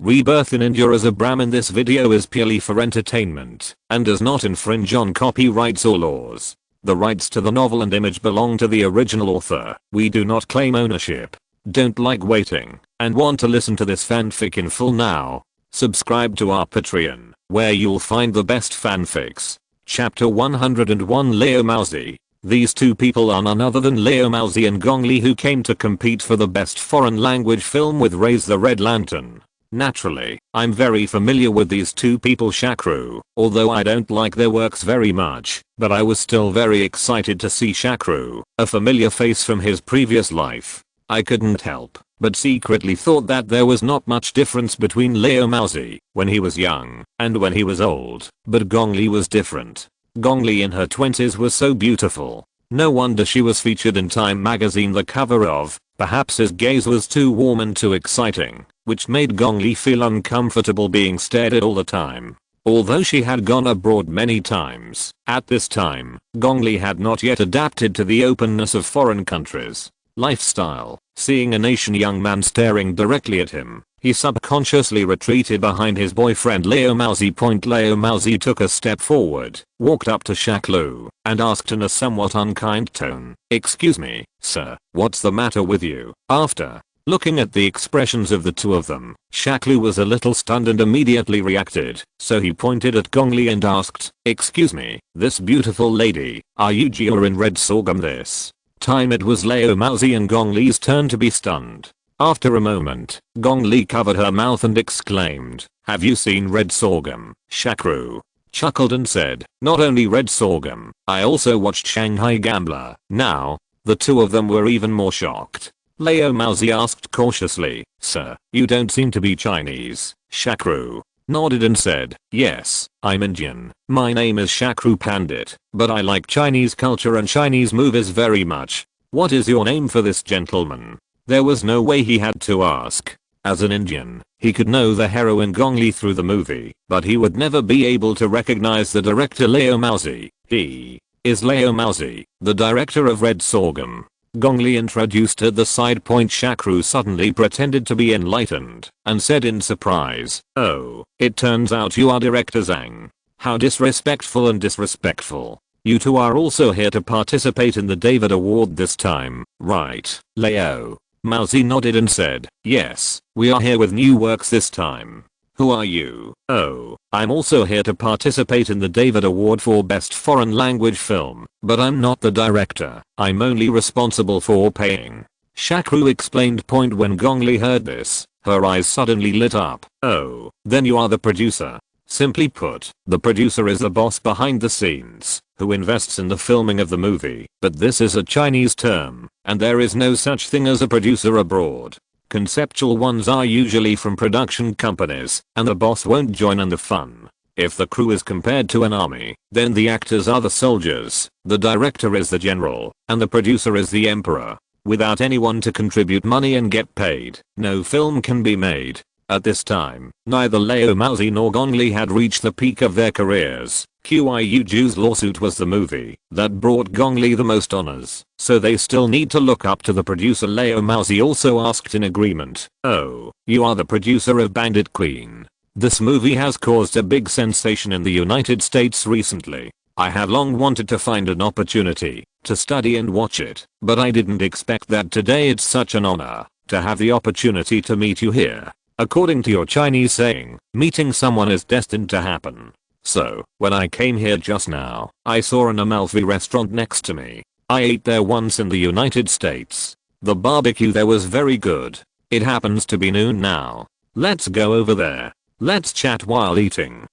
Rebirth in India as a Brahmin. This video is purely for entertainment and does not infringe on copyrights or laws. The rights to the novel and image belong to the original author. We do not claim ownership. Don't like waiting and want to listen to this fanfic in full now? Subscribe to our Patreon, where you'll find the best fanfics. Chapter 101 Leo Mousy. These two people are none other than Leo Mousy and Gong Li, who came to compete for the best foreign language film with Raise the Red Lantern. Naturally, I'm very familiar with these two people, Shakru, although I don't like their works very much, but I was still very excited to see Shakru, a familiar face from his previous life. I couldn't help but secretly thought that there was not much difference between Leo Mousy when he was young and when he was old, but Gong Li was different. Gong Li in her 20s was so beautiful. No wonder she was featured in Time magazine, the cover of. Perhaps his gaze was too warm and too exciting, which made Gong Li feel uncomfortable being stared at all the time. Although she had gone abroad many times, at this time, Gong Li had not yet adapted to the openness of foreign countries' lifestyle. Seeing a Asian young man staring directly at him, he subconsciously retreated behind his boyfriend Leo Mousy. Leo Mousy took a step forward, walked up to Shakru, and asked in a somewhat unkind tone, "Excuse me, sir, what's the matter with you?" After looking at the expressions of the two of them, Shakru was a little stunned and immediately reacted, so he pointed at Gong Li and asked, "Excuse me, this beautiful lady, are you Jia in red sorghum?" This time it was Leo Mousy and Gong Li's turn to be stunned. After a moment, Gong Li covered her mouth and exclaimed, "Have you seen red sorghum?" Shakru chuckled and said, "Not only red sorghum, I also watched Shanghai Gambler." Now, the two of them were even more shocked. Leo Mousy asked cautiously, "Sir, you don't seem to be Chinese." Shakru nodded and said, "Yes, I'm Indian. My name is Shakru Pandit, but I like Chinese culture and Chinese movies very much. What is your name for this gentleman?" There was no way he had to ask. As an Indian, he could know the heroine Gong Li through the movie, but he would never be able to recognize the director Leo Mousy. "He is Leo Mousy, the director of Red Sorghum." Gong Li introduced at the side point. Shakru suddenly pretended to be enlightened and said in surprise, "Oh, it turns out you are director Zhang. How disrespectful and disrespectful. You two are also here to participate in the David Award this time, right?" Leo Mousy nodded and said, "Yes, we are here with new works this time." "Who are you?" "Oh, I'm also here to participate in the David Award for Best Foreign Language Film, but I'm not the director. I'm only responsible for paying." Shakru explained. When Gong Li heard this, her eyes suddenly lit up. "Oh, then you are the producer." Simply put, the producer is the boss behind the scenes, who invests in the filming of the movie, but this is a Chinese term, and there is no such thing as a producer abroad. Conceptual ones are usually from production companies, and the boss won't join in the fun. If the crew is compared to an army, then the actors are the soldiers, the director is the general, and the producer is the emperor. Without anyone to contribute money and get paid, no film can be made. At this time, neither Leo Mousy nor Gong Li had reached the peak of their careers. Qiuju's lawsuit was the movie that brought Gong Li the most honors, so they still need to look up to the producer. Leo Mousy also asked in agreement, "Oh, you are the producer of Bandit Queen. This movie has caused a big sensation in the United States recently. I have long wanted to find an opportunity to study and watch it, but I didn't expect that today. It's such an honor to have the opportunity to meet you here. According to your Chinese saying, meeting someone is destined to happen. So, when I came here just now, I saw an Amalfi restaurant next to me. I ate there once in the United States. The barbecue there was very good. It happens to be noon now. Let's go over there. Let's chat while eating."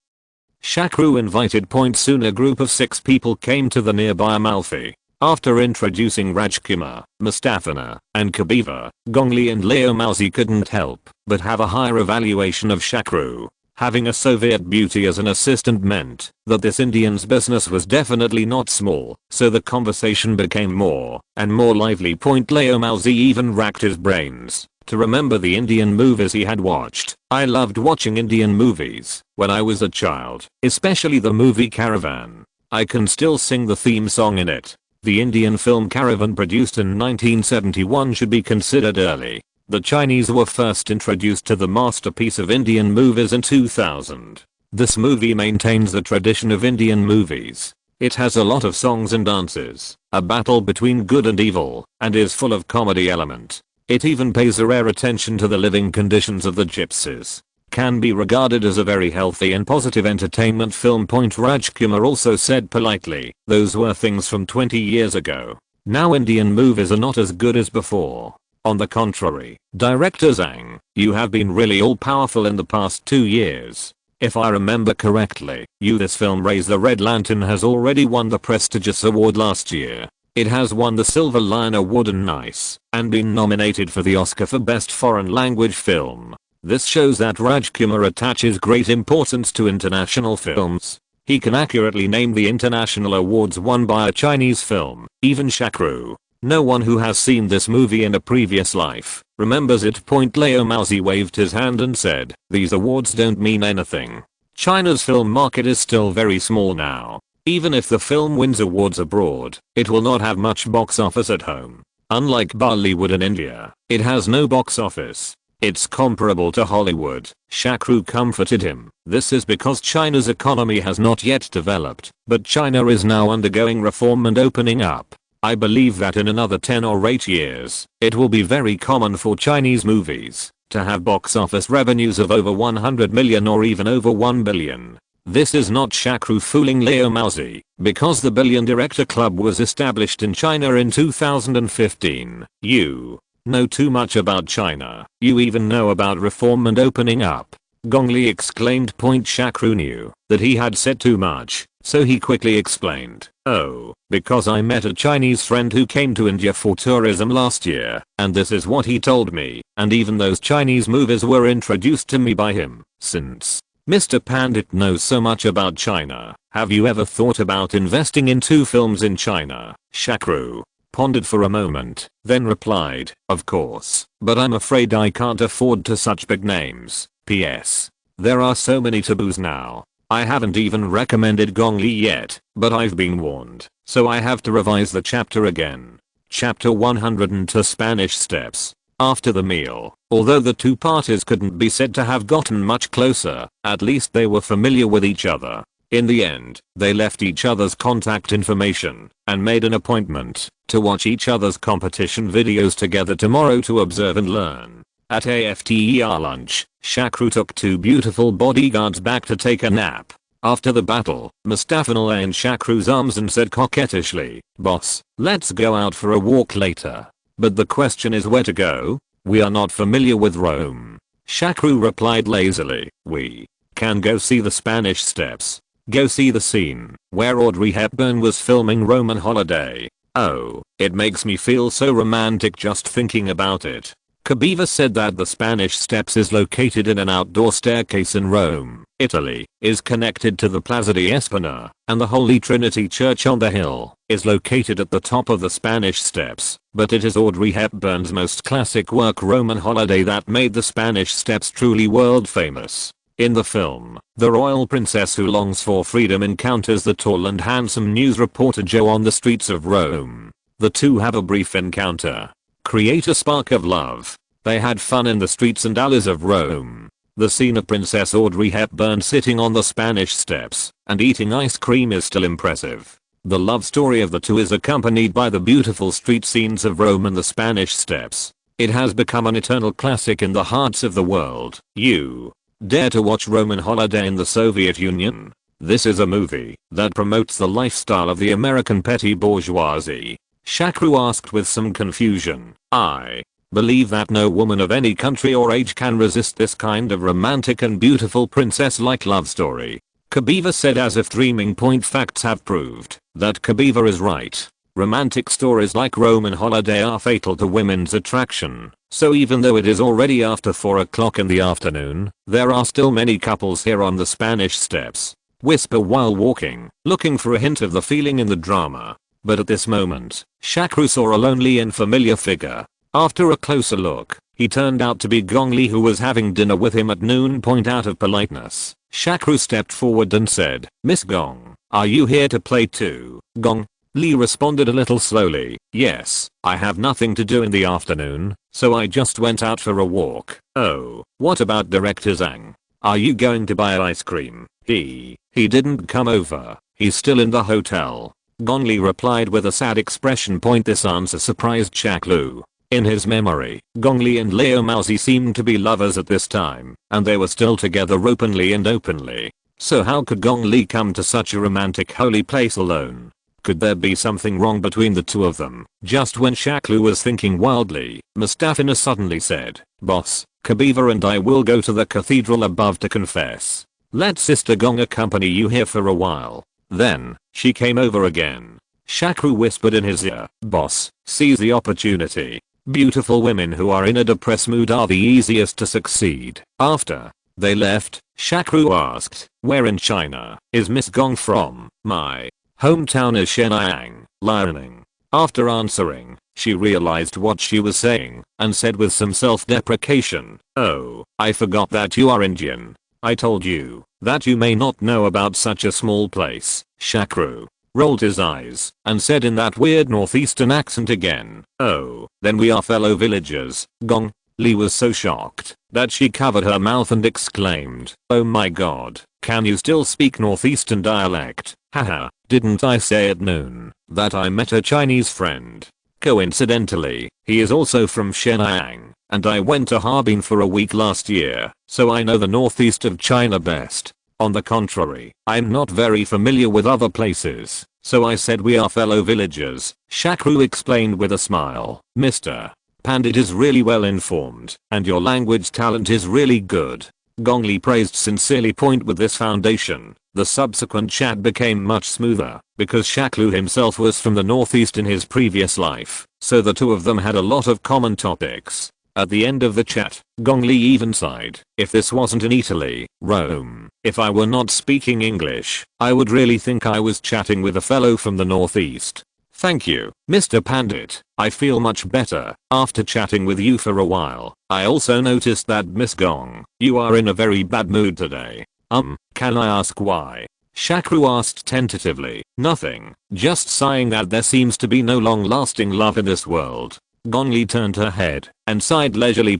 Shakru invited. Soon a group of 6 people came to the nearby Amalfi. After introducing Rajkumar, Mustafana, and Kabiva, Gong Li and Leo Mousy couldn't help but have a higher evaluation of Shakru. Having a Soviet beauty as an assistant meant that this Indian's business was definitely not small, so the conversation became more and more lively. Leo Mousy even racked his brains to remember the Indian movies he had watched. "I loved watching Indian movies when I was a child, especially the movie Caravan. I can still sing the theme song in it." The Indian film Caravan, produced in 1971, should be considered early. The Chinese were first introduced to the masterpiece of Indian movies in 2000. This movie maintains the tradition of Indian movies. It has a lot of songs and dances, a battle between good and evil, and is full of comedy element. It even pays a rare attention to the living conditions of the gypsies. Can be regarded as a very healthy and positive entertainment film. Rajkumar also said politely, those were things from 20 years ago. Now Indian movies are not as good as before. On the contrary, director Tang, you have been really all powerful in the past 2 years. If I remember correctly, this film Raise the Red Lantern has already won the prestigious award last year. It has won the Silver Lion Award and Nice, and been nominated for the Oscar for Best Foreign Language Film. This shows that Rajkumar attaches great importance to international films. He can accurately name the international awards won by a Chinese film, even Shakru. No one who has seen this movie in a previous life remembers it. Leo Mousi waved his hand and said, these awards don't mean anything. China's film market is still very small now. Even if the film wins awards abroad, it will not have much box office at home. Unlike Bollywood in India, it has no box office. It's comparable to Hollywood. Shakru comforted him. This is because China's economy has not yet developed, but China is now undergoing reform and opening up. I believe that in another 10 or 8 years, it will be very common for Chinese movies to have box office revenues of over 100 million or even over 1 billion. This is not Shakru fooling Leo Mousi, because the Billion Director Club was established in China in 2015. You know too much about China. You even know about reform and opening up. Gongli exclaimed. Shakru knew that he had said too much, so he quickly explained, oh, because I met a Chinese friend who came to India for tourism last year, and this is what he told me, and even those Chinese movies were introduced to me by him. Since Mr. Pandit knows so much about China, have you ever thought about investing in 2 films in China? Shakru pondered for a moment, then replied, of course, but I'm afraid I can't afford to such big names. P.S. There are so many taboos now. I haven't even recommended Gongli yet, but I've been warned, so I have to revise the chapter again. Chapter 102 Spanish Steps. After the meal, although the 2 parties couldn't be said to have gotten much closer, at least they were familiar with each other. In the end, they left each other's contact information and made an appointment to watch each other's competition videos together tomorrow to observe and learn. At AFTER lunch, Shakru took 2 beautiful bodyguards back to take a nap. After the battle, Mustafa lay in Shakru's arms and said coquettishly, boss, let's go out for a walk later. But the question is where to go? We are not familiar with Rome. Shakru replied lazily, we can go see the Spanish Steps. Go see the scene where Audrey Hepburn was filming Roman Holiday. Oh, it makes me feel so romantic just thinking about it. Kabiva said that the Spanish Steps is located in an outdoor staircase in Rome, Italy, is connected to the Plaza di Espana, and the Holy Trinity Church on the hill is located at the top of the Spanish Steps, but it is Audrey Hepburn's most classic work Roman Holiday that made the Spanish Steps truly world famous. In the film, the royal princess who longs for freedom encounters the tall and handsome news reporter Joe on the streets of Rome. The two have a brief encounter, create a spark of love. They had fun in the streets and alleys of Rome. The scene of Princess Audrey Hepburn sitting on the Spanish Steps and eating ice cream is still impressive. The love story of the two is accompanied by the beautiful street scenes of Rome and the Spanish Steps. It has become an eternal classic in the hearts of the world. You dare to watch Roman Holiday in the Soviet Union? This is a movie that promotes the lifestyle of the American petty bourgeoisie. Shakru asked with some confusion. I believe that no woman of any country or age can resist this kind of romantic and beautiful princess-like love story. Kabiva said as if dreaming. Facts have proved that Kabiva is right. Romantic stories like Roman Holiday are fatal to women's attraction. So even though it is already after 4 o'clock in the afternoon, there are still many couples here on the Spanish Steps. Whisper while walking, looking for a hint of the feeling in the drama. But at this moment, Shakru saw a lonely and familiar figure. After a closer look, he turned out to be Gongli, who was having dinner with him at noon. Out of politeness, Shakru stepped forward and said, Miss Gong, are you here to play too? Gong Lee responded a little slowly. Yes, I have nothing to do in the afternoon, so I just went out for a walk. Oh, what about Director Zhang? Are you going to buy ice cream? He didn't come over. He's still in the hotel. Gong Li replied with a sad expression. This answer surprised Shakru. In his memory, Gong Li and Liu Maozi seemed to be lovers at this time, and they were still together openly and openly. So how could Gong Li come to such a romantic holy place alone? Could there be something wrong between the two of them? Just when Shakru was thinking wildly, Mustafina suddenly said, "Boss, Kabiva and I will go to the cathedral above to confess. Let Sister Gong accompany you here for a while." Then, she came over again. Shakru whispered in his ear, "Boss, seize the opportunity. Beautiful women who are in a depressed mood are the easiest to succeed." After they left, Shakru asked, "Where in China is Miss Gong from?" "My hometown is Shenyang, Liaoning." After answering, she realized what she was saying and said with some self-deprecation, "Oh, I forgot that you are Indian. I told you that you may not know about such a small place." Shakru rolled his eyes and said in that weird northeastern accent again, "Oh, then we are fellow villagers." Gong Li was so shocked that she covered her mouth and exclaimed, "Oh my god, can you still speak northeastern dialect? Haha, didn't I say at noon that I met a Chinese friend? Coincidentally, he is also from Shenyang, and I went to Harbin for a week last year, so I know the northeast of China best. On the contrary, I'm not very familiar with other places, so I said we are fellow villagers." Shakru explained with a smile, "Mr. Pandit is really well informed, and your language talent is really good." Gong Li praised sincerely. With this foundation, the subsequent chat became much smoother, because Shakru himself was from the northeast in his previous life, so the two of them had a lot of common topics. At the end of the chat, Gong Li even sighed, "If this wasn't in Italy, Rome, if I were not speaking English, I would really think I was chatting with a fellow from the northeast." "Thank you, Mr. Pandit. I feel much better after chatting with you for a while. I also noticed that Miss Gong, you are in a very bad mood today. Can I ask why?" Shakru asked tentatively. "Nothing, just sighing that there seems to be no long-lasting love in this world." Gong Li turned her head and sighed leisurely.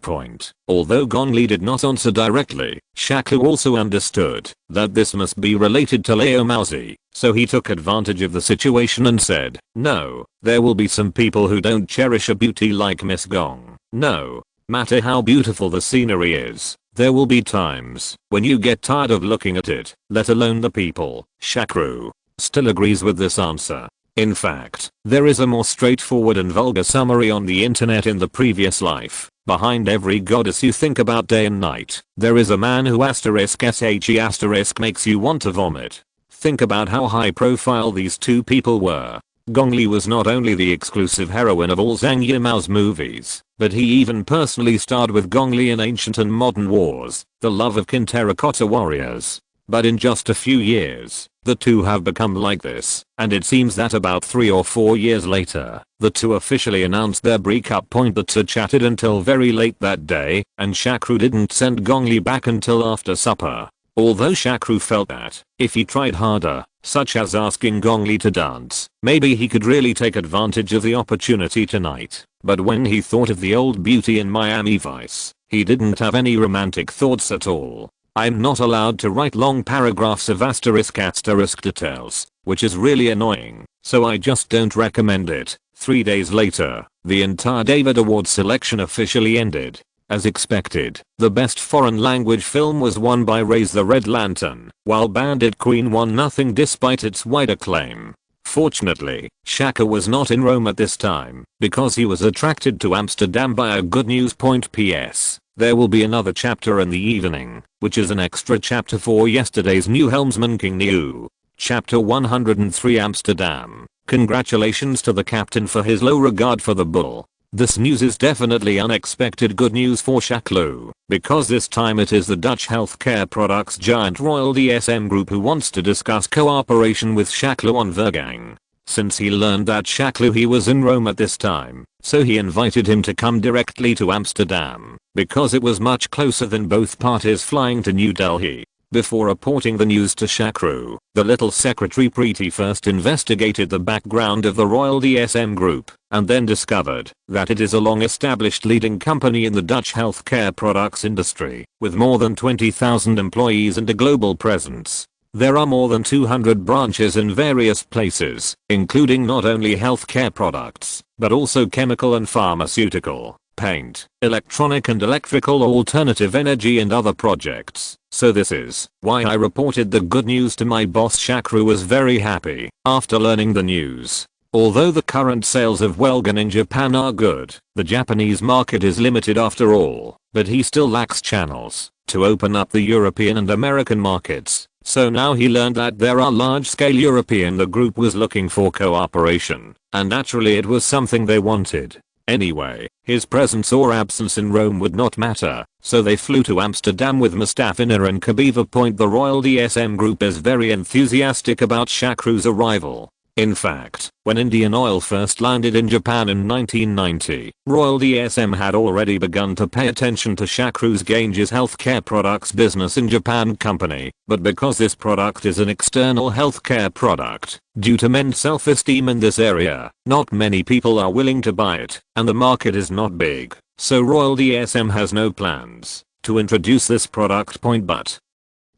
Although Gong Li did not answer directly, Shakru also understood that this must be related to Liu Maozi, so he took advantage of the situation and said, "No, there will be some people who don't cherish a beauty like Miss Gong. No matter how beautiful the scenery is, there will be times when you get tired of looking at it, let alone the people." Shakru still agrees with this answer. In fact, there is a more straightforward and vulgar summary on the internet. In the previous life, behind every goddess you think about day and night, there is a man who *SHE* makes you want to vomit. Think about how high profile these two people were. Gong Li was not only the exclusive heroine of all Zhang Yimou's movies, but he even personally starred with Gong Li in Ancient and Modern Wars, The Love of Kin Terracotta Warriors. But in just a few years, the two have become like this, and it seems that about 3 or 4 years later, the two officially announced their breakup. The two chatted until very late that day, and Shakru didn't send Gong Li back until after supper. Although Shakru felt that, if he tried harder, such as asking Gong Li to dance, maybe he could really take advantage of the opportunity tonight. But when he thought of the old beauty in Miami Vice, he didn't have any romantic thoughts at all. "I'm not allowed to write long paragraphs of *** details, which is really annoying, so I just don't recommend it." 3 days later, the entire David Award selection officially ended. As expected, the best foreign language film was won by Raise the Red Lantern, while Bandit Queen won nothing despite its wide acclaim. Fortunately, Shaka was not in Rome at this time, because he was attracted to Amsterdam by a good news. P.S. There will be another chapter in the evening, which is an extra chapter for yesterday's new helmsman King Niu. Chapter 103 Amsterdam. Congratulations to the captain for his low regard for the bull. This news is definitely unexpected good news for Shaklu, because this time it is the Dutch healthcare products giant Royal DSM Group who wants to discuss cooperation with Shaklu on Vergang. Since he learned that he was in Rome at this time, so he invited him to come directly to Amsterdam, because it was much closer than both parties flying to New Delhi. Before reporting the news to Shakru, the little secretary Preeti first investigated the background of the Royal DSM Group, and then discovered that it is a long-established leading company in the Dutch healthcare products industry, with more than 20,000 employees and a global presence. There are more than 200 branches in various places, including not only healthcare products, but also chemical and pharmaceutical, paint, electronic and electrical, alternative energy and other projects. So this is why I reported the good news to my boss. Shakru was very happy after learning the news. Although the current sales of Welgon in Japan are good, the Japanese market is limited after all, but he still lacks channels to open up the European and American markets. So now he learned that there are large-scale European. The group was looking for cooperation, and naturally it was something they wanted. Anyway, his presence or absence in Rome would not matter, so they flew to Amsterdam with Mustafina and Kabiva. The Royal DSM Group is very enthusiastic about Shakru's arrival. In fact, when Indian Oil first landed in Japan in 1990, Royal DSM had already begun to pay attention to Shakru's Ganges healthcare products business in Japan company, but because this product is an external healthcare product, due to men's self-esteem in this area, not many people are willing to buy it, and the market is not big, so Royal DSM has no plans to introduce this product. But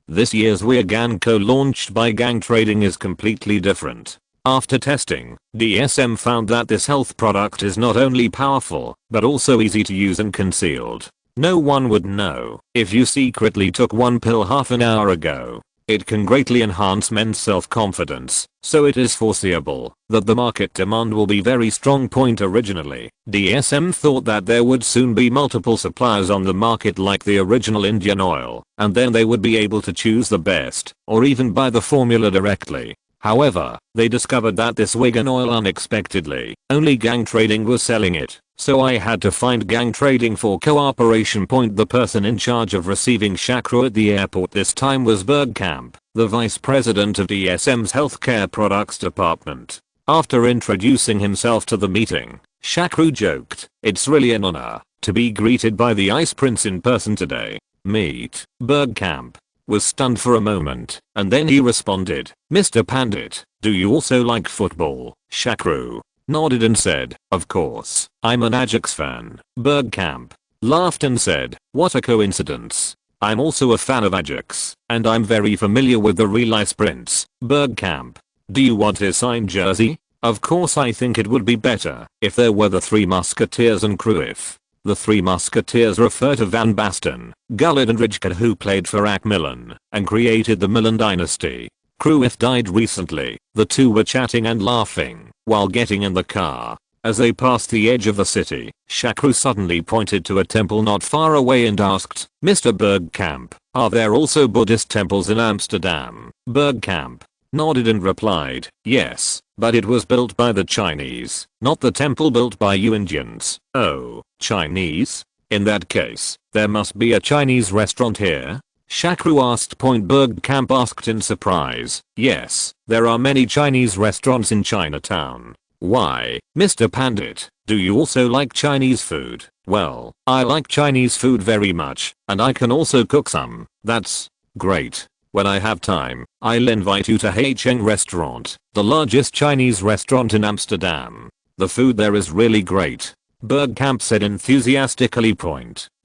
this year's Weirgang co-launched by Gang Trading is completely different. After testing, DSM found that this health product is not only powerful, but also easy to use and concealed. No one would know if you secretly took one pill half an hour ago. It can greatly enhance men's self-confidence, so it is foreseeable that the market demand will be very strong. Originally, DSM thought that there would soon be multiple suppliers on the market like the original Indian Oil, and then they would be able to choose the best, or even buy the formula directly. However, they discovered that this Wigan oil unexpectedly, only Gang Trading was selling it, so I had to find Gang Trading for cooperation. The person in charge of receiving Shakru at the airport this time was Bergkamp, the vice president of DSM's healthcare products department. After introducing himself to the meeting, Shakru joked, "It's really an honor to be greeted by the Ice Prince in person today." Meet Bergkamp was stunned for a moment, and then he responded, "Mr. Pandit, do you also like football?" Shakru nodded and said, "Of course, I'm an Ajax fan." Bergkamp laughed and said, "What a coincidence. I'm also a fan of Ajax, and I'm very familiar with the real Ice Prince." Bergkamp, "Do you want his signed jersey?" "Of course, I think it would be better if there were the Three Musketeers and Cruyff." The Three Musketeers refer to Van Basten, Gullit and Rijkaard, who played for AC Milan and created the Milan dynasty. Cruyff died recently. The two were chatting and laughing while getting in the car. As they passed the edge of the city, Shakru suddenly pointed to a temple not far away and asked, "Mr. Bergkamp, are there also Buddhist temples in Amsterdam?" Bergkamp nodded and replied, "Yes, but it was built by the Chinese, not the temple built by you Indians." "Oh, Chinese? In that case, there must be a Chinese restaurant here?" Shakru asked. Bergkamp asked in surprise, "Yes, there are many Chinese restaurants in Chinatown." "Why, Mr. Pandit, do you also like Chinese food?" "Well, I like Chinese food very much, and I can also cook some." "That's great. When I have time, I'll invite you to Haicheng Restaurant, the largest Chinese restaurant in Amsterdam. The food there is really great," Bergkamp said enthusiastically.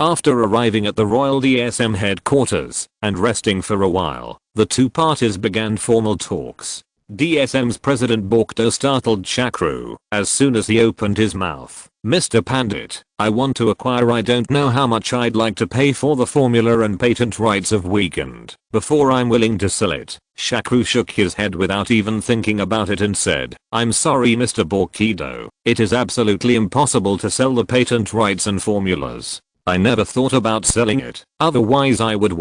After arriving at the Royal DSM headquarters and resting for a while, the two parties began formal talks. DSM's president Borkdo startled Shakru as soon as he opened his mouth. "Mr. Pandit, I want to acquire. I don't know how much I'd like to pay for the formula and patent rights of Weekend before I'm willing to sell it." Shakru shook his head without even thinking about it and said, "I'm sorry, Mr. Borkdo, it is absolutely impossible to sell the patent rights and formulas. I never thought about selling it, otherwise I would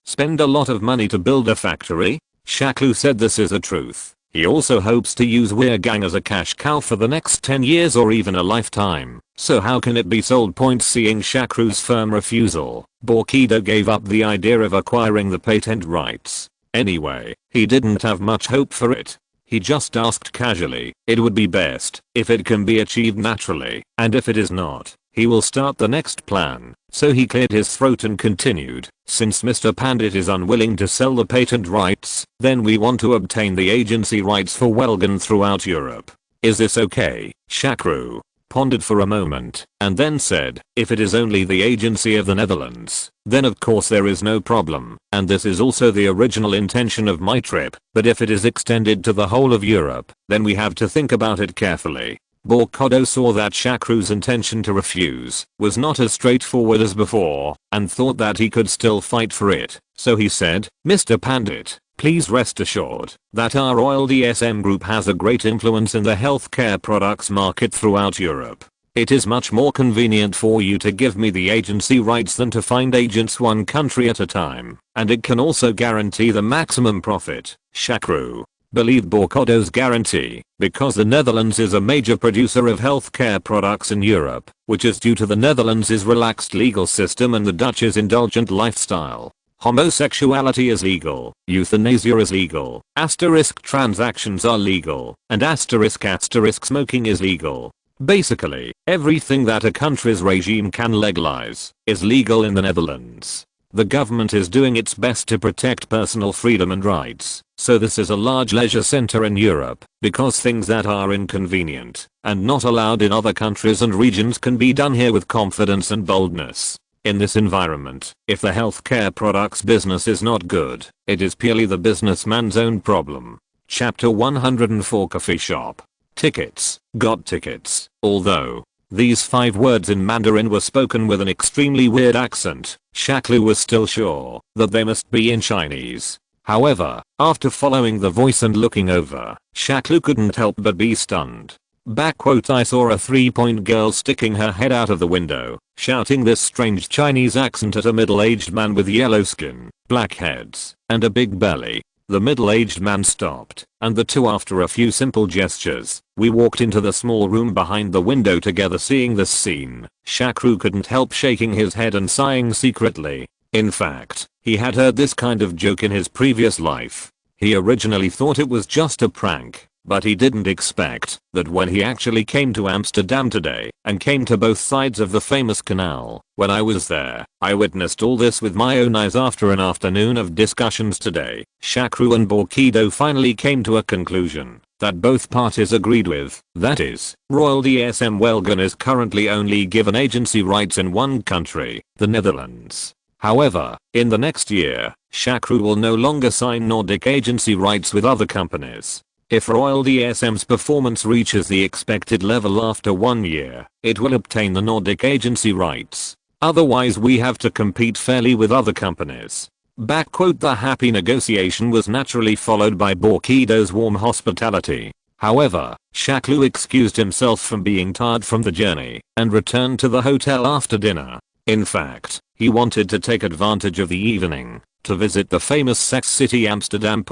spend a lot of money to build a factory?" Shakru said this is the truth. He also hopes to use Weirgang as a cash cow for the next 10 years or even a lifetime. So how can it be sold? Seeing Shakru's firm refusal, Borkdo gave up the idea of acquiring the patent rights. Anyway, he didn't have much hope for it. He just asked casually, "It would be best if it can be achieved naturally, and if it is not, he will start the next plan. So he cleared his throat and continued, since Mr. Pandit is unwilling to sell the patent rights, then we want to obtain the agency rights for Welgun throughout Europe. Is this okay? Shakru pondered for a moment, and then said, if it is only the agency of the Netherlands, then of course there is no problem, and this is also the original intention of my trip, but if it is extended to the whole of Europe, then we have to think about it carefully. Borkodo saw that Shakru's intention to refuse was not as straightforward as before, and thought that he could still fight for it, so he said, Mr. Pandit, please rest assured that our Royal DSM Group has a great influence in the healthcare products market throughout Europe. It is much more convenient for you to give me the agency rights than to find agents one country at a time, and it can also guarantee the maximum profit. Shakru believed Borkodo's guarantee because the Netherlands is a major producer of healthcare products in Europe, which is due to the Netherlands' relaxed legal system and the Dutch's indulgent lifestyle. Homosexuality is legal, euthanasia is legal, asterisk transactions are legal, and asterisk smoking is legal. Basically, everything that a country's regime can legalize is legal in the Netherlands. The government is doing its best to protect personal freedom and rights, so this is a large leisure center in Europe, because things that are inconvenient and not allowed in other countries and regions can be done here with confidence and boldness. In this environment, if the healthcare products business is not good, it is purely the businessman's own problem. Chapter 104 Coffee Shop. Tickets. Got tickets. Although these 5 words in Mandarin were spoken with an extremely weird accent, Shakru was still sure that they must be in Chinese. However, after following the voice and looking over, Shakru couldn't help but be stunned. I saw a 3-point girl sticking her head out of the window, shouting this strange Chinese accent at a middle-aged man with yellow skin, black heads, and a big belly. The middle-aged man stopped, and the two, after a few simple gestures, we walked into the small room behind the window together. Seeing this scene, Shakru couldn't help shaking his head and sighing secretly. In fact, he had heard this kind of joke in his previous life. He originally thought it was just a prank, but he didn't expect that when he actually came to Amsterdam today and came to both sides of the famous canal. When I was there, I witnessed all this with my own eyes. After an afternoon of discussions today, Shakru and Borkido finally came to a conclusion that both parties agreed with, that is, Royal DSM Welgun is currently only given agency rights in one country, the Netherlands. However, in the next year, Shakru will no longer sign Nordic agency rights with other companies. If Royal DSM's performance reaches the expected level after 1 year, it will obtain the Nordic agency rights. Otherwise we have to compete fairly with other companies. The happy negotiation was naturally followed by Borkido's warm hospitality. However, Shakru excused himself from being tired from the journey and returned to the hotel after dinner. In fact, he wanted to take advantage of the evening to visit the famous sex city Amsterdam.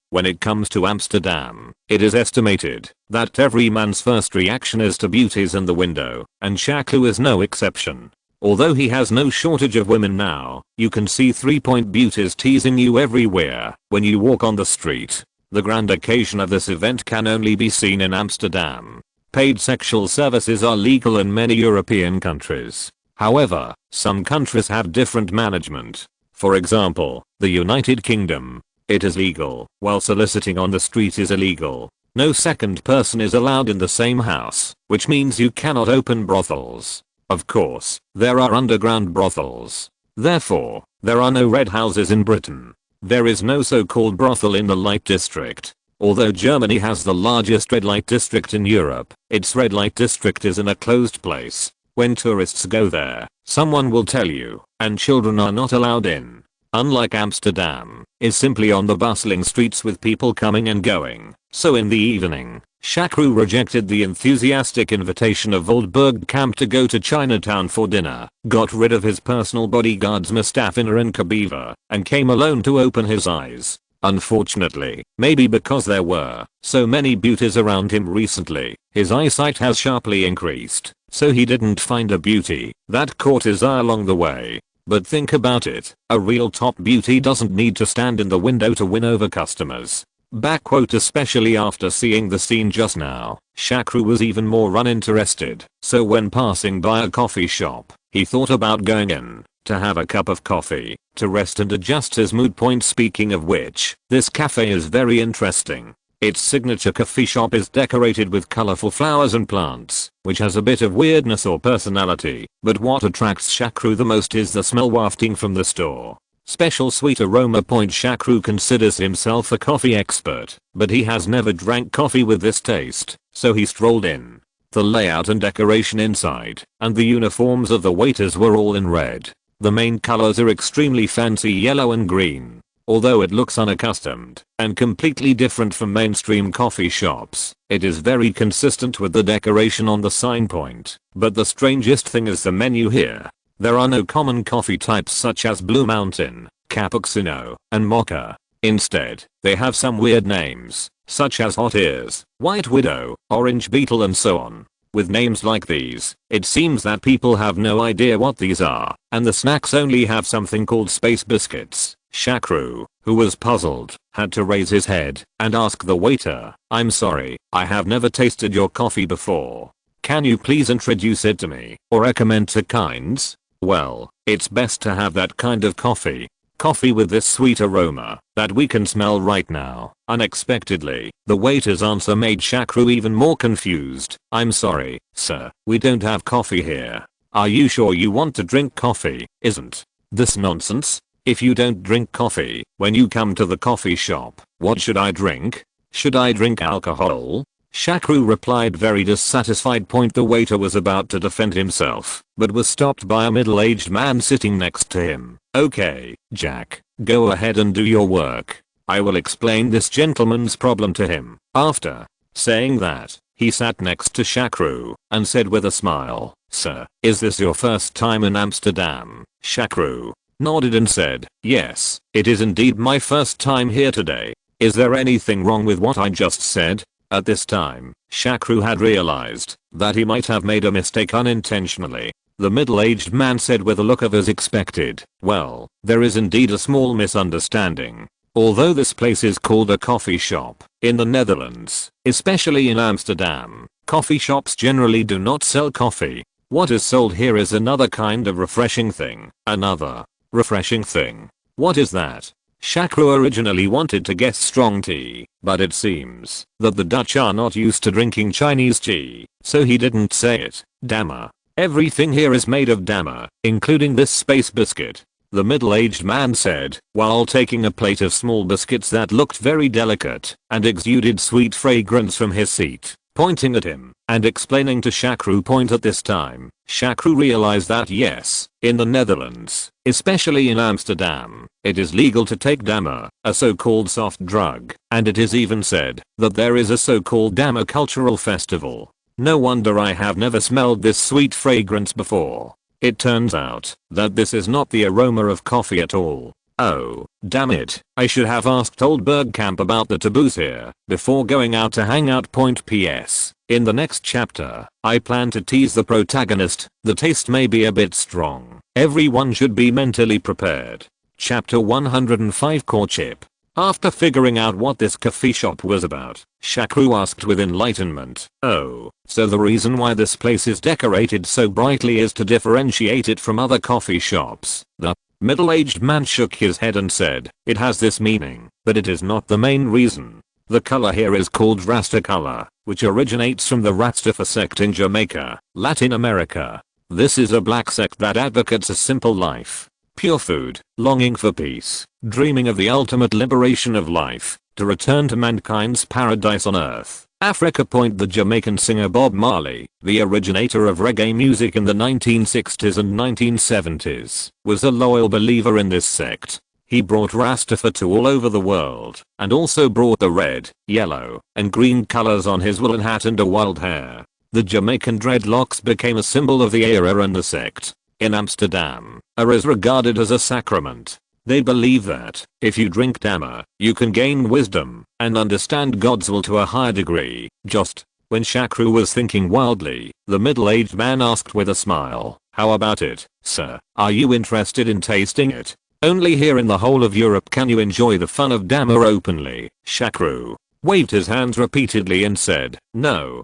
When it comes to Amsterdam, it is estimated that every man's first reaction is to beauties in the window, and Shakru is no exception. Although he has no shortage of women now, you can see 3-point beauties teasing you everywhere when you walk on the street. The grand occasion of this event can only be seen in Amsterdam. Paid sexual services are legal in many European countries. However, some countries have different management. For example, the United Kingdom. It is legal, while soliciting on the street is illegal. No second person is allowed in the same house, which means you cannot open brothels. Of course, there are underground brothels. Therefore, there are no red houses in Britain. There is no so-called brothel in the light district. Although Germany has the largest red light district in Europe, its red light district is in a closed place. When tourists go there, someone will tell you, and children are not allowed in. Unlike Amsterdam, is simply on the bustling streets with people coming and going. So in the evening, Shakru rejected the enthusiastic invitation of Old Bergkamp to go to Chinatown for dinner, got rid of his personal bodyguards Mustafina and Kabiva, and came alone to open his eyes. Unfortunately, maybe because there were so many beauties around him recently, his eyesight has sharply increased, so he didn't find a beauty that caught his eye along the way. But think about it, a real top beauty doesn't need to stand in the window to win over customers. Back quote especially after seeing the scene just now, Shakru was even more uninterested, so when passing by a coffee shop, he thought about going in, to have a cup of coffee, to rest and adjust his mood. Point speaking of which, this cafe is very interesting. Its signature coffee shop is decorated with colorful flowers and plants, which has a bit of weirdness or personality, but what attracts Shakru the most is the smell wafting from the store. Special sweet aroma. Shakru considers himself a coffee expert, but he has never drank coffee with this taste, so he strolled in. The layout and decoration inside, and the uniforms of the waiters were all in red. The main colors are extremely fancy yellow and green. Although it looks unaccustomed and completely different from mainstream coffee shops, it is very consistent with the decoration on the sign point. But the strangest thing is the menu here. There are no common coffee types such as Blue Mountain, Cappuccino, and Mocha. Instead, they have some weird names, such as Hot Ears, White Widow, Orange Beetle and so on. With names like these, it seems that people have no idea what these are, and the snacks only have something called space biscuits. Shakru, who was puzzled, had to raise his head and ask the waiter, "I'm sorry, I have never tasted your coffee before. Can you please introduce it to me, or recommend two kinds?" Well, it's best to have that kind of coffee. Coffee with this sweet aroma that we can smell right now. Unexpectedly, the waiter's answer made Shakru even more confused. "I'm sorry, sir, we don't have coffee here. Are you sure you want to drink coffee? Isn't this nonsense? If you don't drink coffee when you come to the coffee shop, what should I drink? Should I drink alcohol?" Shakru replied, very dissatisfied. The waiter was about to defend himself, but was stopped by a middle-aged man sitting next to him. "Okay, Jack, go ahead and do your work. I will explain this gentleman's problem to him." After saying that, he sat next to Shakru and said with a smile, "Sir, is this your first time in Amsterdam?" Shakru nodded and said, "Yes, it is indeed my first time here today. Is there anything wrong with what I just said?" At this time, Shakru had realized that he might have made a mistake unintentionally. The middle-aged man said with a look of as expected, "Well, there is indeed a small misunderstanding. Although this place is called a coffee shop, in the Netherlands, especially in Amsterdam, coffee shops generally do not sell coffee. What is sold here is another kind of refreshing thing." "Another refreshing thing? What is that?" Shakru originally wanted to guess strong tea, but it seems that the Dutch are not used to drinking Chinese tea, so he didn't say it. "Dammer. Everything here is made of dammer, including this space biscuit," the middle-aged man said, while taking a plate of small biscuits that looked very delicate and exuded sweet fragrance from his seat, pointing at him and explaining to Shakru. At this time, Shakru realized that yes, in the Netherlands, especially in Amsterdam, it is legal to take dammer, a so-called soft drug, and it is even said that there is a so-called dammer cultural festival. No wonder I have never smelled this sweet fragrance before. It turns out that this is not the aroma of coffee at all. Oh, damn it, I should have asked old Bergkamp about the taboos here before going out to hang out. PS. In the next chapter, I plan to tease the protagonist. The taste may be a bit strong. Everyone should be mentally prepared. Chapter 105, Courtship. After figuring out what this coffee shop was about, Shakru asked with enlightenment, "Oh, so the reason why this place is decorated so brightly is to differentiate it from other coffee shops?" The middle-aged man shook his head and said, "It has this meaning, but it is not the main reason. The color here is called Rasta color, which originates from the Rastafari sect in Jamaica, Latin America. This is a black sect that advocates a simple life, pure food, longing for peace, dreaming of the ultimate liberation of life, to return to mankind's paradise on earth." Africa. The Jamaican singer Bob Marley, the originator of reggae music in the 1960s and 1970s, was a loyal believer in this sect. He brought Rastafari to all over the world, and also brought the red, yellow, and green colors on his woolen hat and a wild hair. The Jamaican dreadlocks became a symbol of the era and the sect. In Amsterdam, is regarded as a sacrament. They believe that, if you drink dammer, you can gain wisdom and understand God's will to a higher degree. Just when Shakru was thinking wildly, the middle-aged man asked with a smile, "How about it, sir? Are you interested in tasting it?" Only here in the whole of Europe can you enjoy the fun of Dama openly. Shakru waved his hands repeatedly and said, no,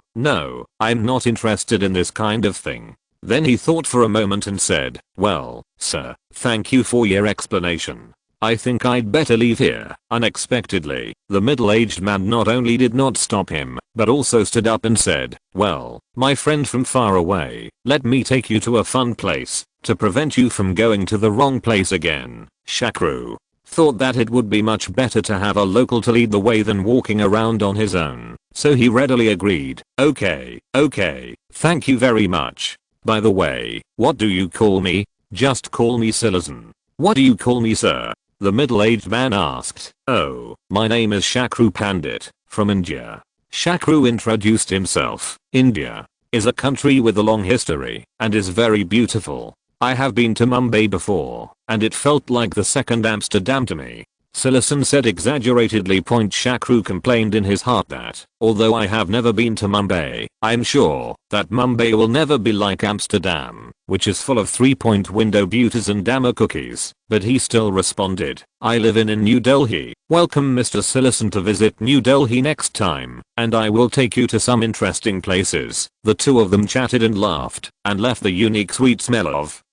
I'm not interested in this kind of thing. Then he thought for a moment and said, well, sir, thank you for your explanation. I think I'd better leave here. Unexpectedly, the middle-aged man not only did not stop him, but also stood up and said, well, my friend from far away, let me take you to a fun place, to prevent you from going to the wrong place again. Shakru thought that it would be much better to have a local to lead the way than walking around on his own, so he readily agreed. Okay, thank you very much. By the way, what do you call me? Just call me Silazan. What do you call me, sir? The middle-aged man asked. Oh, my name is Shakru Pandit, from India. Shakru introduced himself. India is a country with a long history and is very beautiful. I have been to Mumbai before, and it felt like the second Amsterdam to me. Silazan said exaggeratedly. Shakru complained in his heart that, although I have never been to Mumbai, I'm sure that Mumbai will never be like Amsterdam, which is full of 3-point-window beauties and Dama cookies. But he still responded, I live in New Delhi. Welcome Mr. Silazan to visit New Delhi next time, and I will take you to some interesting places. The two of them chatted and laughed, and left the unique sweet smell of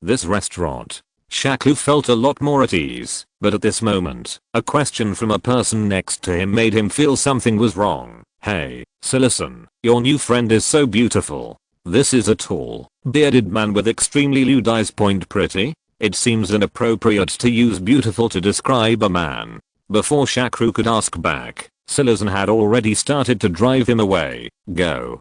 this restaurant. Shakru felt a lot more at ease, but at this moment, a question from a person next to him made him feel something was wrong. Hey, Silazan, your new friend is so beautiful. This is a tall, bearded man with extremely lewd eyes. Pretty? It seems inappropriate to use beautiful to describe a man. Before Shakru could ask back, Silazan had already started to drive him away. Go.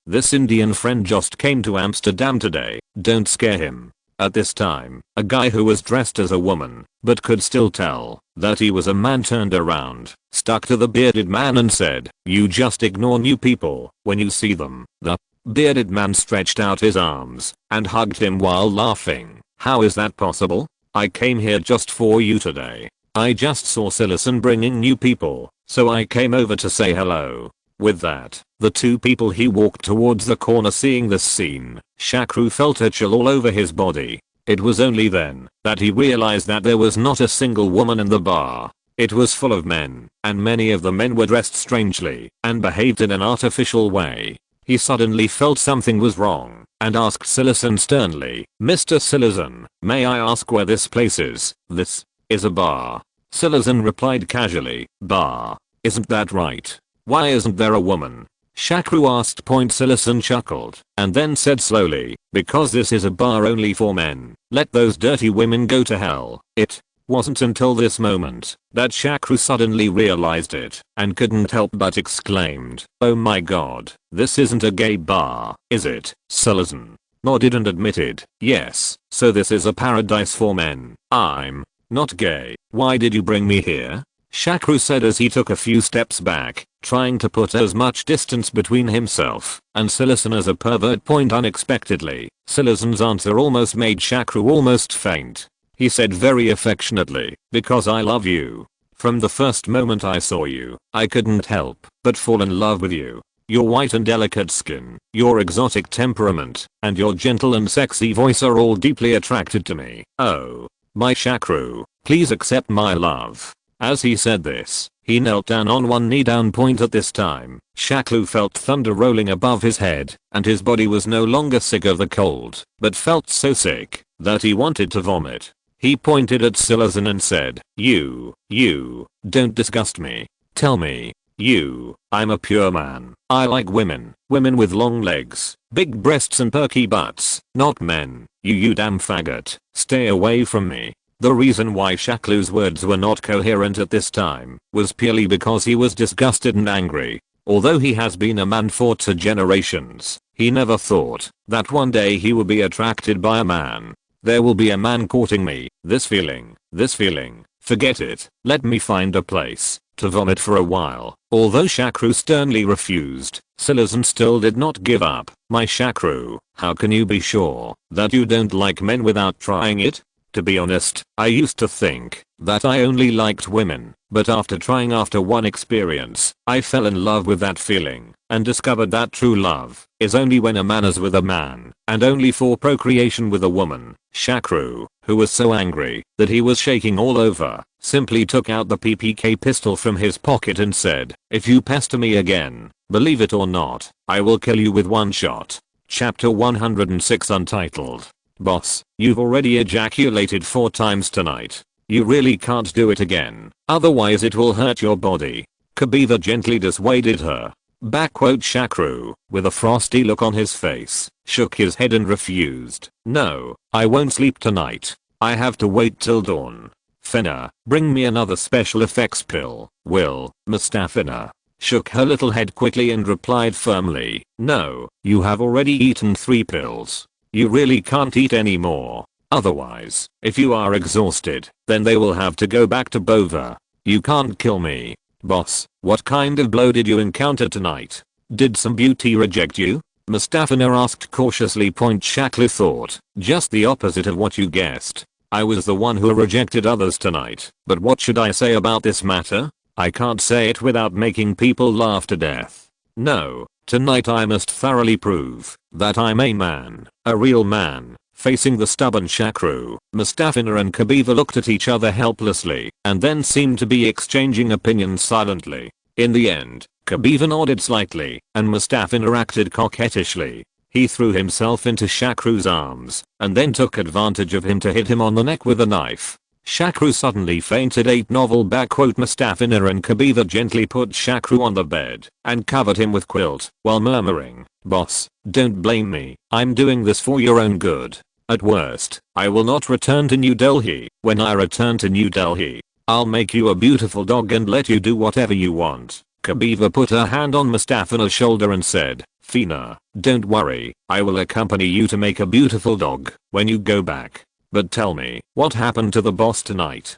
This Indian friend just came to Amsterdam today. Don't scare him. At this time, a guy who was dressed as a woman, but could still tell that he was a man, turned around, stuck to the bearded man and said, you just ignore new people when you see them. The bearded man stretched out his arms and hugged him while laughing. How is that possible? I came here just for you today. I just saw Silazan bringing new people, so I came over to say hello. With that, the two people he walked towards the corner. Seeing this scene, Shakru felt a chill all over his body. It was only then that he realized that there was not a single woman in the bar. It was full of men, and many of the men were dressed strangely and behaved in an artificial way. He suddenly felt something was wrong and asked Silazan sternly, Mr. Silazan, may I ask where this place is? This is a bar. Silazan replied casually, bar? Isn't that right? Why isn't there a woman? Shakru asked. Silazan chuckled and then said slowly, because this is a bar only for men. Let those dirty women go to hell. It wasn't until this moment that Shakru suddenly realized it and couldn't help but exclaimed, oh my god, this isn't a gay bar, is it? Silazan nodded and admitted, yes, so this is a paradise for men. I'm not gay. Why did you bring me here? Shakru said as he took a few steps back, trying to put as much distance between himself and Silazan as a pervert. Unexpectedly, Silazan's answer almost made Shakru almost faint. He said very affectionately, because I love you. From the first moment I saw you, I couldn't help but fall in love with you. Your white and delicate skin, your exotic temperament, and your gentle and sexy voice are all deeply attracted to me. Oh, my Shakru, please accept my love. As he said this, he knelt down on one knee. At this time, Shakru felt thunder rolling above his head, and his body was no longer sick of the cold, but felt so sick that he wanted to vomit. He pointed at Silazan and said, you, don't disgust me. Tell me, I'm a pure man. I like women with long legs, big breasts and perky butts, not men. You damn faggot, stay away from me. The reason why Shakru's words were not coherent at this time was purely because he was disgusted and angry. Although he has been a man for 2 generations, he never thought that one day he would be attracted by a man. There will be a man courting me. This feeling, forget it. Let me find a place to vomit for a while. Although Shakru sternly refused, Silazan still did not give up. My Shakru, how can you be sure that you don't like men without trying it? To be honest, I used to think that I only liked women, but after one experience, I fell in love with that feeling and discovered that true love is only when a man is with a man and only for procreation with a woman. Shakru, who was so angry that he was shaking all over, simply took out the PPK pistol from his pocket and said, "If you pester me again, believe it or not, I will kill you with one shot." Chapter 106 Untitled. Boss, you've already ejaculated 4 times tonight. You really can't do it again, otherwise it will hurt your body. Kabiva gently dissuaded her. Shakru, with a frosty look on his face, shook his head and refused. "No, I won't sleep tonight. I have to wait till dawn. Finna, bring me another special effects pill, will." Mustafina shook her little head quickly and replied firmly, "No, you have already eaten 3 pills. You really can't eat any more. Otherwise, if you are exhausted, then they will have to go back to Bova. You can't kill me." "Boss, what kind of blow did you encounter tonight? Did some beauty reject you?" Mustafina asked cautiously. Shaklu thought, just the opposite of what you guessed. "I was the one who rejected others tonight, but what should I say about this matter? I can't say it without making people laugh to death. No, tonight I must thoroughly prove that I'm a man, a real man." Facing the stubborn Shakru, Mustafina and Kabiva looked at each other helplessly and then seemed to be exchanging opinions silently. In the end, Kabiva nodded slightly and Mustafina acted coquettishly. He threw himself into Shakru's arms and then took advantage of him to hit him on the neck with a knife. Shakru suddenly fainted. Mustafina and Kabiva gently put Shakru on the bed and covered him with quilt while murmuring, "Boss, don't blame me. I'm doing this for your own good. At worst, I will not return to New Delhi. When I return to New Delhi, I'll make you a beautiful dog and let you do whatever you want." Kabiva put her hand on Mustafina's shoulder and said, "Fina, don't worry, I will accompany you to make a beautiful dog when you go back. But tell me, what happened to the boss tonight?"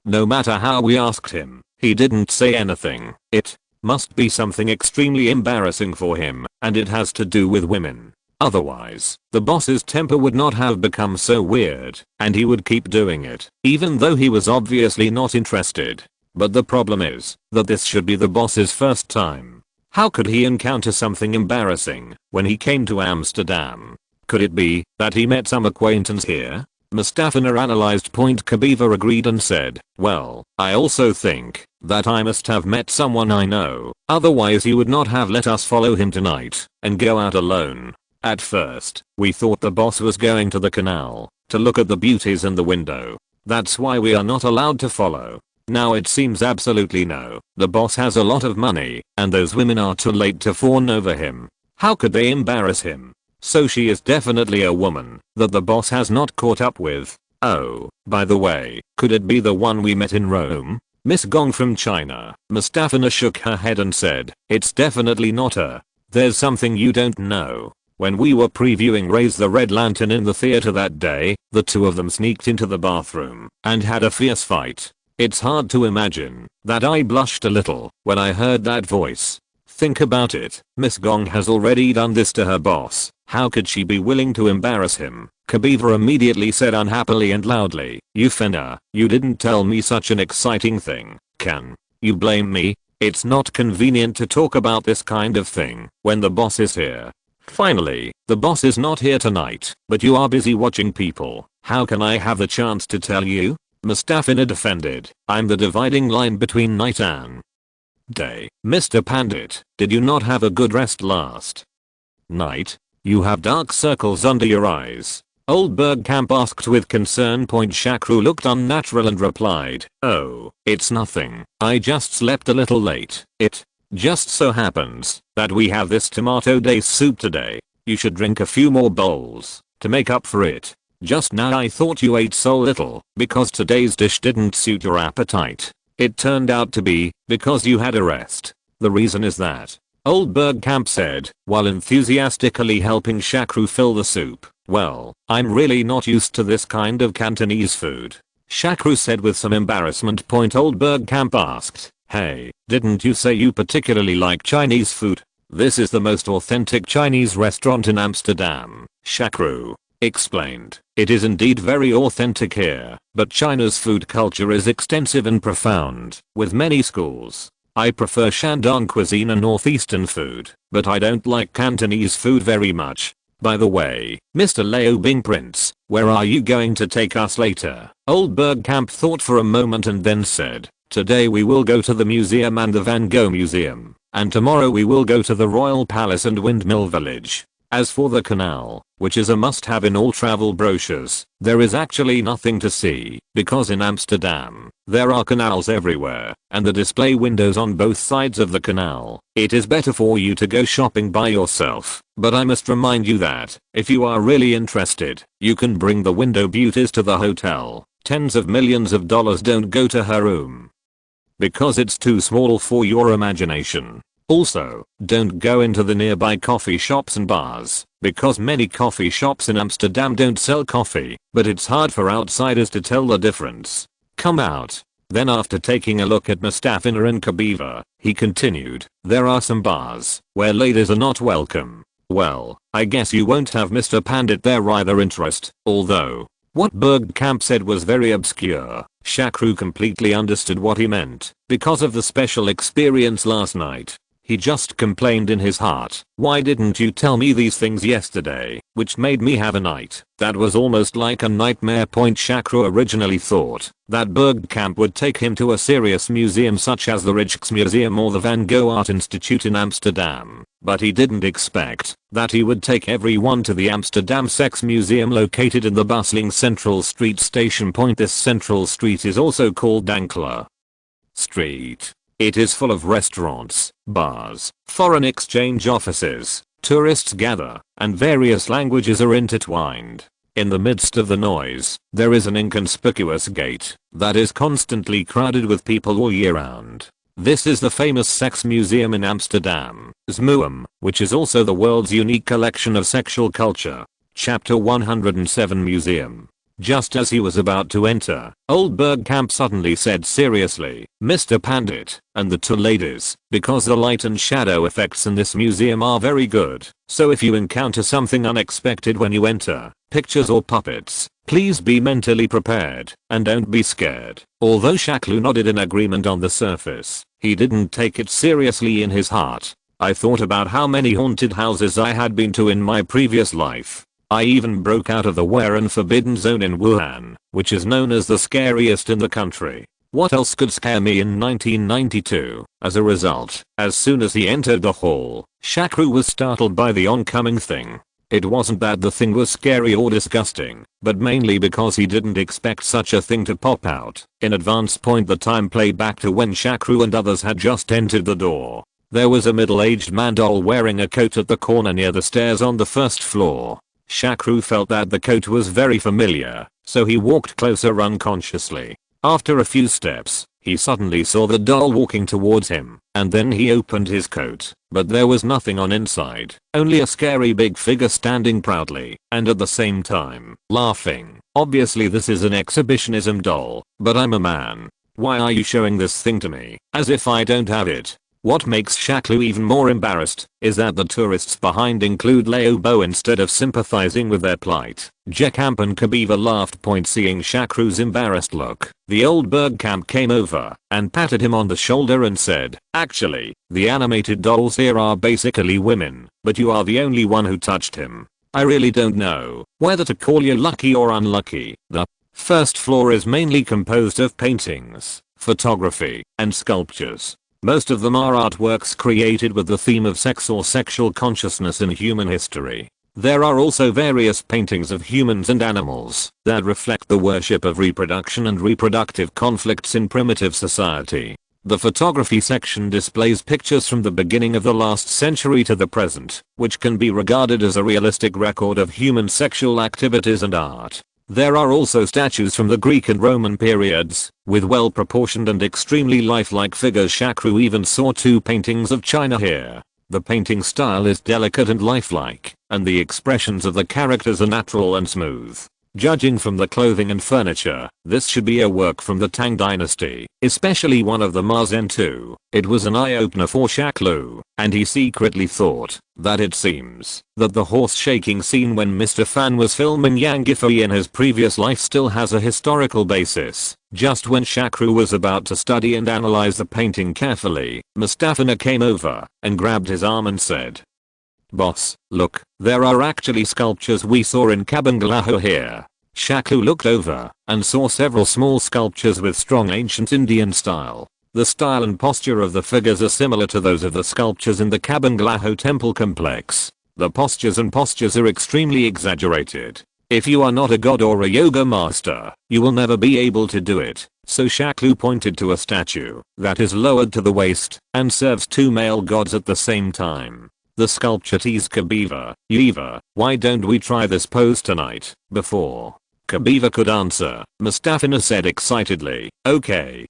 No matter how we asked him, he didn't say anything. It must be something extremely embarrassing for him, and it has to do with women. Otherwise, the boss's temper would not have become so weird, and he would keep doing it, even though he was obviously not interested. But the problem is that this should be the boss's first time. How could he encounter something embarrassing when he came to Amsterdam? Could it be that he met some acquaintance here? Mustafina analyzed. Kabiva agreed and said, "Well, I also think that I must have met someone I know, otherwise he would not have let us follow him tonight and go out alone. At first, we thought the boss was going to the canal to look at the beauties in the window. That's why we are not allowed to follow. Now it seems absolutely no. The boss has a lot of money and those women are too late to fawn over him. How could they embarrass him? So she is definitely a woman that the boss has not caught up with. Oh, by the way, could it be the one we met in Rome? Miss Gong from China." Mustafina shook her head and said, "It's definitely not her. There's something you don't know. When we were previewing Raise the Red Lantern in the theater that day, the 2 of them sneaked into the bathroom and had a fierce fight. It's hard to imagine that I blushed a little when I heard that voice. Think about it, Miss Gong has already done this to her boss. How could she be willing to embarrass him?" Kabiva immediately said unhappily and loudly, "You Finna, you didn't tell me such an exciting thing. Can you blame me? It's not convenient to talk about this kind of thing when the boss is here. Finally, the boss is not here tonight, but you are busy watching people. How can I have the chance to tell you?" Mustafina defended, "I'm the dividing line between night and day. Mr. Pandit, did you not have a good rest last night? You have dark circles under your eyes." Old Bergkamp asked with concern. Shakru looked unnatural and replied, "Oh, it's nothing. I just slept a little late. It just so happens that we have this tomato base soup today. You should drink a few more bowls to make up for it. Just now I thought you ate so little because today's dish didn't suit your appetite. It turned out to be because you had a rest. The reason is that," Old Bergkamp said, while enthusiastically helping Shakru fill the soup, "Well, I'm really not used to this kind of Cantonese food." Shakru said with some embarrassment. Old Bergkamp asked, "Hey, didn't you say you particularly like Chinese food? This is the most authentic Chinese restaurant in Amsterdam, Shakru. explained, "It is indeed very authentic here, but China's food culture is extensive and profound, with many schools. I prefer Shandong cuisine and northeastern food, but I don't like Cantonese food very much. By the way, Mr. Leo Bing Prince, where are you going to take us later?" Old Bergkamp thought for a moment and then said, "Today we will go to the museum and the Van Gogh Museum, and tomorrow we will go to the Royal Palace and Windmill Village. As for the canal, which is a must-have in all travel brochures, there is actually nothing to see, because in Amsterdam, there are canals everywhere, and the display windows on both sides of the canal. It is better for you to go shopping by yourself, but I must remind you that, if you are really interested, you can bring the window beauties to the hotel. Tens of millions of dollars don't go to her room, because it's too small for your imagination. Also, don't go into the nearby coffee shops and bars, because many coffee shops in Amsterdam don't sell coffee, but it's hard for outsiders to tell the difference. Come out." Then after taking a look at Mustafina and Kabiva, he continued, "There are some bars where ladies are not welcome. Well, I guess you won't have Mr. Pandit there either interest, although what Bergkamp said was very obscure. Shakru completely understood what he meant, because of the special experience last night. He just complained in his heart, "Why didn't you tell me these things yesterday?" Which made me have a night that was almost like a nightmare. Shakru originally thought that Bergkamp would take him to a serious museum such as the Rijksmuseum or the Van Gogh Art Institute in Amsterdam, but he didn't expect that he would take everyone to the Amsterdam Sex Museum located in the bustling Central Street station. This Central Street is also called Dankler Street. It is full of restaurants, bars, foreign exchange offices, tourists gather, and various languages are intertwined. In the midst of the noise, there is an inconspicuous gate that is constantly crowded with people all year round. This is the famous Sex Museum in Amsterdam, SMUM, which is also the world's unique collection of sexual culture. Chapter 107 Museum. Just as he was about to enter, old Bergkamp suddenly said seriously, "Mr. Pandit, and the two ladies, because the light and shadow effects in this museum are very good, so if you encounter something unexpected when you enter, pictures or puppets, please be mentally prepared, and don't be scared." Although Shaklu nodded in agreement on the surface, he didn't take it seriously in his heart. "I thought about how many haunted houses I had been to in my previous life. I even broke out of the Were and Forbidden Zone in Wuhan, which is known as the scariest in the country. What else could scare me in 1992? As a result, as soon as he entered the hall, Shakru was startled by the oncoming thing. It wasn't that the thing was scary or disgusting, but mainly because he didn't expect such a thing to pop out. In advance. The time played back to when Shakru and others had just entered the door. There was a middle-aged man doll wearing a coat at the corner near the stairs on the first floor. Shakru felt that the coat was very familiar, so he walked closer unconsciously. After a few steps, he suddenly saw the doll walking towards him, and then he opened his coat, but there was nothing on inside, only a scary big figure standing proudly, and at the same time, laughing. "Obviously this is an exhibitionism doll, but I'm a man. Why are you showing this thing to me, as if I don't have it?" What makes Shaklu even more embarrassed is that the tourists behind include Leobo. Instead of sympathizing with their plight, Jekamp and Kabiva laughed. Seeing Shakru's embarrassed look, the old Bergkamp came over and patted him on the shoulder and said, "Actually, the animated dolls here are basically women, but you are the only one who touched him. I really don't know whether to call you lucky or unlucky." The first floor is mainly composed of paintings, photography, and sculptures. Most of them are artworks created with the theme of sex or sexual consciousness in human history. There are also various paintings of humans and animals that reflect the worship of reproduction and reproductive conflicts in primitive society. The photography section displays pictures from the beginning of the last century to the present, which can be regarded as a realistic record of human sexual activities and art. There are also statues from the Greek and Roman periods, with well-proportioned and extremely lifelike figures. Shakru even saw two paintings of China here. The painting style is delicate and lifelike, and the expressions of the characters are natural and smooth. Judging from the clothing and furniture, this should be a work from the Tang dynasty, especially one of the Mazen too. It was an eye-opener for Shakru, and he secretly thought that it seems that the horse-shaking scene when Mr. Fan was filming Yang Ifei in his previous life still has a historical basis. Just when Shakru was about to study and analyze the painting carefully, Mustafina came over and grabbed his arm and said, "Boss, look, there are actually sculptures we saw in Kabanglaho here." Shakru looked over and saw several small sculptures with strong ancient Indian style. The style and posture of the figures are similar to those of the sculptures in the Kabanglaho temple complex. The postures are extremely exaggerated. If you are not a god or a yoga master, you will never be able to do it. So Shakru pointed to a statue that is lowered to the waist and serves two male gods at the same time. The sculpture teased Kabiva, "Eva, why don't we try this pose tonight?" Before Kabiva could answer, Mustafina said excitedly, okay,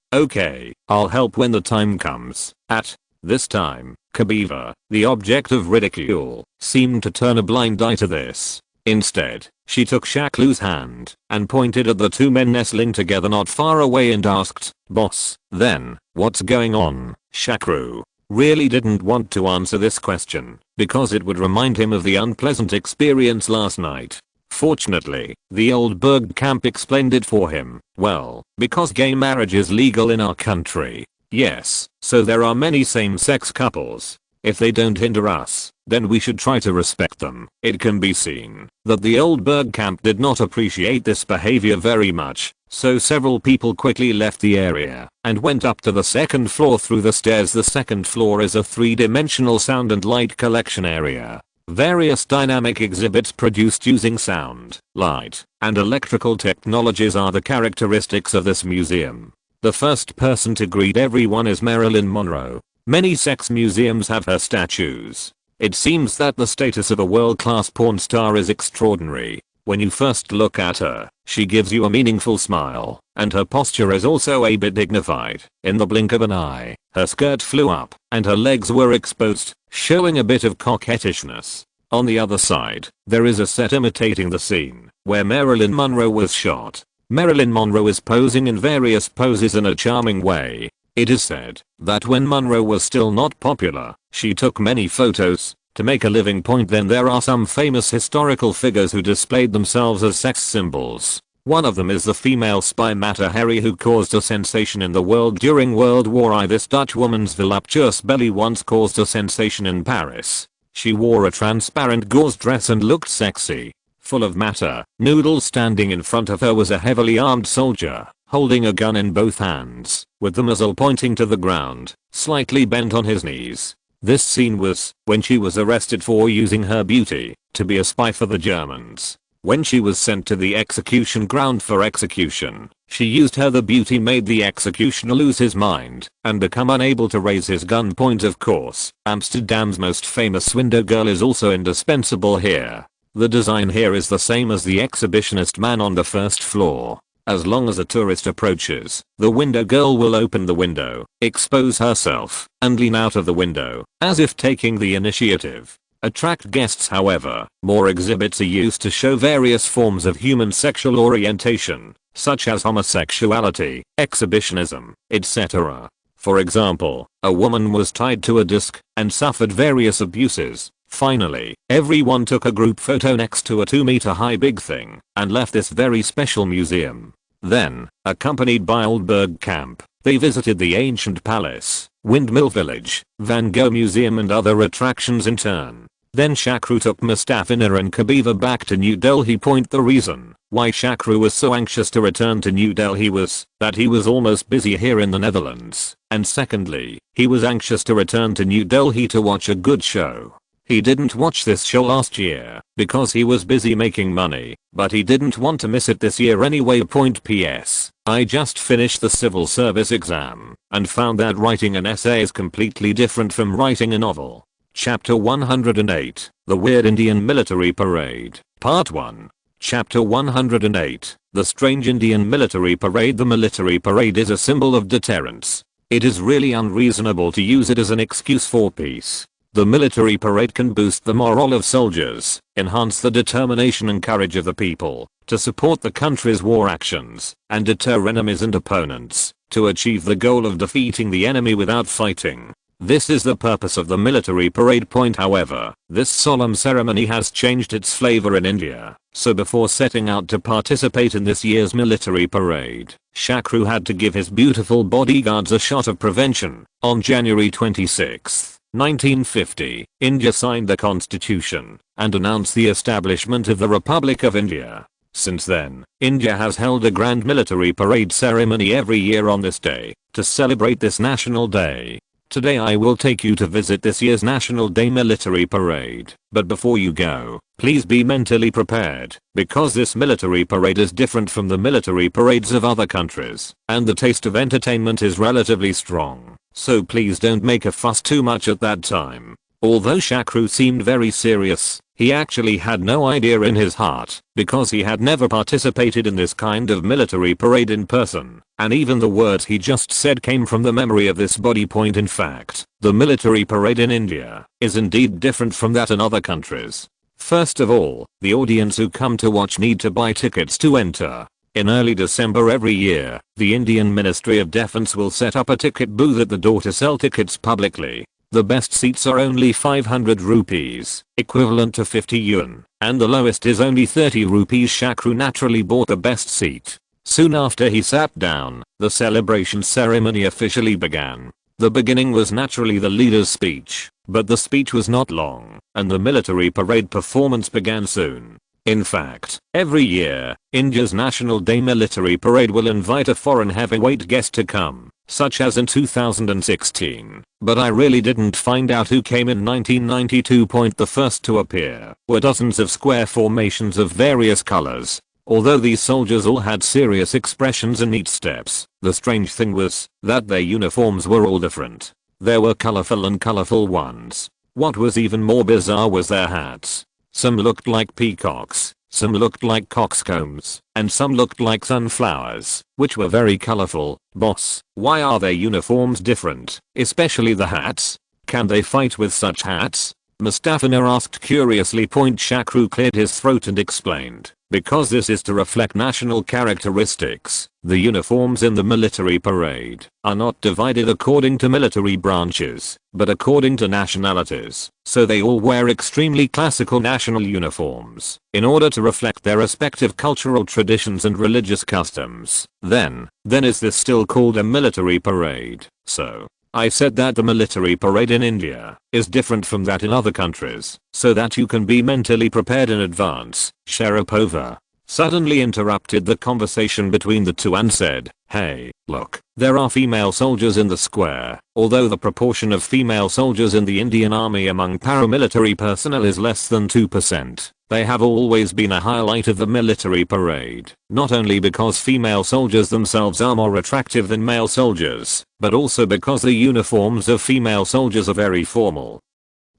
I'll help when the time comes." At this time, Kabiva, the object of ridicule, seemed to turn a blind eye to this. Instead, she took Shaklu's hand and pointed at the two men nestling together not far away and asked, "Boss, then, what's going on?" Shakru really didn't want to answer this question because it would remind him of the unpleasant experience last night. Fortunately, the old Berg camp explained it for him. "Well, because gay marriage is legal in our country. Yes, so there are many same-sex couples. If they don't hinder us, then we should try to respect them." It can be seen that the old Berg camp did not appreciate this behavior very much, so several people quickly left the area and went up to the second floor through the stairs. The second floor is a three-dimensional sound and light collection area. Various dynamic exhibits produced using sound, light, and electrical technologies are the characteristics of this museum. The first person to greet everyone is Marilyn Monroe. Many sex museums have her statues. It seems that the status of a world-class porn star is extraordinary. When you first look at her, she gives you a meaningful smile, and her posture is also a bit dignified. In the blink of an eye, her skirt flew up, and her legs were exposed, showing a bit of coquettishness. On the other side, there is a set imitating the scene where Marilyn Monroe was shot. Marilyn Monroe is posing in various poses in a charming way. It is said that when Monroe was still not popular, she took many photos to make a living. Then there are some famous historical figures who displayed themselves as sex symbols. One of them is the female spy Mata Hari, who caused a sensation in the world during World War I. This Dutch woman's voluptuous belly once caused a sensation in Paris. She wore a transparent gauze dress and looked sexy. Full of matter noodles. Standing in front of her was a heavily armed soldier, holding a gun in both hands, with the muzzle pointing to the ground, slightly bent on his knees. This scene was when she was arrested for using her beauty to be a spy for the Germans. When she was sent to the execution ground for execution, she used her. The beauty made the executioner lose his mind and become unable to raise his gun point. Of course, Amsterdam's most famous window girl is also indispensable here. The design here is the same as the exhibitionist man on the first floor. As long as a tourist approaches, the window girl will open the window, expose herself, and lean out of the window, as if taking the initiative. Attract guests. However, more exhibits are used to show various forms of human sexual orientation, such as homosexuality, exhibitionism, etc. For example, a woman was tied to a disc and suffered various abuses. Finally, everyone took a group photo next to a 2-meter high big thing and left this very special museum. Then, accompanied by Old Berg Camp, they visited the ancient palace, Windmill Village, Van Gogh Museum and other attractions in turn. Then Shakru took Mustafina and Kabiva back to New Delhi. The reason why Shakru was so anxious to return to New Delhi was that he was almost busy here in the Netherlands, and secondly, he was anxious to return to New Delhi to watch a good show. He didn't watch this show last year because he was busy making money, but he didn't want to miss it this year anyway. PS. I just finished the civil service exam and found that writing an essay is completely different from writing a novel. Chapter 108, The Weird Indian Military Parade, Part 1. Chapter 108, The Strange Indian Military Parade. The military parade is a symbol of deterrence. It is really unreasonable to use it as an excuse for peace. The military parade can boost the morale of soldiers, enhance the determination and courage of the people, to support the country's war actions, and deter enemies and opponents, to achieve the goal of defeating the enemy without fighting. This is the purpose of the military parade. However, this solemn ceremony has changed its flavor in India, so before setting out to participate in this year's military parade, Shakru had to give his beautiful bodyguards a shot of prevention. On January 26, 1950, India signed the constitution and announced the establishment of the Republic of India. Since then, India has held a grand military parade ceremony every year on this day to celebrate this national day. Today I will take you to visit this year's National Day military parade, but before you go, please be mentally prepared, because this military parade is different from the military parades of other countries, and the taste of entertainment is relatively strong, so please don't make a fuss too much at that time. Although Shakru seemed very serious, he actually had no idea in his heart, because he had never participated in this kind of military parade in person, and even the words he just said came from the memory of this body point. In fact, the military parade in India is indeed different from that in other countries. First of all, the audience who come to watch need to buy tickets to enter. In early December every year, the Indian Ministry of Defence will set up a ticket booth at the door to sell tickets publicly. The best seats are only 500 rupees, equivalent to 50 yuan, and the lowest is only 30 rupees. Shakru naturally bought the best seat. Soon after he sat down, the celebration ceremony officially began. The beginning was naturally the leader's speech, but the speech was not long, and the military parade performance began soon. In fact, every year, India's National Day military parade will invite a foreign heavyweight guest to come, such as in 2016, but I really didn't find out who came in 1992. The first to appear were dozens of square formations of various colors. Although these soldiers all had serious expressions and neat steps, the strange thing was that their uniforms were all different. There were colorful ones. What was even more bizarre was their hats. Some looked like peacocks, some looked like coxcombs, and some looked like sunflowers, which were very colorful. Boss, why are their uniforms different, especially the hats? Can they fight with such hats? Mustafana asked curiously. Shakru cleared his throat and explained, because this is to reflect national characteristics. The uniforms in the military parade are not divided according to military branches, but according to nationalities, so they all wear extremely classical national uniforms, in order to reflect their respective cultural traditions and religious customs. Then is this still called a military parade? So, I said that the military parade in India is different from that in other countries, so that you can be mentally prepared in advance. Sharapova suddenly interrupted the conversation between the two and said, "Hey, look, there are female soldiers in the square." Although the proportion of female soldiers in the Indian army among paramilitary personnel is less than 2%, they have always been a highlight of the military parade, not only because female soldiers themselves are more attractive than male soldiers, but also because the uniforms of female soldiers are very formal.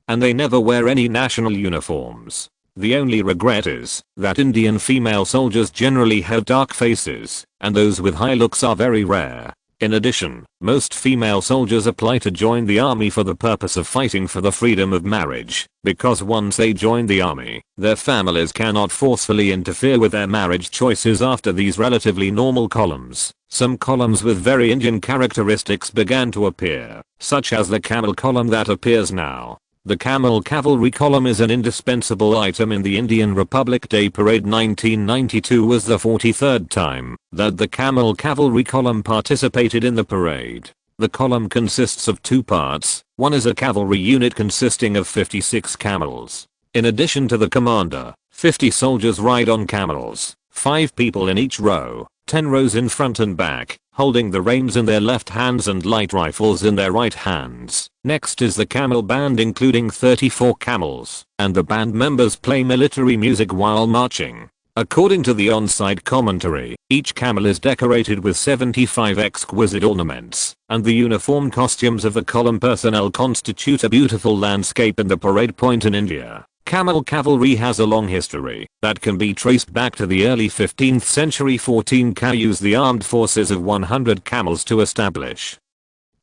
And they never wear any national uniforms. The only regret is that Indian female soldiers generally have dark faces, and those with high looks are very rare. In addition, most female soldiers apply to join the army for the purpose of fighting for the freedom of marriage, because once they join the army, their families cannot forcefully interfere with their marriage choices. After these relatively normal columns, some columns with very Indian characteristics began to appear, such as the camel column that appears now. The camel cavalry column is an indispensable item in the Indian Republic Day Parade. 1992 was the 43rd time that the camel cavalry column participated in the parade. The column consists of two parts. One is a cavalry unit consisting of 56 camels. In addition to the commander, 50 soldiers ride on camels, 5 people in each row, 10 rows in front and back, holding the reins in their left hands and light rifles in their right hands. Next is the camel band, including 34 camels, and the band members play military music while marching. According to the on-site commentary, each camel is decorated with 75 exquisite ornaments, and the uniform costumes of the column personnel constitute a beautiful landscape in the parade point in India. Camel cavalry has a long history that can be traced back to the early 15th century. 14K used the armed forces of 100 camels to establish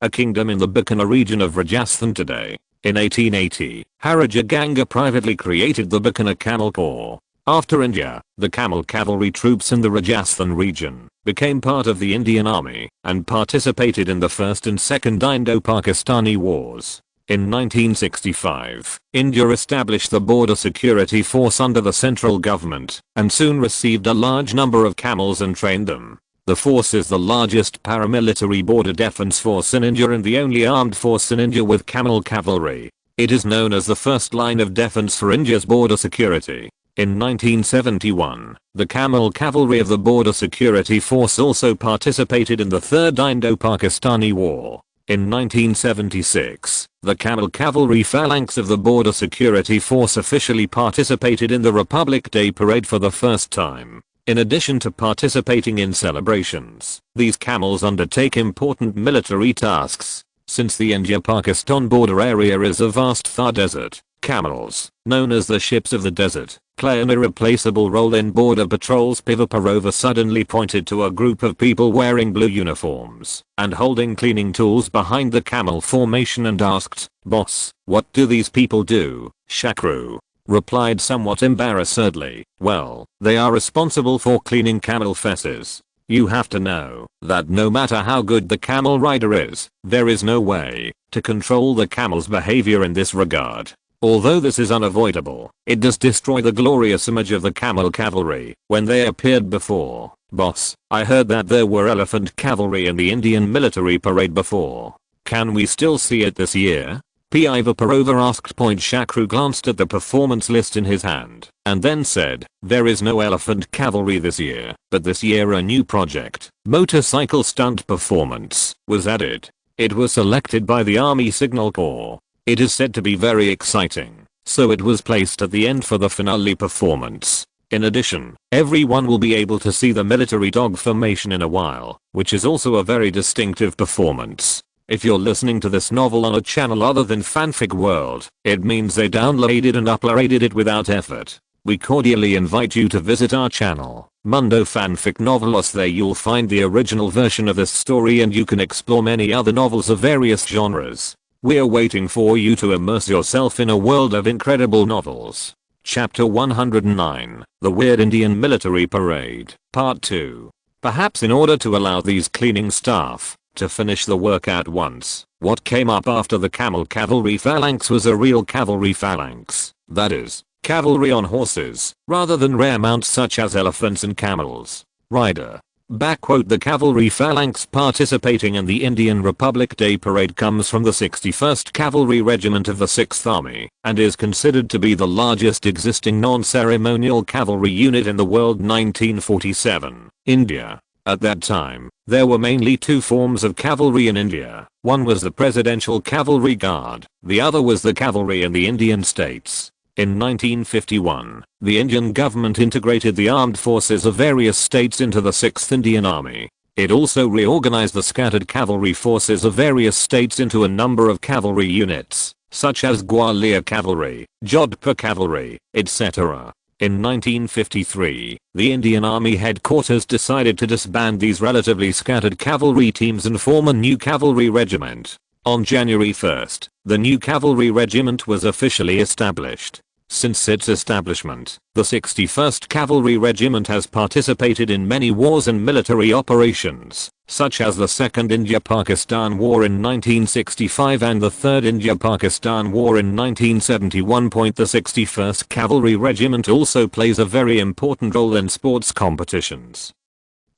a kingdom in the Bikaner region of Rajasthan today. In 1880, Haraja Ganga privately created the Bikana Camel Corps. After India, the camel cavalry troops in the Rajasthan region became part of the Indian Army and participated in the First and Second Indo-Pakistani Wars. In 1965, India established the Border Security Force under the central government and soon received a large number of camels and trained them. The force is the largest paramilitary border defense force in India and the only armed force in India with camel cavalry. It is known as the first line of defense for India's border security. In 1971, the Camel Cavalry of the Border Security Force also participated in the Third Indo-Pakistani War. In 1976, the Camel Cavalry Phalanx of the Border Security Force officially participated in the Republic Day Parade for the first time. In addition to participating in celebrations, these camels undertake important military tasks. Since the India-Pakistan border area is a vast Thar desert, camels, known as the ships of the desert, play an irreplaceable role in border patrols. Pivaparova suddenly pointed to a group of people wearing blue uniforms and holding cleaning tools behind the camel formation and asked, "Boss, what do these people do?" Shakru replied somewhat embarrassedly, "Well, they are responsible for cleaning camel fesses. You have to know that no matter how good the camel rider is, there is no way to control the camel's behavior in this regard. Although this is unavoidable, it does destroy the glorious image of the camel cavalry when they appeared before. Boss, I heard that there were elephant cavalry in the Indian military parade before. Can we still see it this year?" Pivaparova asked. Shakru glanced at the performance list in his hand and then said, "There is no elephant cavalry this year, but this year a new project, motorcycle stunt performance, was added. It was selected by the Army Signal Corps. It is said to be very exciting, so it was placed at the end for the finale performance. In addition, everyone will be able to see the military dog formation in a while, which is also a very distinctive performance. If you're listening to this novel on a channel other than Fanfic World, it means they downloaded and uploaded it without effort. We cordially invite you to visit our channel, Mundo Fanfic Novelos. There you'll find the original version of this story and you can explore many other novels of various genres. We're waiting for you to immerse yourself in a world of incredible novels. Chapter 109, The Weird Indian Military Parade, Part 2. Perhaps in order to allow these cleaning staff to finish the work at once, what came up after the Camel Cavalry Phalanx was a real cavalry phalanx. That is, cavalry on horses, rather than rare mounts such as elephants and camels. Rider. The cavalry phalanx participating in the Indian Republic Day Parade comes from the 61st Cavalry Regiment of the 6th Army and is considered to be the largest existing non-ceremonial cavalry unit in the world. 1947, India. At that time, there were mainly two forms of cavalry in India. One was the Presidential Cavalry Guard, the other was the cavalry in the Indian states. In 1951, the Indian government integrated the armed forces of various states into the 6th Indian Army. It also reorganized the scattered cavalry forces of various states into a number of cavalry units, such as Gwalior Cavalry, Jodhpur Cavalry, etc. In 1953, the Indian Army headquarters decided to disband these relatively scattered cavalry teams and form a new cavalry regiment. On January 1st, the new cavalry regiment was officially established. Since its establishment, the 61st Cavalry Regiment has participated in many wars and military operations, such as the Second India-Pakistan War in 1965 and the Third India-Pakistan War in 1971. The 61st Cavalry Regiment also plays a very important role in sports competitions,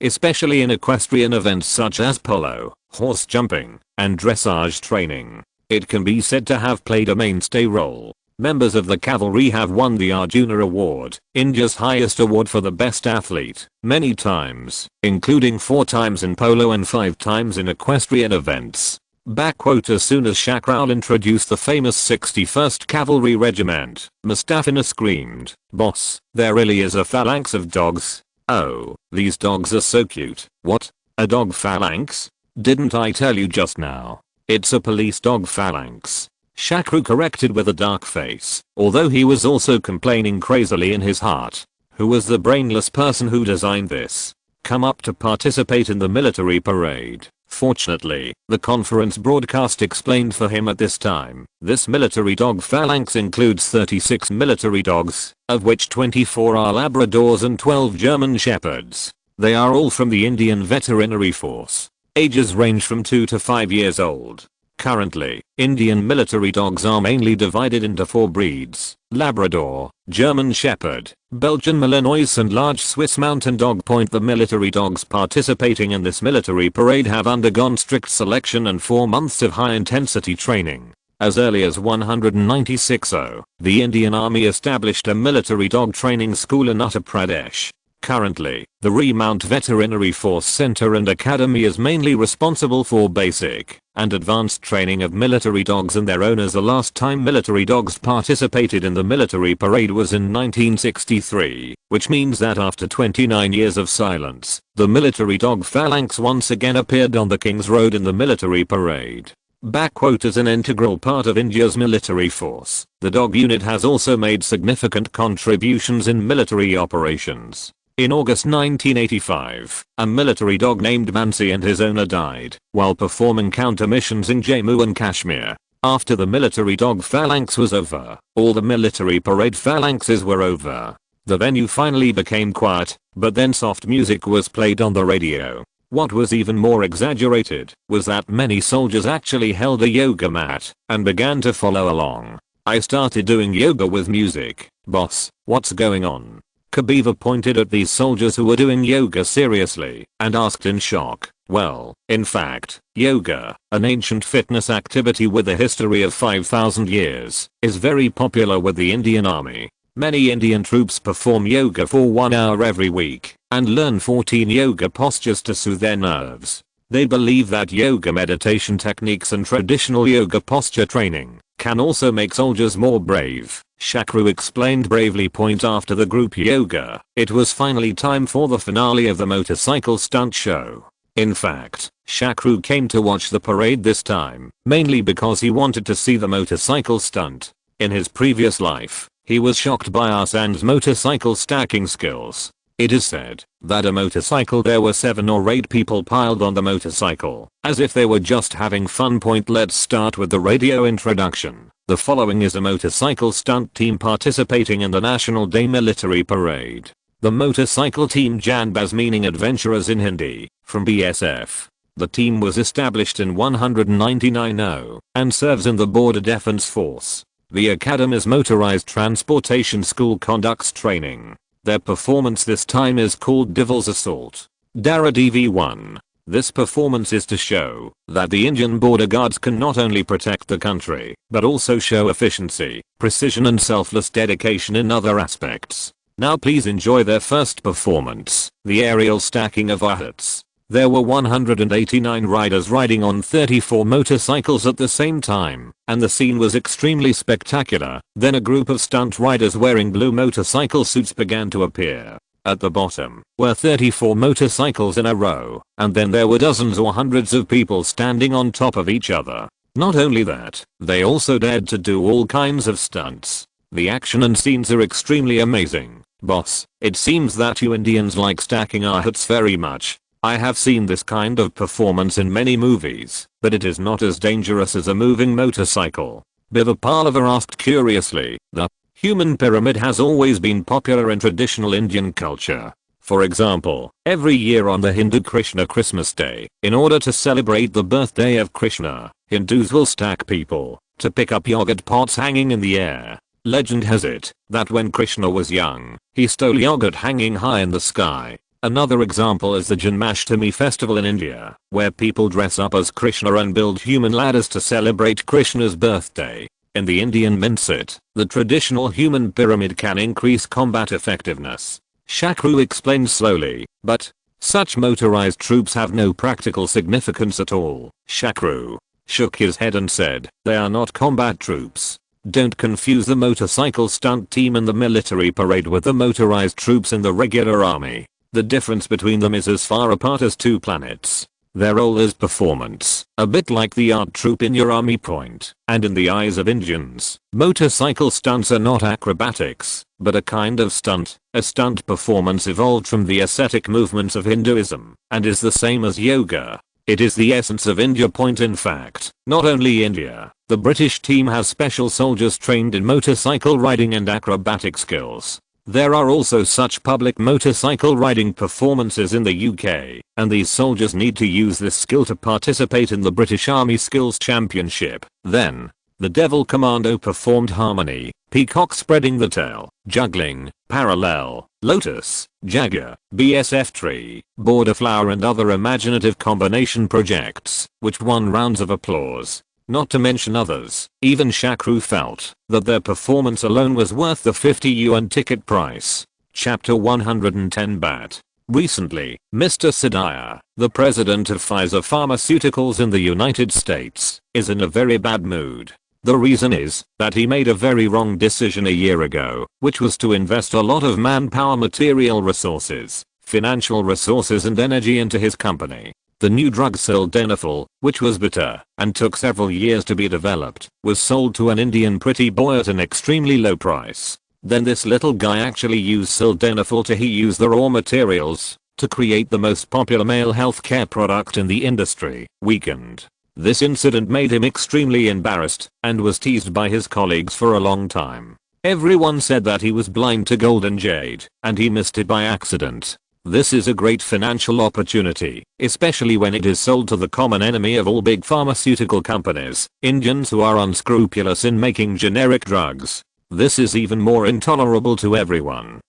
especially in equestrian events such as polo, horse jumping, and dressage training. It can be said to have played a mainstay role. Members of the cavalry have won the Arjuna Award, India's highest award for the best athlete, many times, including 4 times in polo and 5 times in equestrian events. As soon as Shakru introduced the famous 61st Cavalry Regiment, Mustafina screamed, "Boss, there really is a phalanx of dogs. Oh, these dogs are so cute." "What? A dog phalanx? Didn't I tell you just now? It's a police dog phalanx," Shakru corrected with a dark face, although he was also complaining crazily in his heart. Who was the brainless person who designed this? Come up to participate in the military parade. Fortunately, the conference broadcast explained for him at this time, this military dog phalanx includes 36 military dogs, of which 24 are Labradors and 12 German Shepherds. They are all from the Indian Veterinary Force. Ages range from 2 to 5 years old. Currently, Indian military dogs are mainly divided into 4 breeds: Labrador, German Shepherd, Belgian Malinois and large Swiss Mountain Dog. The military dogs participating in this military parade have undergone strict selection and 4 months of high-intensity training. As early as 196, the Indian Army established a military dog training school in Uttar Pradesh. Currently, the Remount Veterinary Force Center and Academy is mainly responsible for basic and advanced training of military dogs and their owners. The last time military dogs participated in the military parade was in 1963, which means that after 29 years of silence, the military dog phalanx once again appeared on the King's Road in the military parade. As an integral part of India's military force, the dog unit has also made significant contributions in military operations. In August 1985, a military dog named Mansi and his owner died while performing counter missions in Jammu and Kashmir. After the military dog phalanx was over, all the military parade phalanxes were over. The venue finally became quiet, but then soft music was played on the radio. What was even more exaggerated was that many soldiers actually held a yoga mat and began to follow along. "I started doing yoga with music, boss, what's going on?" Kabiva pointed at these soldiers who were doing yoga seriously and asked in shock. Well, in fact, yoga, an ancient fitness activity with a history of 5,000 years, is very popular with the Indian Army. Many Indian troops perform yoga for 1 hour every week and learn 14 yoga postures to soothe their nerves. They believe that yoga meditation techniques and traditional yoga posture training can also make soldiers more brave. Shakru explained bravely. After the group yoga, it was finally time for the finale of the motorcycle stunt show. In fact, Shakru came to watch the parade this time, mainly because he wanted to see the motorcycle stunt. In his previous life, he was shocked by Asan's motorcycle stacking skills. It is said that a motorcycle there were 7 or 8 people piled on the motorcycle, as if they were just having fun. Let's start with the radio introduction. The following is a motorcycle stunt team participating in the National Day Military Parade. The motorcycle team Janbaz, meaning adventurers in Hindi, from BSF. The team was established in 199 and serves in the Border Defense Force. The Academy's Motorized Transportation School conducts training. Their performance this time is called Devil's Assault. Dara DV1. This performance is to show that the Indian border guards can not only protect the country, but also show efficiency, precision and selfless dedication in other aspects. Now please enjoy their first performance, the aerial stacking of Ahats. There were 189 riders riding on 34 motorcycles at the same time, and the scene was extremely spectacular. Then a group of stunt riders wearing blue motorcycle suits began to appear. At the bottom were 34 motorcycles in a row, and then there were dozens or hundreds of people standing on top of each other. Not only that, they also dared to do all kinds of stunts. The action and scenes are extremely amazing. Boss, it seems that you Indians like stacking Ahats very much. I have seen this kind of performance in many movies, but it is not as dangerous as a moving motorcycle. Bivapalava asked curiously. The human pyramid has always been popular in traditional Indian culture. For example, every year on the Hindu Krishna Christmas Day, in order to celebrate the birthday of Krishna, Hindus will stack people to pick up yogurt pots hanging in the air. Legend has it that when Krishna was young, he stole yogurt hanging high in the sky. Another example is the Janmashtami festival in India, where people dress up as Krishna and build human ladders to celebrate Krishna's birthday. In the Indian mindset, the traditional human pyramid can increase combat effectiveness. Shakru explained slowly, but such motorized troops have no practical significance at all. Shakru shook his head and said, they are not combat troops. Don't confuse the motorcycle stunt team in the military parade with the motorized troops in the regular army. The difference between them is as far apart as 2 planets. Their role is performance, a bit like the art troupe in your army point. And in the eyes of Indians, motorcycle stunts are not acrobatics, but a kind of stunt. A stunt performance evolved from the ascetic movements of Hinduism, and is the same as yoga. It is the essence of India. In fact, not only India, the British team has special soldiers trained in motorcycle riding and acrobatic skills. There are also such public motorcycle riding performances in the UK, and these soldiers need to use this skill to participate in the British Army Skills Championship. Then, the Devil Commando performed harmony, peacock spreading the tail, juggling, parallel, lotus, jagger, BSF tree, border flower and other imaginative combination projects, which won rounds of applause. Not to mention others. Even Shakru felt that their performance alone was worth the 50 yuan ticket price. Chapter 110 Bat. Recently, Mr. Sidaya, the president of Pfizer Pharmaceuticals in the United States, is in a very bad mood. The reason is that he made a very wrong decision a year ago, which was to invest a lot of manpower, material resources, financial resources and energy into his company. The new drug sildenafil, which was bitter and took several years to be developed, was sold to an Indian pretty boy at an extremely low price. Then this little guy actually used sildenafil to use the raw materials to create the most popular male healthcare product in the industry. Weakened. This incident made him extremely embarrassed and was teased by his colleagues for a long time. Everyone said that he was blind to golden jade and he missed it by accident. This is a great financial opportunity, especially when it is sold to the common enemy of all big pharmaceutical companies, Indians who are unscrupulous in making generic drugs. This is even more intolerable to everyone.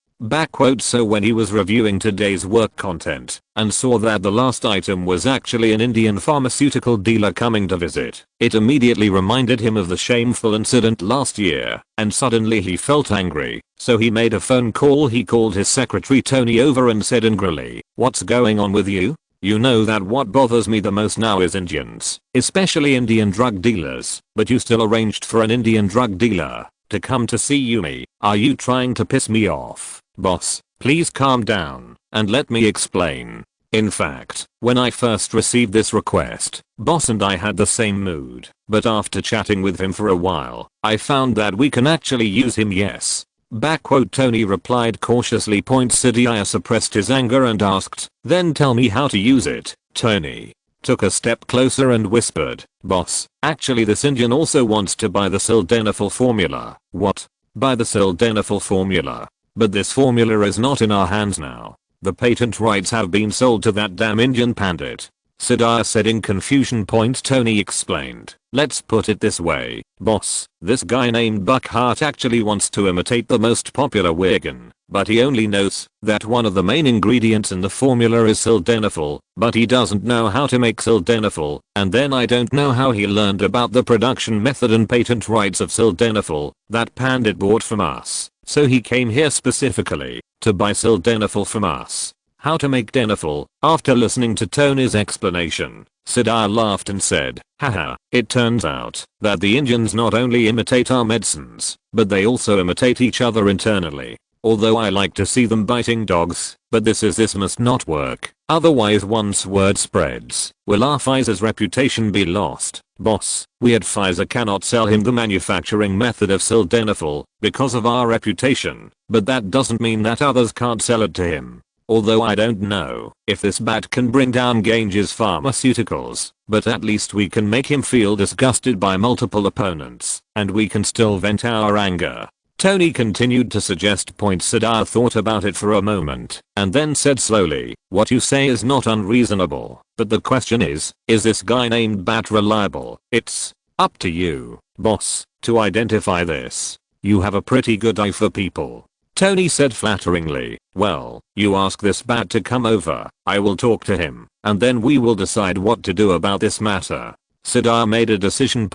So when he was reviewing today's work content and saw that the last item was actually an Indian pharmaceutical dealer coming to visit, it immediately reminded him of the shameful incident last year, and suddenly he felt angry. So he made a phone call. He called his secretary Tony over and said angrily, "What's going on with you? You know that what bothers me the most now is Indians, especially Indian drug dealers, but you still arranged for an Indian drug dealer to come to see me. Are you trying to piss me off? Boss, please calm down and let me explain." In fact, when I first received this request, boss and I had the same mood, but after chatting with him for a while, I found that we can actually use him. Yes. Tony replied cautiously. Sidaya suppressed his anger and asked, "Then tell me how to use it." Tony took a step closer and whispered, "Boss, actually this Indian also wants to buy the sildenafil formula." "What? Buy the sildenafil formula? But this formula is not in our hands now. The patent rights have been sold to that damn Indian pandit," Sidaya said in confusion. Tony explained, "Let's put it this way, boss, this guy named Buckhart actually wants to imitate the most popular vegan, but he only knows that one of the main ingredients in the formula is sildenafil, but he doesn't know how to make sildenafil, and then I don't know how he learned about the production method and patent rights of sildenafil that pandit bought from us. So he came here specifically to buy sildenafil from us. How to make denafil." After listening to Tony's explanation, Sidaya laughed and said, "Haha, it turns out that the Indians not only imitate our medicines, but they also imitate each other internally. Although I like to see them biting dogs, but this must not work. Otherwise once word spreads, will our Pfizer's reputation be lost? Boss, we at Pfizer cannot sell him the manufacturing method of sildenafil because of our reputation, but that doesn't mean that others can't sell it to him. Although I don't know if this bat can bring down Ganges Pharmaceuticals, but at least we can make him feel disgusted by multiple opponents, and we can still vent our anger." Tony continued to suggest points. Sidaya thought about it for a moment, and then said slowly, "What you say is not unreasonable, but the question is this guy named Bat reliable? It's up to you, boss, to identify this. You have a pretty good eye for people." Tony said flatteringly, "Well, you ask this Bat to come over, I will talk to him, and then we will decide what to do about this matter." Sidaya made a decision.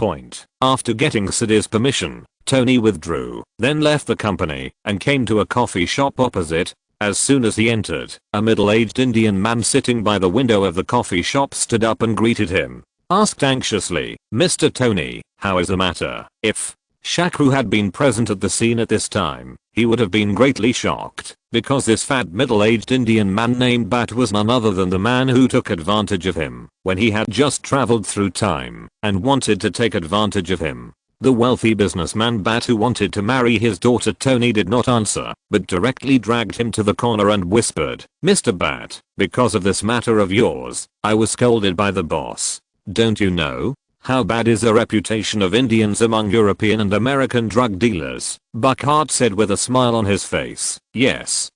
After getting Sidaya's permission, Tony withdrew, then left the company and came to a coffee shop opposite. As soon as he entered, a middle-aged Indian man sitting by the window of the coffee shop stood up and greeted him. Asked anxiously, "Mr. Tony, how is the matter?" If Shakru had been present at the scene at this time, he would have been greatly shocked, because this fat middle-aged Indian man named Bat was none other than the man who took advantage of him when he had just traveled through time and wanted to take advantage of him. The wealthy businessman Bat who wanted to marry his daughter Tony did not answer, but directly dragged him to the corner and whispered, "Mr. Bat, because of this matter of yours, I was scolded by the boss. Don't you know? How bad is the reputation of Indians among European and American drug dealers?" Buckhart said with a smile on his face. Yes,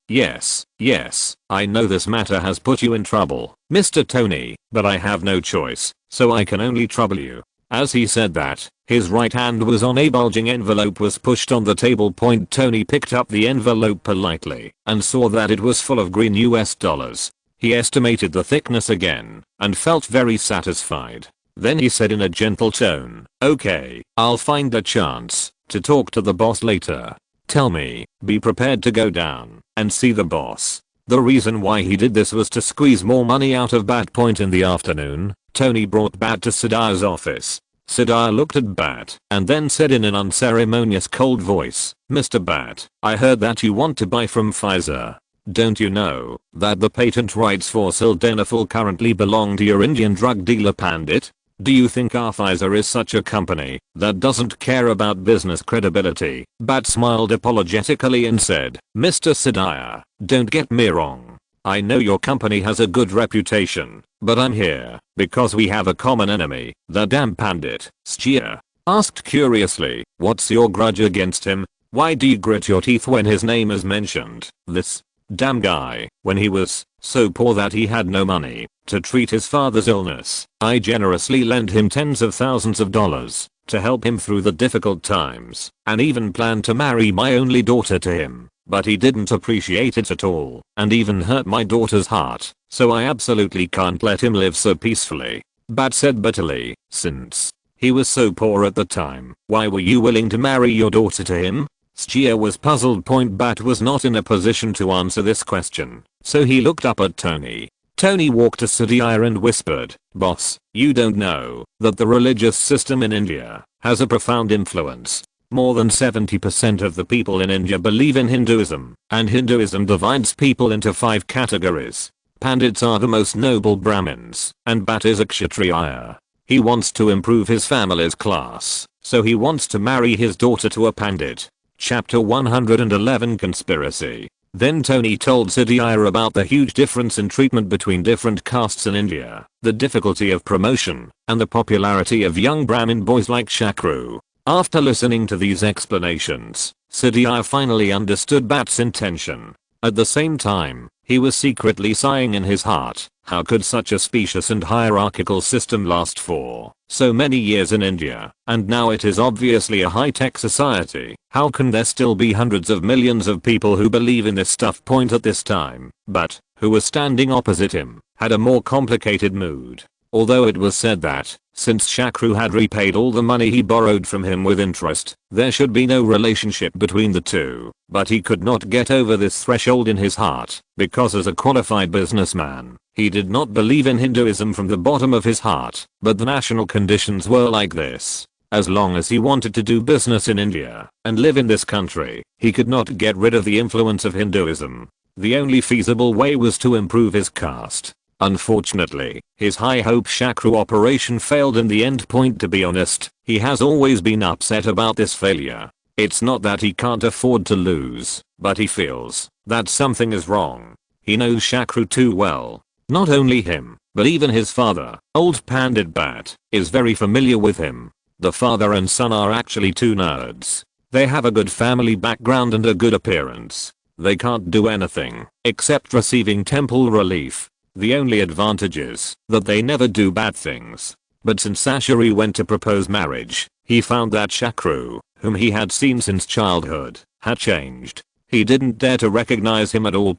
I know this matter has put you in trouble, Mr. Tony, but I have no choice, so I can only trouble you. As he said that, his right hand was on a bulging envelope was pushed on the table. Tony picked up the envelope politely and saw that it was full of green US dollars. He estimated the thickness again and felt very satisfied. Then he said in a gentle tone, "Okay, I'll find a chance to talk to the boss later. Tell me, be prepared to go down and see the boss." The reason why he did this was to squeeze more money out of Bat. In the afternoon, Tony brought Bat to Siddhar's office. Siddhar looked at Bat and then said in an unceremonious cold voice, "Mr. Bat, I heard that you want to buy from Pfizer. Don't you know that the patent rights for sildenafil currently belong to your Indian drug dealer Pandit? Do you think our Pfizer is such a company that doesn't care about business credibility?" Bat smiled apologetically and said, "Mr. Siddhar, don't get me wrong. I know your company has a good reputation, but I'm here because we have a common enemy, the damn Pandit." Shakru asked curiously, "What's your grudge against him? Why do you grit your teeth when his name is mentioned? This damn guy, when he was so poor that he had no money to treat his father's illness, I generously lent him tens of thousands of dollars to help him through the difficult times, and even planned to marry my only daughter to him. But he didn't appreciate it at all, and even hurt my daughter's heart, so I absolutely can't let him live so peacefully." Bat said bitterly, "Since he was so poor at the time, why were you willing to marry your daughter to him?" Shakru was puzzled. Bat was not in a position to answer this question, so he looked up at Tony. Tony walked to Siddhar and whispered, "Boss, you don't know that the religious system in India has a profound influence. More than 70% of the people in India believe in Hinduism, and Hinduism divides people into 5 categories. Pandits are the most noble Brahmins, and Bat is a Kshatriya. He wants to improve his family's class, so he wants to marry his daughter to a Pandit." Chapter 111 Conspiracy. Then Tony told Siddhar about the huge difference in treatment between different castes in India, the difficulty of promotion, and the popularity of young Brahmin boys like Shakru. After listening to these explanations, Siddhar finally understood Bat's intention. At the same time, he was secretly sighing in his heart. How could such a specious and hierarchical system last for so many years in India, and now it is obviously a high-tech society? How can there still be hundreds of millions of people who believe in this stuff? At this time, Bat, who was standing opposite him, had a more complicated mood. Although it was said that, since Shakru had repaid all the money he borrowed from him with interest, there should be no relationship between the two, but he could not get over this threshold in his heart, because as a qualified businessman, he did not believe in Hinduism from the bottom of his heart, but the national conditions were like this. As long as he wanted to do business in India and live in this country, he could not get rid of the influence of Hinduism. The only feasible way was to improve his caste. Unfortunately, his high hope Shakru operation failed in the end. To be honest, he has always been upset about this failure. It's not that he can't afford to lose, but he feels that something is wrong. He knows Shakru too well. Not only him, but even his father, old Pandit Bat, is very familiar with him. The father and son are actually 2 nerds. They have a good family background and a good appearance. They can't do anything except receiving temple relief. The only advantage is that they never do bad things. But since Ashari went to propose marriage, he found that Shakru, whom he had seen since childhood, had changed. He didn't dare to recognize him at all.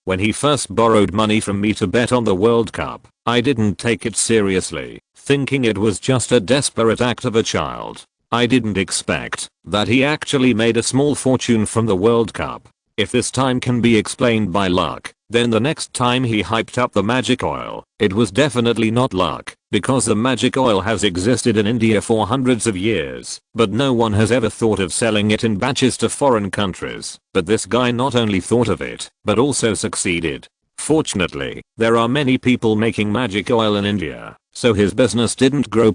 When he first borrowed money from me to bet on the World Cup, I didn't take it seriously, thinking it was just a desperate act of a child. I didn't expect that he actually made a small fortune from the World Cup. If this time can be explained by luck, then the next time he hyped up the magic oil, it was definitely not luck, because the magic oil has existed in India for hundreds of years, but no one has ever thought of selling it in batches to foreign countries. But this guy not only thought of it, but also succeeded. Fortunately, there are many people making magic oil in India, so his business didn't grow.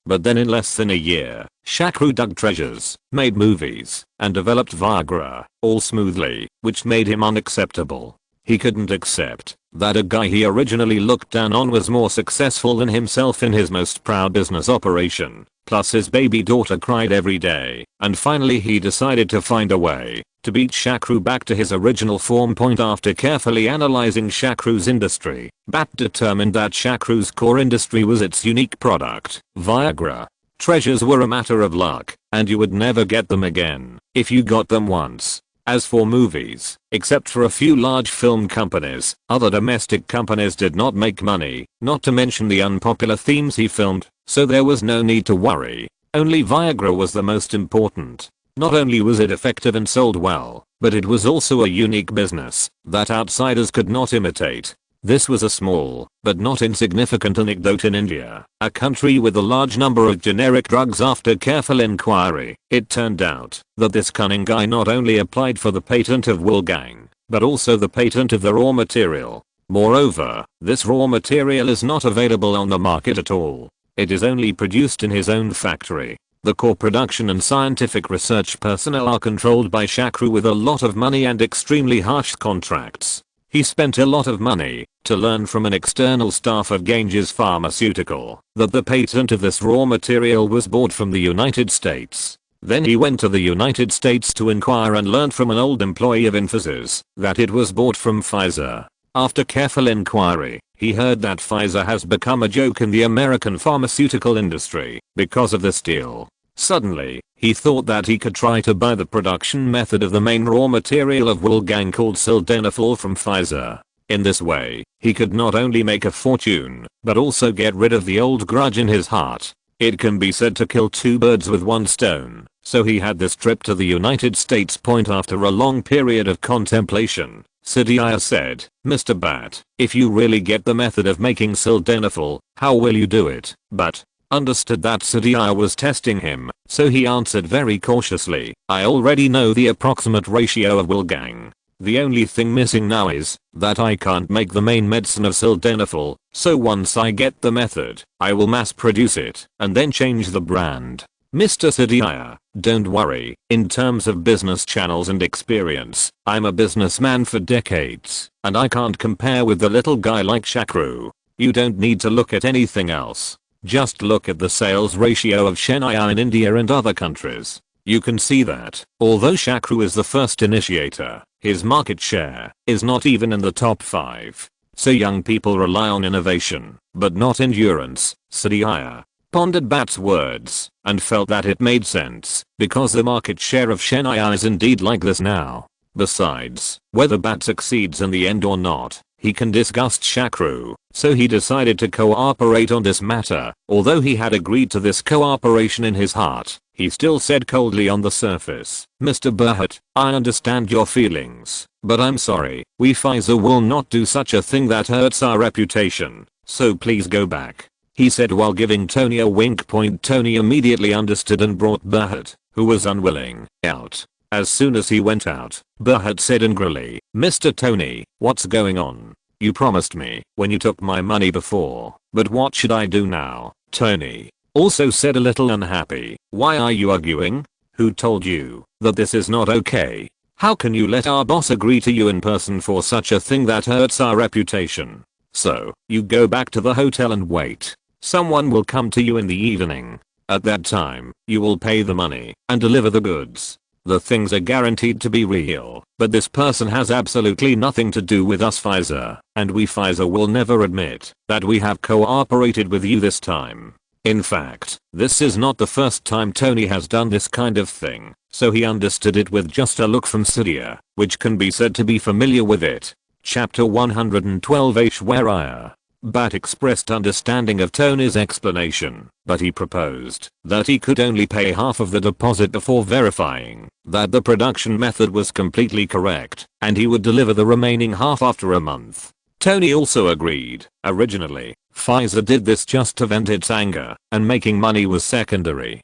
But then in less than a year, Shakru dug treasures, made movies, and developed Viagra, all smoothly, which made him unacceptable. He couldn't accept that a guy he originally looked down on was more successful than himself in his most proud business operation. Plus his baby daughter cried every day, and finally he decided to find a way to beat Shakru back to his original form. After carefully analyzing Shakru's industry, Bat determined that Shakru's core industry was its unique product, Viagra. Treasures were a matter of luck, and you would never get them again if you got them once. As for movies, except for a few large film companies, other domestic companies did not make money, not to mention the unpopular themes he filmed, so there was no need to worry. Only Viagra was the most important. Not only was it effective and sold well, but it was also a unique business that outsiders could not imitate. This was a small, but not insignificant anecdote in India, a country with a large number of generic drugs. After careful inquiry, it turned out that this cunning guy not only applied for the patent of Woolgang, but also the patent of the raw material. Moreover, this raw material is not available on the market at all. It is only produced in his own factory. The core production and scientific research personnel are controlled by Shakru with a lot of money and extremely harsh contracts. He spent a lot of money to learn from an external staff of Ganges Pharmaceutical that the patent of this raw material was bought from the United States. Then he went to the United States to inquire and learned from an old employee of Infosys that it was bought from Pfizer. After careful inquiry, he heard that Pfizer has become a joke in the American pharmaceutical industry because of this deal. Suddenly, he thought that he could try to buy the production method of the main raw material of Woolgang called sildenafil from Pfizer. In this way, he could not only make a fortune, but also get rid of the old grudge in his heart. It can be said to kill two birds with one stone, so he had this trip to the United States. After a long period of contemplation, Siddhya said, "Mr. Bat, if you really get the method of making sildenafil, how will you do it?" But understood that Siddhya was testing him, so he answered very cautiously, "I already know the approximate ratio of Woolgang. The only thing missing now is that I can't make the main medicine of sildenafil, so once I get the method, I will mass produce it and then change the brand." Mr. Siddhya, don't worry, in terms of business channels and experience, I'm a businessman for decades, and I can't compare with the little guy like Shakru. You don't need to look at anything else. Just look at the sales ratio of Shania in India and other countries. You can see that, although Shakru is the first initiator, his market share is not even in the top 5. So young people rely on innovation, but not endurance. Siddhya pondered Bat's words and felt that it made sense, because the market share of Shania is indeed like this now. Besides, whether Bat succeeds in the end or not, he can disgust Shakru, so he decided to cooperate on this matter. Although he had agreed to this cooperation in his heart, he still said coldly on the surface, "Mr. Bhatt, I understand your feelings, but I'm sorry, we Pfizer will not do such a thing that hurts our reputation, so please go back," he said while giving Tony a wink. Tony immediately understood and brought Bhatt, who was unwilling, out. As soon as he went out, Bhatt said angrily, "Mr. Tony, what's going on? You promised me when you took my money before, but what should I do now?" Tony also said a little unhappy, "Why are you arguing? Who told you that this is not okay? How can you let our boss agree to you in person for such a thing that hurts our reputation? So, you go back to the hotel and wait. Someone will come to you in the evening. At that time, you will pay the money and deliver the goods. The things are guaranteed to be real, but this person has absolutely nothing to do with us Pfizer, and we Pfizer will never admit that we have cooperated with you this time." In fact, this is not the first time Tony has done this kind of thing, so he understood it with just a look from Siddhya, which can be said to be familiar with it. Chapter 112 Aishwarya. Bat expressed understanding of Tony's explanation, but he proposed that he could only pay half of the deposit before verifying that the production method was completely correct, and he would deliver the remaining half after a month. Tony also agreed. Originally, Pfizer did this just to vent its anger, and making money was secondary.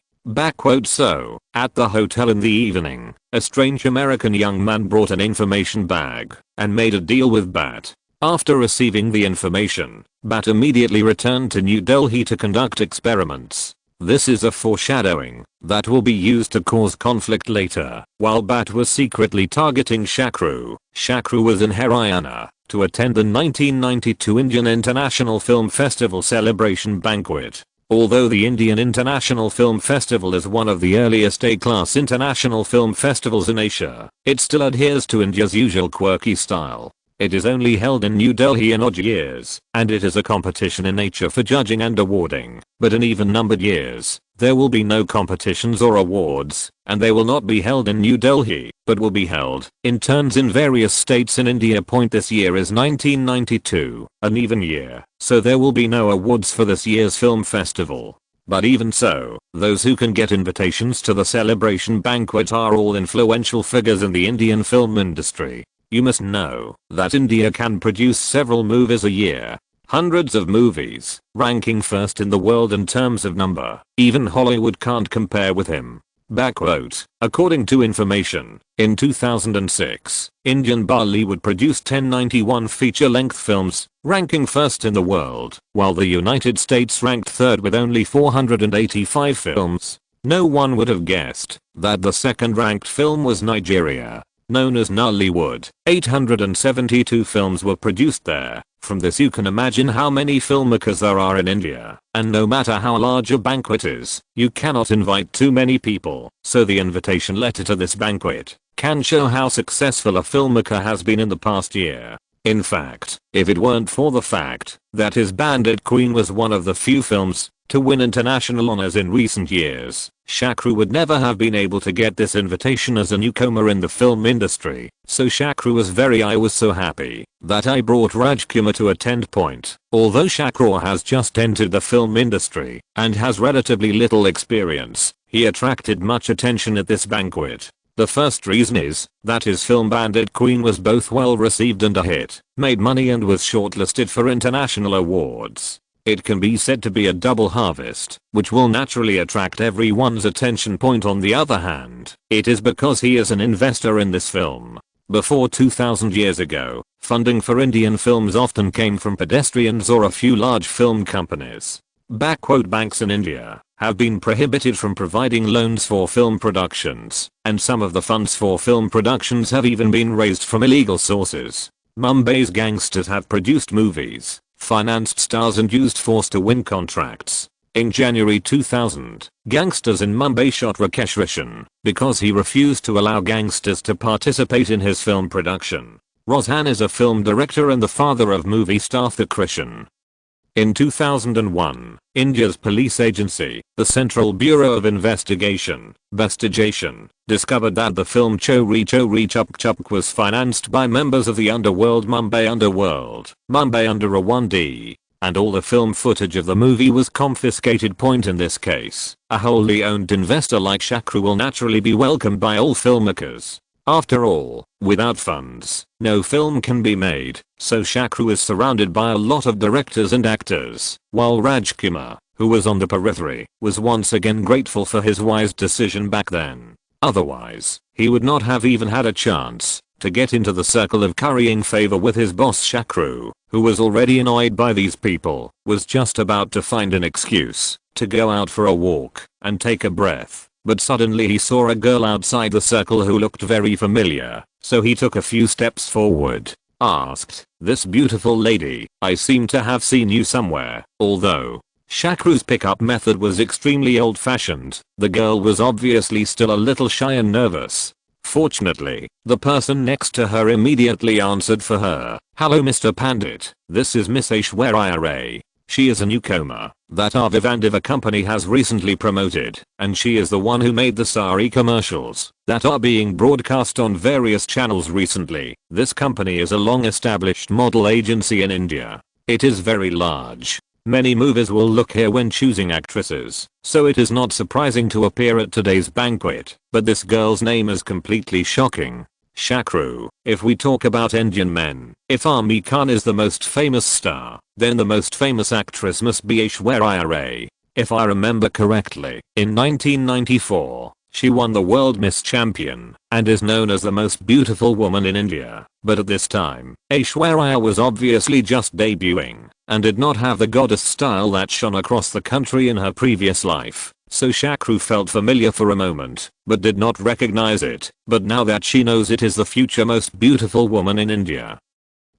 So, at the hotel in the evening, a strange American young man brought an information bag and made a deal with Bat. After receiving the information, Bhatt immediately returned to New Delhi to conduct experiments. This is a foreshadowing that will be used to cause conflict later. While Bhatt was secretly targeting Shakru, Shakru was in Haryana to attend the 1992 Indian International Film Festival celebration banquet. Although the Indian International Film Festival is one of the earliest A-class international film festivals in Asia, it still adheres to India's usual quirky style. It is only held in New Delhi in odd years, and it is a competition in nature for judging and awarding. But in even-numbered years, there will be no competitions or awards, and they will not be held in New Delhi, but will be held in turns in various states in India. This year is 1992, an even year, so there will be no awards for this year's film festival. But even so, those who can get invitations to the celebration banquet are all influential figures in the Indian film industry. You must know that India can produce several movies a year. Hundreds of movies, ranking first in the world in terms of number. Even Hollywood can't compare with him. Backquote. According to information, in 2006, Indian Bollywood produced 1091 feature-length films, ranking first in the world, while the United States ranked third with only 485 films. No one would have guessed that the second-ranked film was Nigeria, known as Nollywood. 872 films were produced there. From this you can imagine how many filmmakers there are in India, and no matter how large a banquet is, you cannot invite too many people, so the invitation letter to this banquet can show how successful a filmmaker has been in the past year. In fact, if it weren't for the fact that his Bandit Queen was one of the few films to win international honors in recent years, Shakru would never have been able to get this invitation as a newcomer in the film industry. So Shakru was I was so happy that I brought Rajkumar to attend. Although Shakru has just entered the film industry and has relatively little experience, he attracted much attention at this banquet. The first reason is that his film Bandit Queen was both well received and a hit, made money and was shortlisted for international awards. It can be said to be a double harvest, which will naturally attract everyone's attention. On the other hand, it is because he is an investor in this film. Before 2000 years ago, funding for Indian films often came from pedestrians or a few large film companies. Banks in India have been prohibited from providing loans for film productions, and some of the funds for film productions have even been raised from illegal sources. Mumbai's gangsters have produced movies, financed stars and used force to win contracts. In January 2000, gangsters in Mumbai shot Rakesh Roshan because he refused to allow gangsters to participate in his film production. Roshan is a film director and the father of movie star Hrithik Roshan. In 2001, India's police agency, the Central Bureau of Investigation, discovered that the film Chori Chori Chup Chup was financed by members of the underworld Mumbai Under 1D, and all the film footage of the movie was confiscated. In this case, a wholly owned investor like Shakru will naturally be welcomed by all filmmakers. After all, without funds, no film can be made, so Shakru is surrounded by a lot of directors and actors, while Rajkumar, who was on the periphery, was once again grateful for his wise decision back then. Otherwise, he would not have even had a chance to get into the circle of currying favor with his boss Shakru, who was already annoyed by these people, was just about to find an excuse to go out for a walk and take a breath. But suddenly he saw a girl outside the circle who looked very familiar, so he took a few steps forward, asked, "This beautiful lady, I seem to have seen you somewhere." Although Shakru's pickup method was extremely old-fashioned, the girl was obviously still a little shy and nervous. Fortunately, the person next to her immediately answered for her. "Hello Mr. Pandit, this is Miss Aishwarya Ray. She is a newcomer that our Vivandiva company has recently promoted, and she is the one who made the sari commercials that are being broadcast on various channels recently." This company is a long-established model agency in India. It is very large. Many movies will look here when choosing actresses, so it is not surprising to appear at today's banquet, but this girl's name is completely shocking. Shakru. If we talk about Indian men, if Amir Khan is the most famous star, then the most famous actress must be Aishwarya Ray. If I remember correctly, in 1994, She won the World Miss Champion and is known as the most beautiful woman in India. But at this time, Aishwarya was obviously just debuting and did not have the goddess style that shone across the country in her previous life. So Shakru felt familiar for a moment, but did not recognize it. But now that she knows it is the future most beautiful woman in India.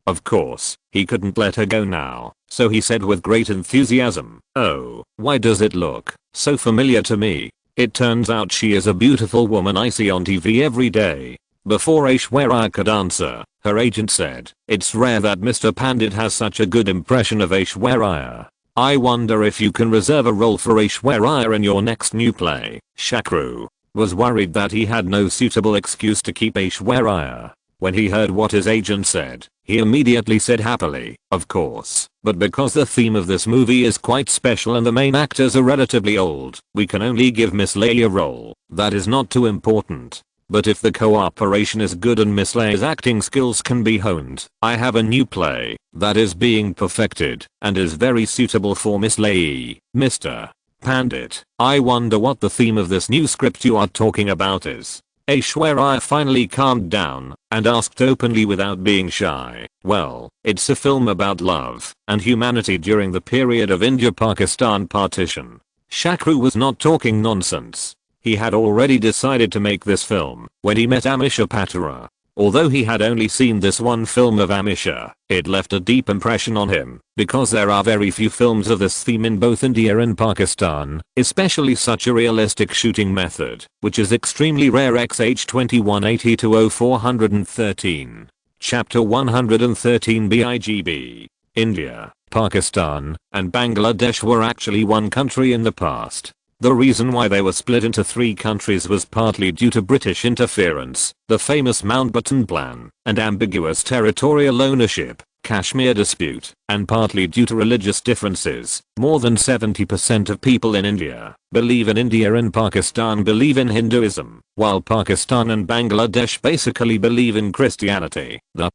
Of course, he couldn't let her go now, so he said with great enthusiasm, "Oh, why does it look so familiar to me? It turns out she is a beautiful woman I see on TV every day." Before Aishwarya could answer, her agent said, "It's rare that Mr. Pandit has such a good impression of Aishwarya. I wonder if you can reserve a role for Aishwarya in your next new play." Shakru was worried that he had no suitable excuse to keep Aishwarya. When he heard what his agent said, he immediately said happily, "Of course, but because the theme of this movie is quite special and the main actors are relatively old, we can only give Miss Lay a role that is not too important. But if the cooperation is good and Miss Lay's acting skills can be honed, I have a new play that is being perfected and is very suitable for Miss Lay. Mr. Pandit, I wonder what the theme of this new script you are talking about is." Aishwarya finally calmed down and asked openly without being shy. "Well, it's a film about love and humanity during the period of India-Pakistan partition." Shakru was not talking nonsense. He had already decided to make this film when he met Amisha Patara. Although he had only seen this one film of Amisha, it left a deep impression on him because there are very few films of this theme in both India and Pakistan, especially such a realistic shooting method, which is extremely rare. XH 2180-0413. Chapter 113 BIGB. India, Pakistan, and Bangladesh were actually one country in the past. The reason why they were split into three countries was partly due to British interference, the famous Mountbatten Plan, and ambiguous territorial ownership, Kashmir dispute, and partly due to religious differences. More than 70% of people in India believe in India and Pakistan believe in Hinduism, while Pakistan and Bangladesh basically believe in Christianity. The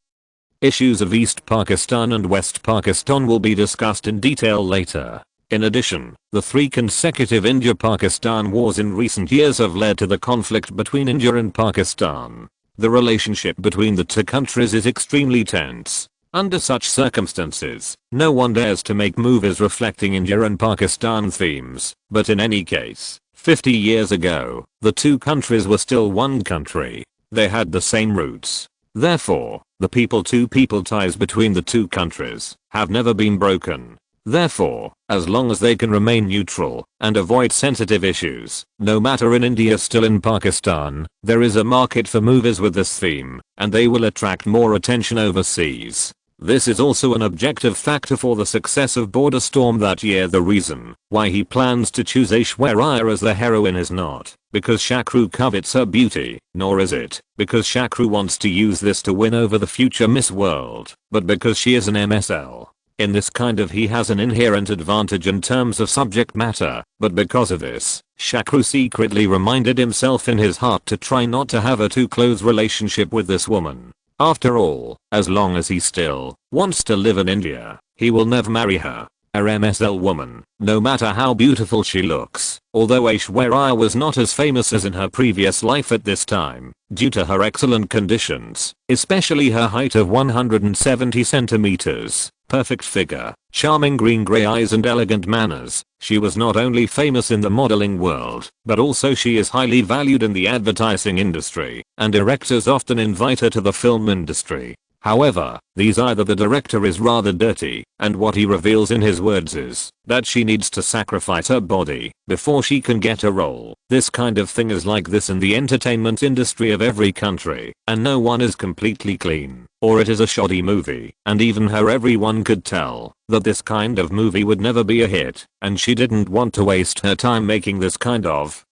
issues of East Pakistan and West Pakistan will be discussed in detail later. In addition, the three consecutive India-Pakistan wars in recent years have led to the conflict between India and Pakistan. The relationship between the two countries is extremely tense. Under such circumstances, no one dares to make movies reflecting India and Pakistan themes. But in any case, 50 years ago, the two countries were still one country. They had the same roots. Therefore, the people-to-people ties between the two countries have never been broken. Therefore, as long as they can remain neutral and avoid sensitive issues, no matter in India still in Pakistan, there is a market for movies with this theme, and they will attract more attention overseas. This is also an objective factor for the success of Border Storm that year. The reason why he plans to choose Aishwarya as the heroine is not because Shakru covets her beauty, nor is it because Shakru wants to use this to win over the future Miss World, but because she is an MSL. In this kind of he has an inherent advantage in terms of subject matter, but because of this, Shakru secretly reminded himself in his heart to try not to have a too close relationship with this woman. After all, as long as he still wants to live in India, he will never marry her. A MSL woman, no matter how beautiful she looks, although Aishwarya was not as famous as in her previous life at this time, due to her excellent conditions, especially her height of 170 centimeters, perfect figure, charming green-grey eyes and elegant manners, she was not only famous in the modeling world, but also she is highly valued in the advertising industry, and directors often invite her to the film industry. However, either the director is rather dirty, and what he reveals in his words is that she needs to sacrifice her body before she can get a role. This kind of thing is like this in the entertainment industry of every country, and no one is completely clean, or it is a shoddy movie, and even everyone could tell that this kind of movie would never be a hit, and she didn't want to waste her time making this kind of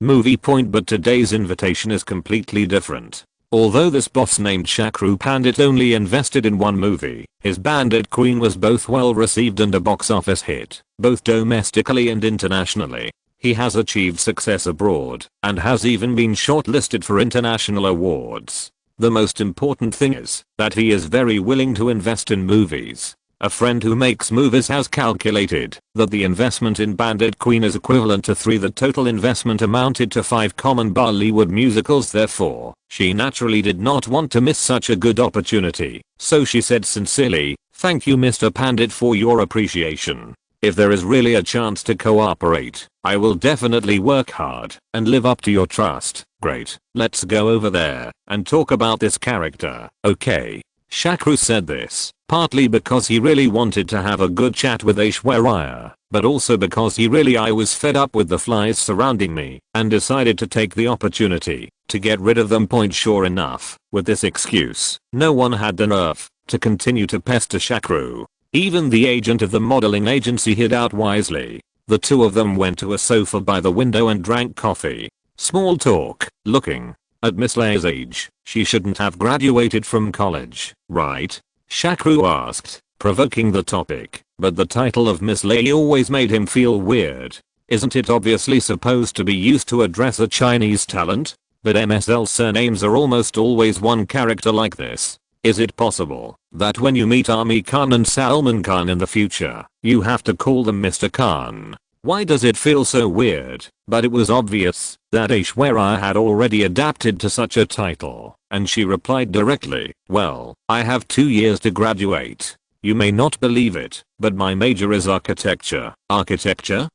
movie point. But today's invitation is completely different. Although this boss named Shakru Pandit only invested in one movie, his Bandit Queen was both well received and a box office hit, both domestically and internationally. He has achieved success abroad, and has even been shortlisted for international awards. The most important thing is that he is very willing to invest in movies. A friend who makes movies has calculated that the investment in Bandit Queen is equivalent to 3. The total investment amounted to 5 common Bollywood musicals. Therefore, she naturally did not want to miss such a good opportunity. So she said sincerely, "Thank you Mr. Pandit for your appreciation. If there is really a chance to cooperate, I will definitely work hard and live up to your trust." Great, let's go over there and talk about this character. Okay. Shakru said this, partly because he really wanted to have a good chat with Aishwarya, but also because I was fed up with the flies surrounding me and decided to take the opportunity to get rid of them. Sure enough, with this excuse, no one had the nerve to continue to pester Shakru. Even the agent of the modeling agency hid out wisely. The two of them went to a sofa by the window and drank coffee. Small talk. Looking at Miss Leia's age, she shouldn't have graduated from college, right? Shakru asked, provoking the topic, but the title of Miss Leia always made him feel weird. Isn't it obviously supposed to be used to address a Chinese talent? But MSL surnames are almost always one character like this. Is it possible that when you meet Ami Khan and Salman Khan in the future, you have to call them Mr. Khan? Why does it feel so weird? But it was obvious that Aishwarya had already adapted to such a title, and she replied directly, "Well, I have 2 years to graduate. You may not believe it, but my major is architecture." Architecture?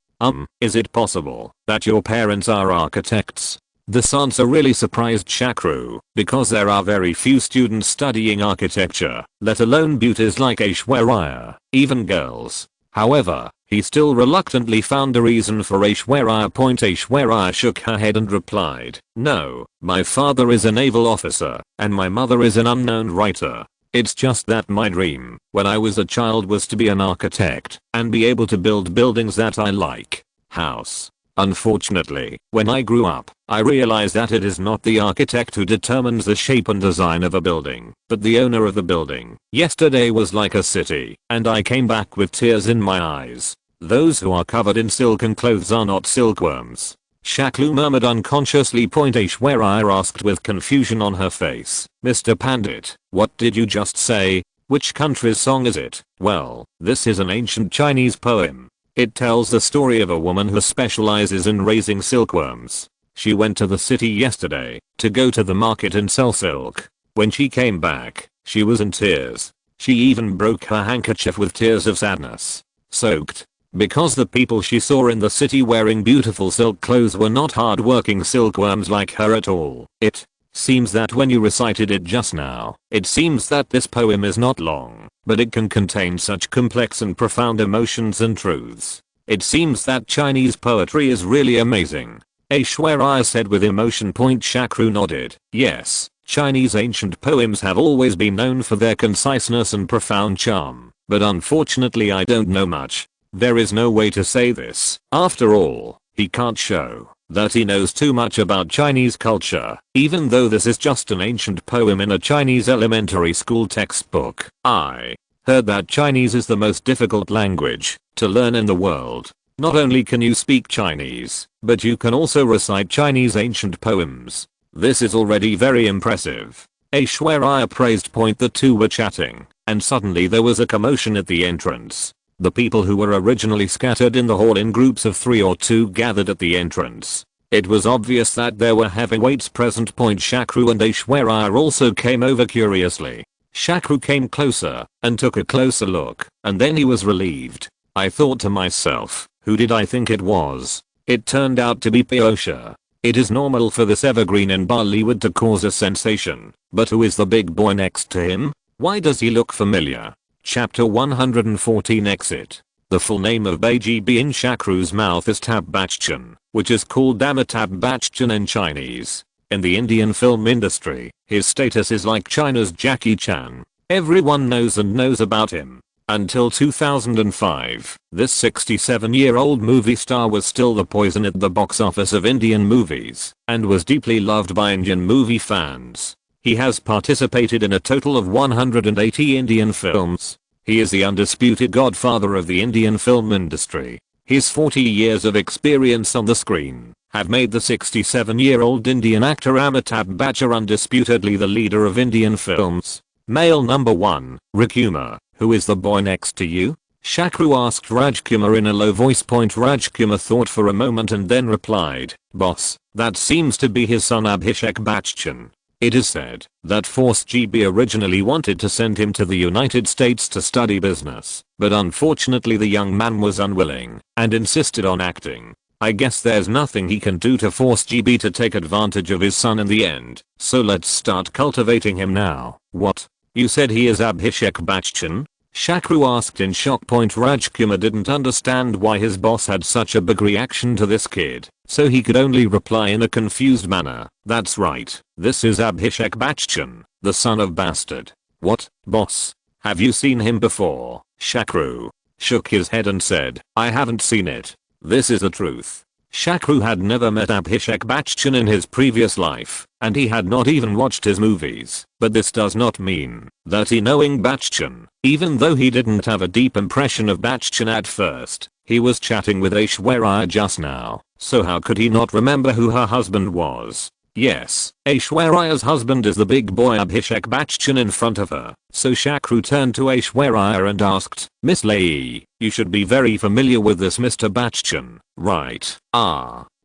Is it possible that your parents are architects? This answer really surprised Shakru, because there are very few students studying architecture, let alone beauties like Aishwarya, even girls. However, he still reluctantly found a reason for Aishwarya. Aishwarya shook her head and replied, "No, my father is a naval officer, and my mother is an unknown writer. It's just that my dream, when I was a child, was to be an architect and be able to build buildings that I like. House. Unfortunately, when I grew up, I realized that it is not the architect who determines the shape and design of a building, but the owner of the building. Yesterday was like a city, and I came back with tears in my eyes. Those who are covered in silken clothes are not silkworms." Shakru murmured unconsciously. Aishwarya asked with confusion on her face, "Mr. Pandit, what did you just say? Which country's song is it?" "Well, this is an ancient Chinese poem. It tells the story of a woman who specializes in raising silkworms. She went to the city yesterday to go to the market and sell silk. When she came back, she was in tears. She even broke her handkerchief with tears of sadness. Soaked. Because the people she saw in the city wearing beautiful silk clothes were not hard-working silkworms like her at all." It seems that when you recited it just now, it seems that this poem is not long, but it can contain such complex and profound emotions and truths. It seems that Chinese poetry is really amazing. Aishwarya said with emotion. Shakru nodded. Yes, Chinese ancient poems have always been known for their conciseness and profound charm, but unfortunately I don't know much. There is no way to say this. After all, he can't show that he knows too much about Chinese culture, even though this is just an ancient poem in a Chinese elementary school textbook. I heard that Chinese is the most difficult language to learn in the world. Not only can you speak Chinese, but you can also recite Chinese ancient poems. This is already very impressive." Aishwarya praised. The two were chatting, and suddenly there was a commotion at the entrance. The people who were originally scattered in the hall in groups of 3 or 2 gathered at the entrance. It was obvious that there were heavyweights present. Shakru and Aishwarya also came over curiously. Shakru came closer and took a closer look, and then he was relieved. I thought to myself, who did I think it was? It turned out to be Piyosha. It is normal for this evergreen in Bollywood to cause a sensation, but who is the big boy next to him? Why does he look familiar? Chapter 114 Exit. The full name of Baiji in Shakru's mouth is Tab Bachchan, which is called Amitabh Bachchan in Chinese. In the Indian film industry, his status is like China's Jackie Chan. Everyone knows about him. Until 2005, this 67-year-old movie star was still the poison at the box office of Indian movies, and was deeply loved by Indian movie fans. He has participated in a total of 180 Indian films. He is the undisputed godfather of the Indian film industry. His 40 years of experience on the screen have made the 67-year-old Indian actor Amitabh Bachchan undisputedly the leader of Indian films. Male number 1, Rikumar, Who is the boy next to you? Shakru asked Rajkumar in a low voice. Rajkumar thought for a moment and then replied, boss, that seems to be his son Abhishek Bachchan. It is said that Force GB originally wanted to send him to the United States to study business, but unfortunately the young man was unwilling and insisted on acting. I guess there's nothing he can do to force GB to take advantage of his son in the end, so let's start cultivating him now. What? You said he is Abhishek Bachchan? Shakru asked in shock. Rajkumar didn't understand why his boss had such a big reaction to this kid, so he could only reply in a confused manner, that's right, this is Abhishek Bachchan, the son of bastard. What, boss? Have you seen him before? Shakru shook his head and said, I haven't seen it. This is the truth. Shakru had never met Abhishek Bachchan in his previous life, and he had not even watched his movies, but this does not mean that he knowing Bachchan. Even though he didn't have a deep impression of Bachchan at first, he was chatting with Aishwarya just now, so how could he not remember who her husband was? Yes, Aishwarya's husband is the big boy Abhishek Bachchan in front of her. So Shakru turned to Aishwarya and asked, Miss Lai, you should be very familiar with this Mr. Bachchan, right?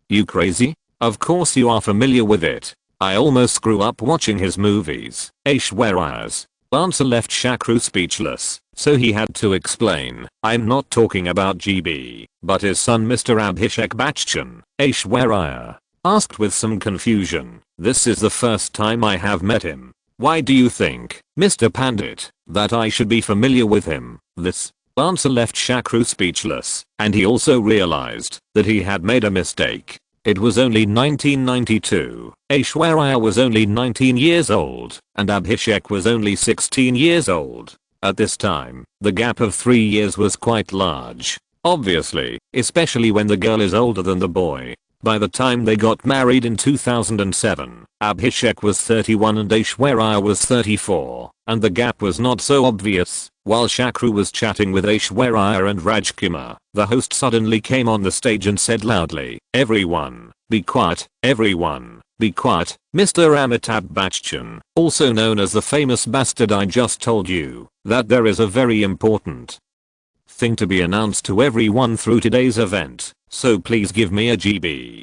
You crazy? Of course you are familiar with it. I almost grew up watching his movies. Aishwarya's answer left Shakru speechless, so he had to explain, I'm not talking about GB, but his son Mr. Abhishek Bachchan. Aishwarya asked with some confusion, this is the first time I have met him. Why do you think, Mr. Pandit, that I should be familiar with him? This answer left Shakru speechless, and he also realized that he had made a mistake. It was only 1992, Aishwarya was only 19 years old, and Abhishek was only 16 years old. At this time, the gap of 3 years was quite large. Obviously, especially when the girl is older than the boy. By the time they got married in 2007, Abhishek was 31 and Aishwarya was 34, and the gap was not so obvious. While Shakru was chatting with Aishwarya and Rajkumar, the host suddenly came on the stage and said loudly, everyone, be quiet, everyone, be quiet. Mr. Amitabh Bachchan, also known as the famous bastard, I just told you that there is a very important thing to be announced to everyone through today's event, so please give me a GB.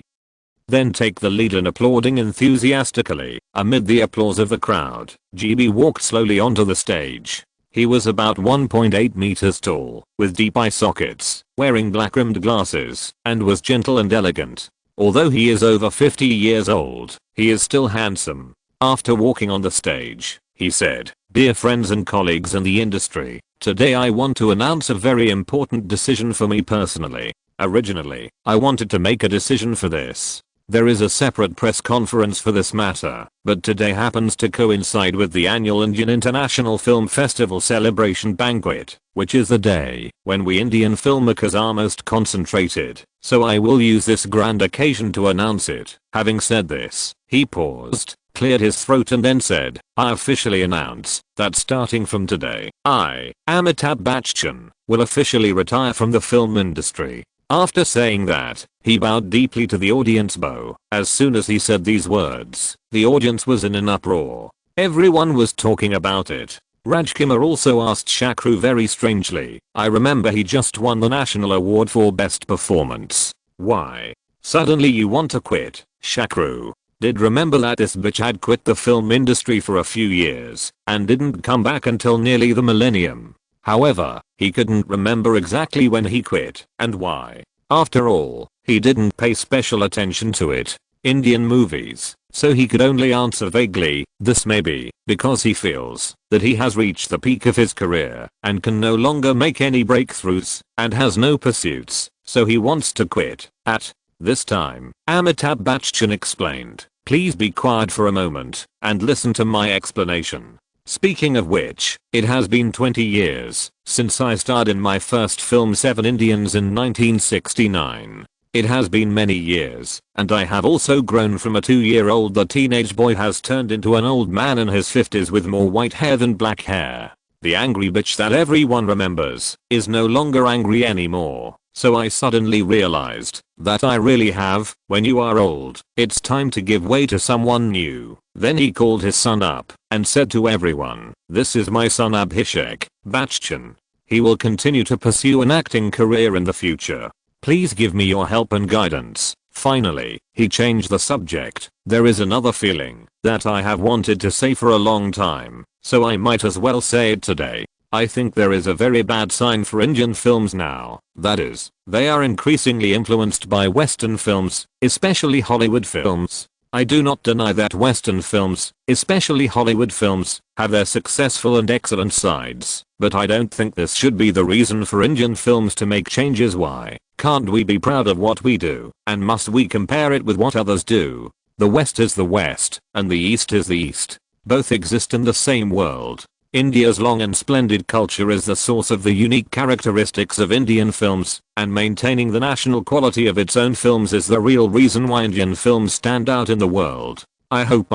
Then take the lead in applauding enthusiastically. Amid the applause of the crowd, GB walked slowly onto the stage. He was about 1.8 meters tall, with deep eye sockets, wearing black rimmed glasses, and was gentle and elegant. Although he is over 50 years old, he is still handsome. After walking on the stage, he said, dear friends and colleagues in the industry, today I want to announce a very important decision for me personally. Originally, I wanted to make a decision for this. There is a separate press conference for this matter, but today happens to coincide with the annual Indian International Film Festival celebration banquet, which is the day when we Indian filmmakers are most concentrated, so I will use this grand occasion to announce it. Having said this, he paused, cleared his throat and then said, I officially announce that starting from today, I, Amitabh Bachchan, will officially retire from the film industry. After saying that, he bowed deeply to the audience bow. As soon as he said these words, the audience was in an uproar. Everyone was talking about it. Rajkumar also asked Shakru very strangely, I remember he just won the national award for best performance. Why? Suddenly you want to quit? Shakru did remember that this bitch had quit the film industry for a few years and didn't come back until nearly the millennium. However, he couldn't remember exactly when he quit and why. After all, he didn't pay special attention to it. Indian movies, so he could only answer vaguely, this may be because he feels that he has reached the peak of his career and can no longer make any breakthroughs and has no pursuits, so he wants to quit. At this time, Amitabh Bachchan explained, please be quiet for a moment and listen to my explanation. Speaking of which, it has been 20 years since I starred in my first film Seven Indians in 1969. It has been many years, and I have also grown from a 2-year-old. The teenage boy has turned into an old man in his 50s with more white hair than black hair. The angry bitch that everyone remembers is no longer angry anymore. So I suddenly realized that I really have. When you are old, it's time to give way to someone new. Then he called his son up and said to everyone, "This is my son Abhishek Bachchan. He will continue to pursue an acting career in the future. Please give me your help and guidance." Finally, he changed the subject. "There is another feeling that I have wanted to say for a long time, so I might as well say it today. I think there is a very bad sign for Indian films now. That is, they are increasingly influenced by Western films, especially Hollywood films. I do not deny that Western films, especially Hollywood films, have their successful and excellent sides, but I don't think this should be the reason for Indian films to make changes. Why can't we be proud of what we do, and must we compare it with what others do? The West is the West, and the East is the East. Both exist in the same world. India's long and splendid culture is the source of the unique characteristics of Indian films, and maintaining the national quality of its own films is the real reason why Indian films stand out in the world. I hope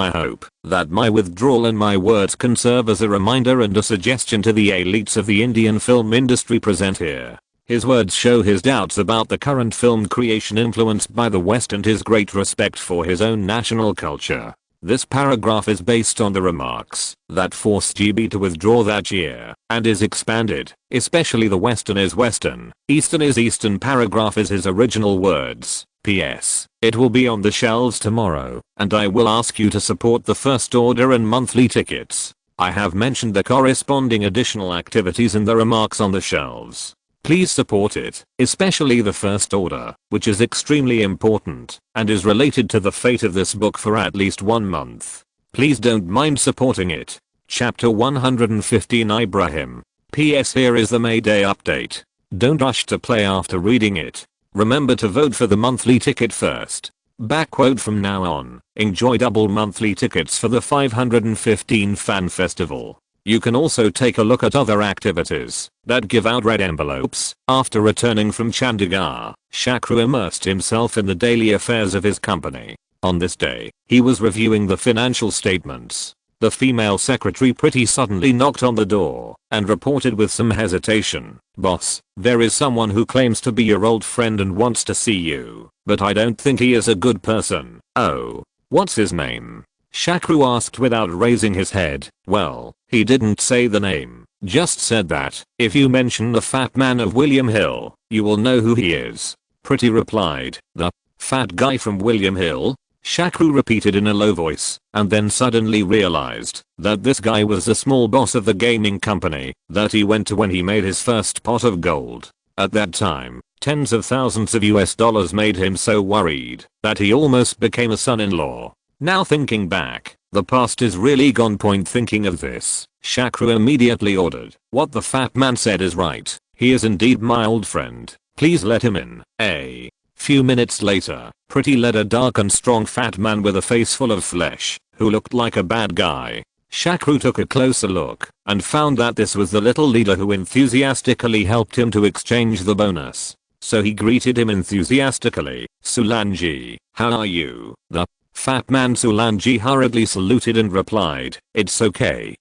that my withdrawal and my words can serve as a reminder and a suggestion to the elites of the Indian film industry present here. His words show his doubts about the current film creation influenced by the West and his great respect for his own national culture. This paragraph is based on the remarks that forced GB to withdraw that year, and is expanded, especially the Western is Western, Eastern is Eastern. Paragraph is his original words. PS. It will be on the shelves tomorrow, and I will ask you to support the first order and monthly tickets. I have mentioned the corresponding additional activities in the remarks on the shelves. Please support it, especially the first order, which is extremely important, and is related to the fate of this book for at least 1 month. Please don't mind supporting it. Chapter 115 Ibrahim. PS. Here is the May Day update. Don't rush to play after reading it. Remember to vote for the monthly ticket first. Backquote: from now on, enjoy double monthly tickets for the 515 Fan Festival. You can also take a look at other activities that give out red envelopes. After returning from Chandigarh, Shakru immersed himself in the daily affairs of his company. On this day, he was reviewing the financial statements. The female secretary pretty suddenly knocked on the door and reported with some hesitation, "Boss, there is someone who claims to be your old friend and wants to see you, but I don't think he is a good person." "Oh, what's his name?" Shakru asked without raising his head. "Well, he didn't say the name, just said that if you mention the fat man of William Hill, you will know who he is." Pretty replied. "The fat guy from William Hill?" Shakru repeated in a low voice, and then suddenly realized that this guy was the small boss of the gaming company that he went to when he made his first pot of gold. At that time, tens of thousands of US dollars made him so worried that he almost became a son-in-law. Now thinking back, the past is really gone. Thinking of this, Shakru immediately ordered, "What the fat man said is right. He is indeed my old friend. Please let him in." A few minutes later, Pretty led a dark and strong fat man with a face full of flesh, who looked like a bad guy. Shakru took a closer look and found that this was the little leader who enthusiastically helped him to exchange the bonus. So he greeted him enthusiastically. "Sulanji, how are you?" The fat man Sulanji hurriedly saluted and replied, "It's okay,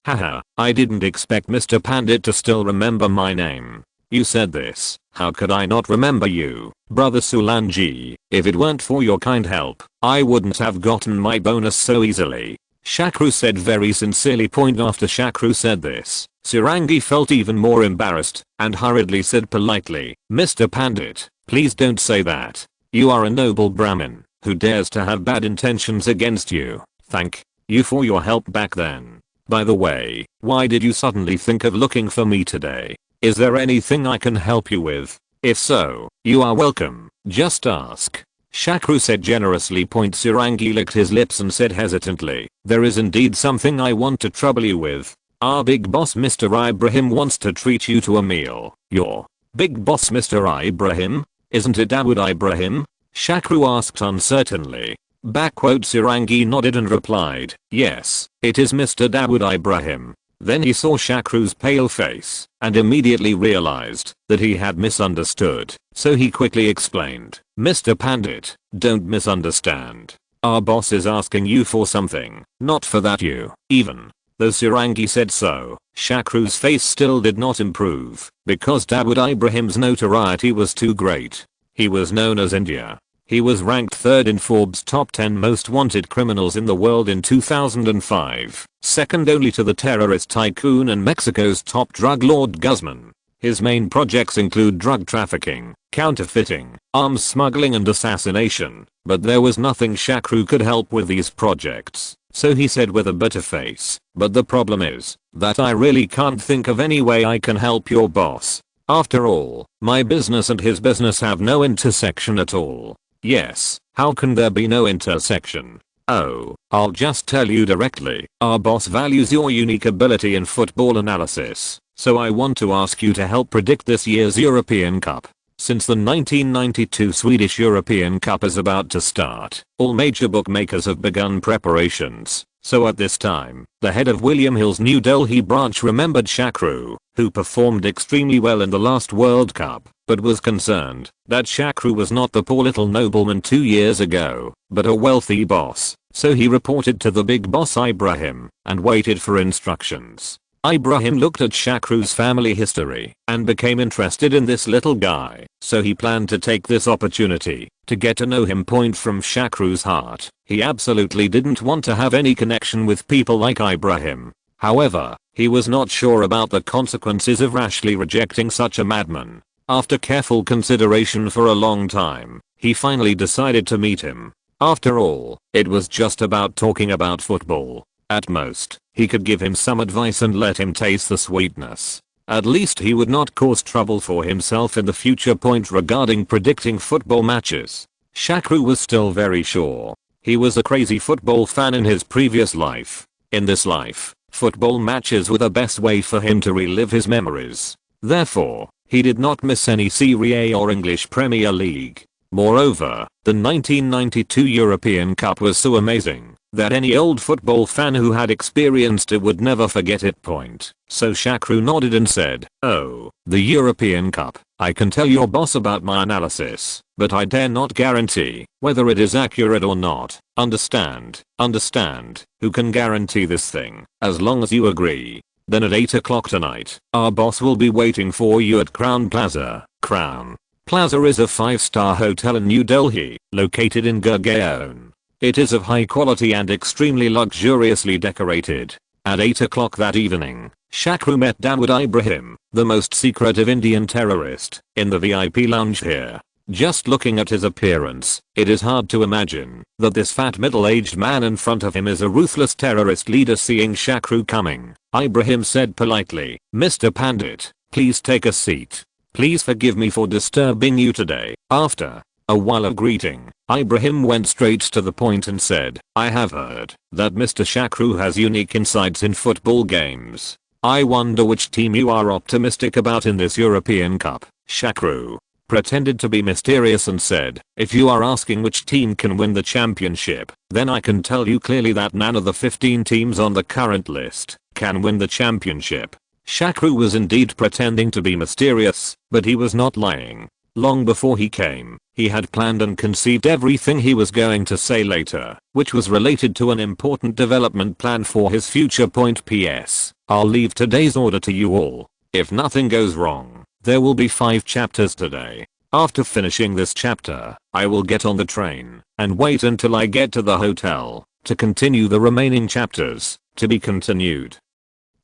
haha, I didn't expect Mr. Pandit to still remember my name. You said this, how could I not remember you, brother Sulanji? If it weren't for your kind help, I wouldn't have gotten my bonus so easily." Shakru said very sincerely. After Shakru said this, Surangi felt even more embarrassed and hurriedly said politely, "Mr. Pandit, please don't say that. You are a noble Brahmin who dares to have bad intentions against you. Thank you for your help back then. By the way, why did you suddenly think of looking for me today? Is there anything I can help you with? If so, you are welcome. Just ask." Shakru said generously. Surangi licked his lips and said hesitantly, "There is indeed something I want to trouble you with. Our big boss Mr. Ibrahim wants to treat you to a meal." "Your big boss Mr. Ibrahim? Isn't it Dawood Ibrahim?" Shakru asked uncertainly. Surangi nodded and replied, "Yes, it is Mr. Dawood Ibrahim." Then he saw Shakru's pale face and immediately realized that he had misunderstood, so he quickly explained, "Mr. Pandit, don't misunderstand. Our boss is asking you for something, not for that you even Though Sirangi said so, Shakru's face still did not improve, because Dawood Ibrahim's notoriety was too great. He was known as India. He was ranked 3rd in Forbes' top 10 most wanted criminals in the world in 2005, second only to the terrorist tycoon and Mexico's top drug lord Guzman. His main projects include drug trafficking, counterfeiting, arms smuggling and assassination, but there was nothing Shakru could help with these projects, so he said with a bitter face, "But the problem is that I really can't think of any way I can help your boss. After all, my business and his business have no intersection at all." Yes, how can there be no intersection? Oh, I'll just tell you directly, our boss values your unique ability in football analysis, so I want to ask you to help predict this year's European Cup. Since the 1992 Swedish European Cup is about to start, all major bookmakers have begun preparations. So at this time, the head of William Hill's New Delhi branch remembered Shakru, who performed extremely well in the last World Cup, but was concerned that Shakru was not the poor little nobleman 2 years ago, but a wealthy boss. So he reported to the big boss Ibrahim and waited for instructions. Ibrahim looked at Shakru's family history and became interested in this little guy, so he planned to take this opportunity to get to know him. Point from Shakru's heart, he absolutely didn't want to have any connection with people like Ibrahim. However, he was not sure about the consequences of rashly rejecting such a madman. After careful consideration for a long time, he finally decided to meet him. After all, it was just about talking about football. At most, he could give him some advice and let him taste the sweetness. At least he would not cause trouble for himself in the future. Point regarding predicting football matches. Shakru was still very sure. He was a crazy football fan in his previous life. In this life, football matches were the best way for him to relive his memories. Therefore, he did not miss any Serie A or English Premier League. Moreover, the 1992 European Cup was so amazing that any old football fan who had experienced it would never forget it. Point. So Shakru nodded and said, "Oh, the European Cup. I can tell your boss about my analysis, but I dare not guarantee whether it is accurate or not. Understand? Understand? Who can guarantee this thing? As long as you agree. Then at 8 o'clock tonight, our boss will be waiting for you at Crown Plaza." Crown Plaza is a 5-star hotel in New Delhi, located in Gurgaon. It is of high quality and extremely luxuriously decorated. At 8 o'clock that evening, Shakru met Dawood Ibrahim, the most secretive Indian terrorist, in the VIP lounge here. Just looking at his appearance, it is hard to imagine that this fat middle-aged man in front of him is a ruthless terrorist leader. Seeing Shakru coming, Ibrahim said politely, "Mr. Pandit, please take a seat. Please forgive me for disturbing you today." After a while of greeting, Ibrahim went straight to the point and said, "I have heard that Mr. Shakru has unique insights in football games. I wonder which team you are optimistic about in this European Cup." Shakru pretended to be mysterious and said, "If you are asking which team can win the championship, then I can tell you clearly that none of the 15 teams on the current list can win the championship." Shakru was indeed pretending to be mysterious, but he was not lying. Long before he came, he had planned and conceived everything he was going to say later, which was related to an important development plan for his future. PS. I'll leave today's order to you all. If nothing goes wrong, there will be 5 chapters today. After finishing this chapter, I will get on the train and wait until I get to the hotel to continue the remaining chapters, to be continued.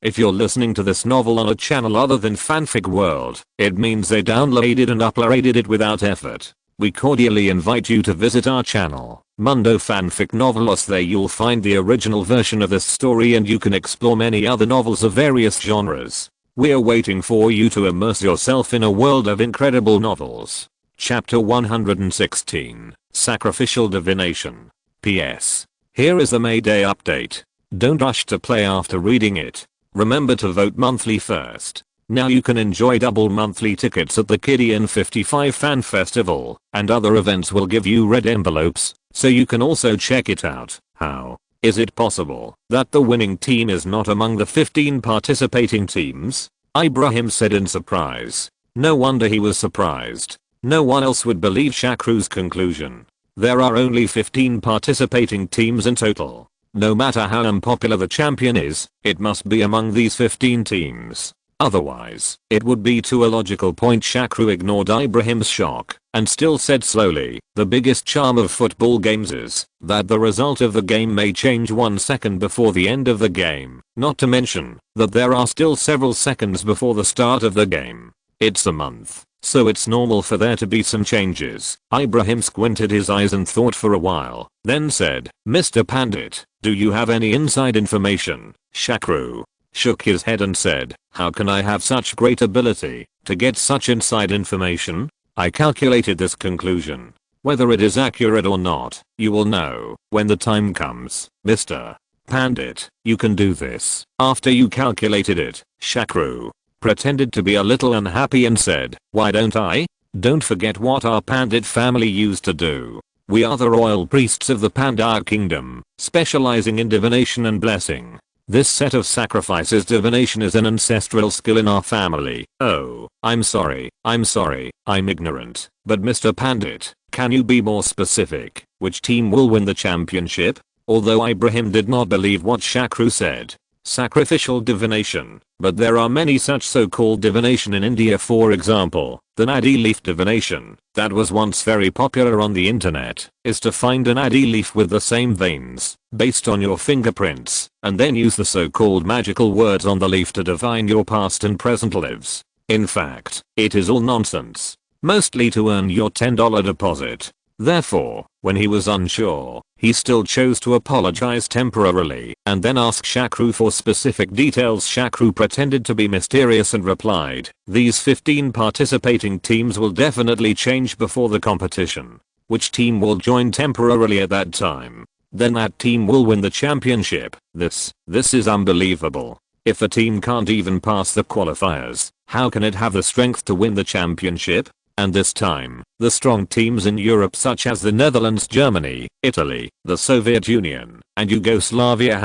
If you're listening to this novel on a channel other than Fanfic World, it means they downloaded and uploaded it without effort. We cordially invite you to visit our channel, Mundo Fanfic Novelos. There you'll find the original version of this story and you can explore many other novels of various genres. We're waiting for you to immerse yourself in a world of incredible novels. Chapter 116, Sacrificial Divination. PS. Here is the May Day update. Don't rush to play after reading it. Remember to vote monthly first. Now you can enjoy double monthly tickets at the Kidian 55 Fan Festival, and other events will give you red envelopes, so you can also check it out. How is it possible that the winning team is not among the 15 participating teams? Ibrahim said in surprise. No wonder he was surprised. No one else would believe Shakru's conclusion. There are only 15 participating teams in total. No matter how unpopular the champion is, it must be among these 15 teams. Otherwise, it would be too illogical. Shakru ignored Ibrahim's shock and still said slowly, the biggest charm of football games is that the result of the game may change 1 second before the end of the game, not to mention that there are still several seconds before the start of the game. It's a month, so it's normal for there to be some changes. Ibrahim squinted his eyes and thought for a while, then said, Mr. Pandit, do you have any inside information? Shakru shook his head and said, how can I have such great ability to get such inside information? I calculated this conclusion. Whether it is accurate or not, you will know when the time comes. Mr. Pandit, you can do this. After you calculated it, Shakru pretended to be a little unhappy and said, why don't I? Don't forget what our Pandit family used to do. We are the royal priests of the Pandar kingdom, specializing in divination and blessing. This set of sacrifices divination is an ancestral skill in our family. Oh, I'm sorry, I'm ignorant. But Mr. Pandit, can you be more specific? Which team will win the championship? Although Ibrahim did not believe what Shakru said. Sacrificial divination. But there are many such so-called divination in India, for example, the nadi leaf divination, that was once very popular on the internet, is to find an nadi leaf with the same veins, based on your fingerprints, and then use the so-called magical words on the leaf to divine your past and present lives. In fact, it is all nonsense. Mostly to earn your $10 deposit. Therefore, when he was unsure, he still chose to apologize temporarily and then ask Shakru for specific details. Shakru pretended to be mysterious and replied, these 15 participating teams will definitely change before the competition. Which team will join temporarily at that time? Then that team will win the championship. This is unbelievable. If a team can't even pass the qualifiers, how can it have the strength to win the championship? And this time, the strong teams in Europe such as the Netherlands, Germany, Italy, the Soviet Union, and Yugoslavia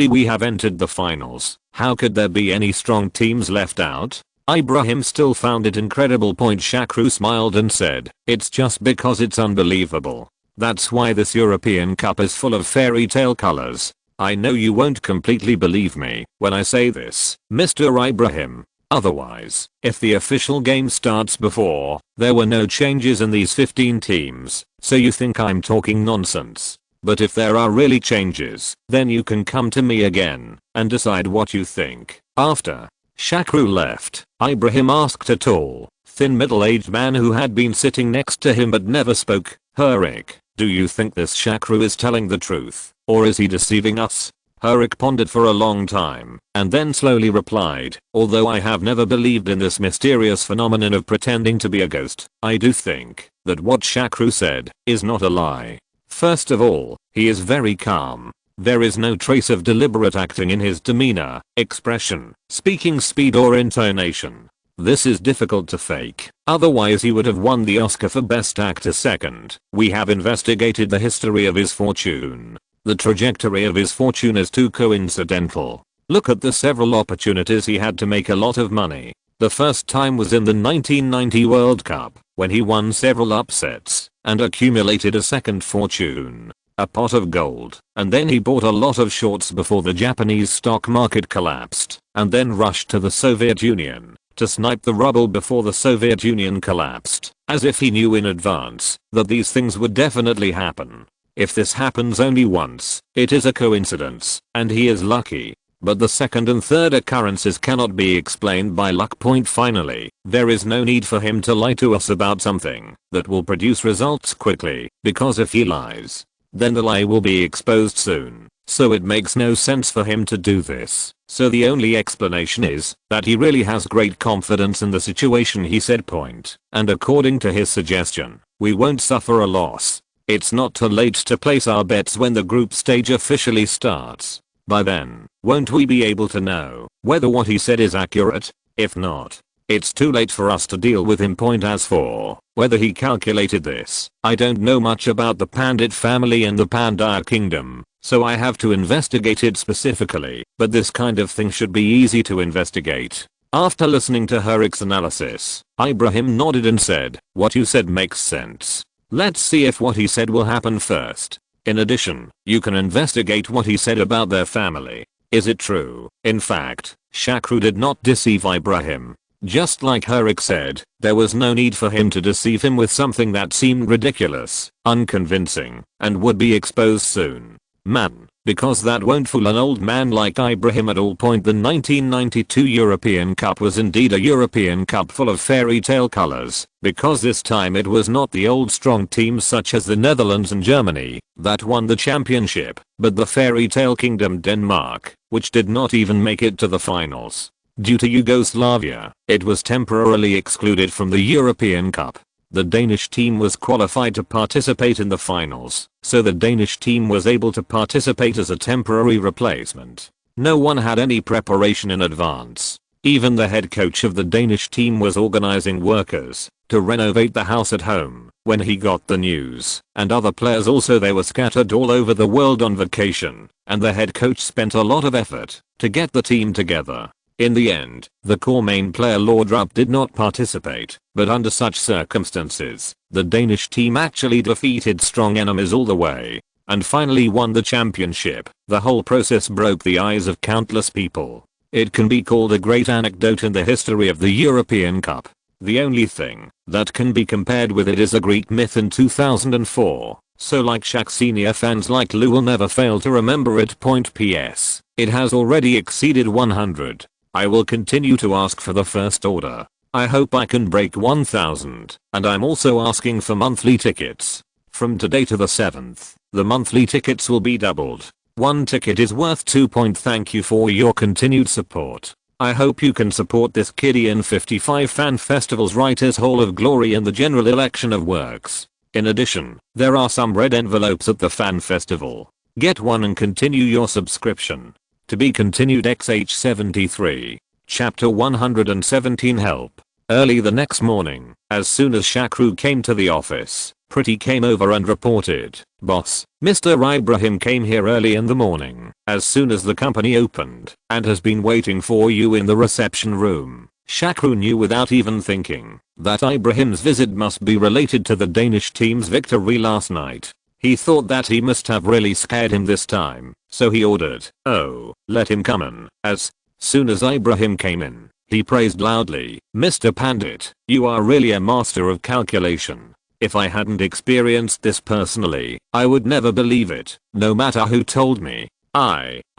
we have entered the finals. How could there be any strong teams left out? Ibrahim still found it incredible. Shakru smiled and said, it's just because it's unbelievable. That's why this European Cup is full of fairy tale colors. I know you won't completely believe me when I say this, Mr. Ibrahim. Otherwise, if the official game starts before, there were no changes in these 15 teams, so you think I'm talking nonsense. But if there are really changes, then you can come to me again and decide what you think. After Shakru left, Ibrahim asked a tall, thin middle-aged man who had been sitting next to him but never spoke, Hurik, do you think this Shakru is telling the truth, or is he deceiving us? Hurik pondered for a long time, and then slowly replied, although I have never believed in this mysterious phenomenon of pretending to be a ghost, I do think that what Shakru said is not a lie. First of all, he is very calm. There is no trace of deliberate acting in his demeanor, expression, speaking speed or intonation. This is difficult to fake, otherwise he would have won the Oscar for Best Actor. Second, we have investigated the history of his fortune. The trajectory of his fortune is too coincidental. Look at the several opportunities he had to make a lot of money. The first time was in the 1990 World Cup, when he won several upsets and accumulated a second fortune, a pot of gold, and then he bought a lot of shorts before the Japanese stock market collapsed, and then rushed to the Soviet Union to snipe the rubble before the Soviet Union collapsed, as if he knew in advance that these things would definitely happen. If this happens only once, it is a coincidence, and he is lucky. But the second and third occurrences cannot be explained by luck. Finally, there is no need for him to lie to us about something that will produce results quickly, because if he lies, then the lie will be exposed soon. So it makes no sense for him to do this. So the only explanation is that he really has great confidence in the situation. He said point. And according to his suggestion, we won't suffer a loss. It's not too late to place our bets when the group stage officially starts. By then, won't we be able to know whether what he said is accurate? If not, it's too late for us to deal with him. As for whether he calculated this, I don't know much about the Pandit family and the Pandar kingdom, so I have to investigate it specifically, but this kind of thing should be easy to investigate. After listening to Hurik's analysis, Ibrahim nodded and said, what you said makes sense. Let's see if what he said will happen first. In addition, you can investigate what he said about their family. Is it true? In fact, Shakru did not deceive Ibrahim. Just like Herrick said, there was no need for him to deceive him with something that seemed ridiculous, unconvincing, and would be exposed soon. Man, because that won't fool an old man like Ibrahim at all. The 1992 European Cup was indeed a European Cup full of fairy tale colors, because this time it was not the old strong teams such as the Netherlands and Germany that won the championship, but the fairy tale kingdom Denmark, which did not even make it to the finals. Due to Yugoslavia, it was temporarily excluded from the European Cup. The Danish team was qualified to participate in the finals, so the Danish team was able to participate as a temporary replacement. No one had any preparation in advance. Even the head coach of the Danish team was organizing workers to renovate the house at home when he got the news, and other players also. They were scattered all over the world on vacation, and the head coach spent a lot of effort to get the team together. In the end, the core main player Laudrup did not participate, but under such circumstances, the Danish team actually defeated strong enemies all the way, and finally won the championship. The whole process broke the eyes of countless people. It can be called a great anecdote in the history of the European Cup. The only thing that can be compared with it is a Greek myth in 2004. So like Shaq, senior fans like Lou will never fail to remember it. PS. It has already exceeded 100. I will continue to ask for the first order. I hope I can break 1000, and I'm also asking for monthly tickets. From today to the 7th, the monthly tickets will be doubled. One ticket is worth 2. Thank you for your continued support. I hope you can support this kiddie in 55 fan festivals Writers Hall of Glory in the general election of works. In addition, there are some red envelopes at the fan festival. Get one and continue your subscription. To be continued. XH73. Chapter 117. Help. Early the next morning, as soon as Shakru came to the office, Pretty came over and reported, "Boss, Mr. Ibrahim came here early in the morning, as soon as the company opened, and has been waiting for you in the reception room." Shakru knew without even thinking that Ibrahim's visit must be related to the Danish team's victory last night. He thought that he must have really scared him this time, so he ordered, "Oh, let him come in." As soon as Ibrahim came in, he praised loudly, "Mr. Pandit, you are really a master of calculation. If I hadn't experienced this personally, I would never believe it, no matter who told me.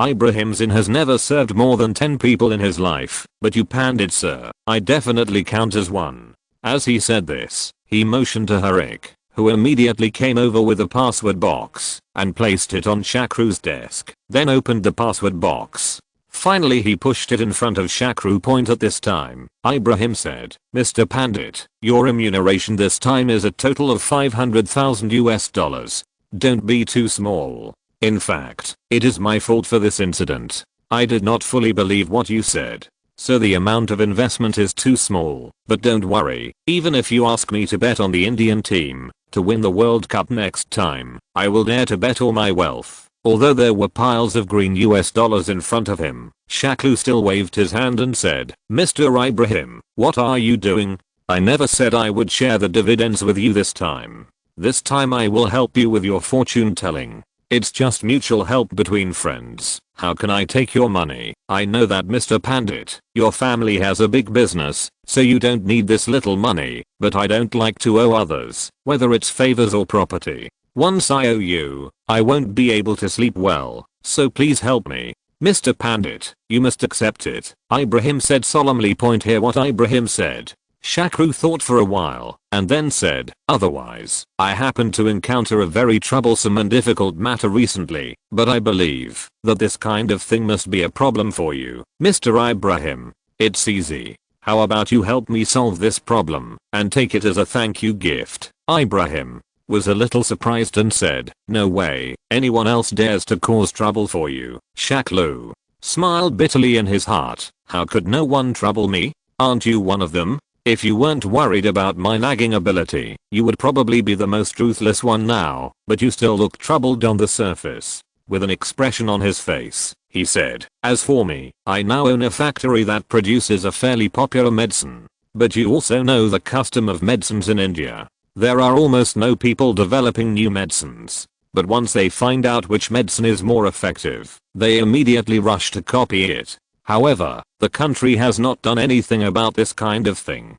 Ibrahim Zin has never served more than 10 people in his life, but you Pandit sir, I definitely count as one." As he said this, he motioned to Harik, who immediately came over with a password box and placed it on Shakru's desk, then opened the password box. Finally he pushed it in front of Shakru. At this time, Ibrahim said, "Mr. Pandit, your remuneration this time is a total of $500,000. Don't be too small. In fact, it is my fault for this incident. I did not fully believe what you said. So the amount of investment is too small, but don't worry, even if you ask me to bet on the Indian team to win the World Cup next time, I will dare to bet all my wealth." Although there were piles of green US dollars in front of him, Shakru still waved his hand and said, "Mr. Ibrahim, what are you doing? I never said I would share the dividends with you this time. This time I will help you with your fortune telling. It's just mutual help between friends. How can I take your money? I know that Mr. Pandit, your family has a big business, so you don't need this little money, but I don't like to owe others, whether it's favors or property. Once I owe you, I won't be able to sleep well, so please help me. Mr. Pandit, you must accept it," Ibrahim said solemnly. Hear what Ibrahim said. Shakru thought for a while, and then said, "Otherwise, I happened to encounter a very troublesome and difficult matter recently, but I believe that this kind of thing must be a problem for you, Mr. Ibrahim. It's easy. How about you help me solve this problem, and take it as a thank you gift?" Ibrahim was a little surprised and said, "No way, anyone else dares to cause trouble for you." Shaklu smiled bitterly in his heart. How could no one trouble me? Aren't you one of them? If you weren't worried about my nagging ability, you would probably be the most ruthless one now, but you still look troubled on the surface. With an expression on his face, he said, "As for me, I now own a factory that produces a fairly popular medicine. But you also know the custom of medicines in India. There are almost no people developing new medicines. but once they find out which medicine is more effective, they immediately rush to copy it. However, the country has not done anything about this kind of thing.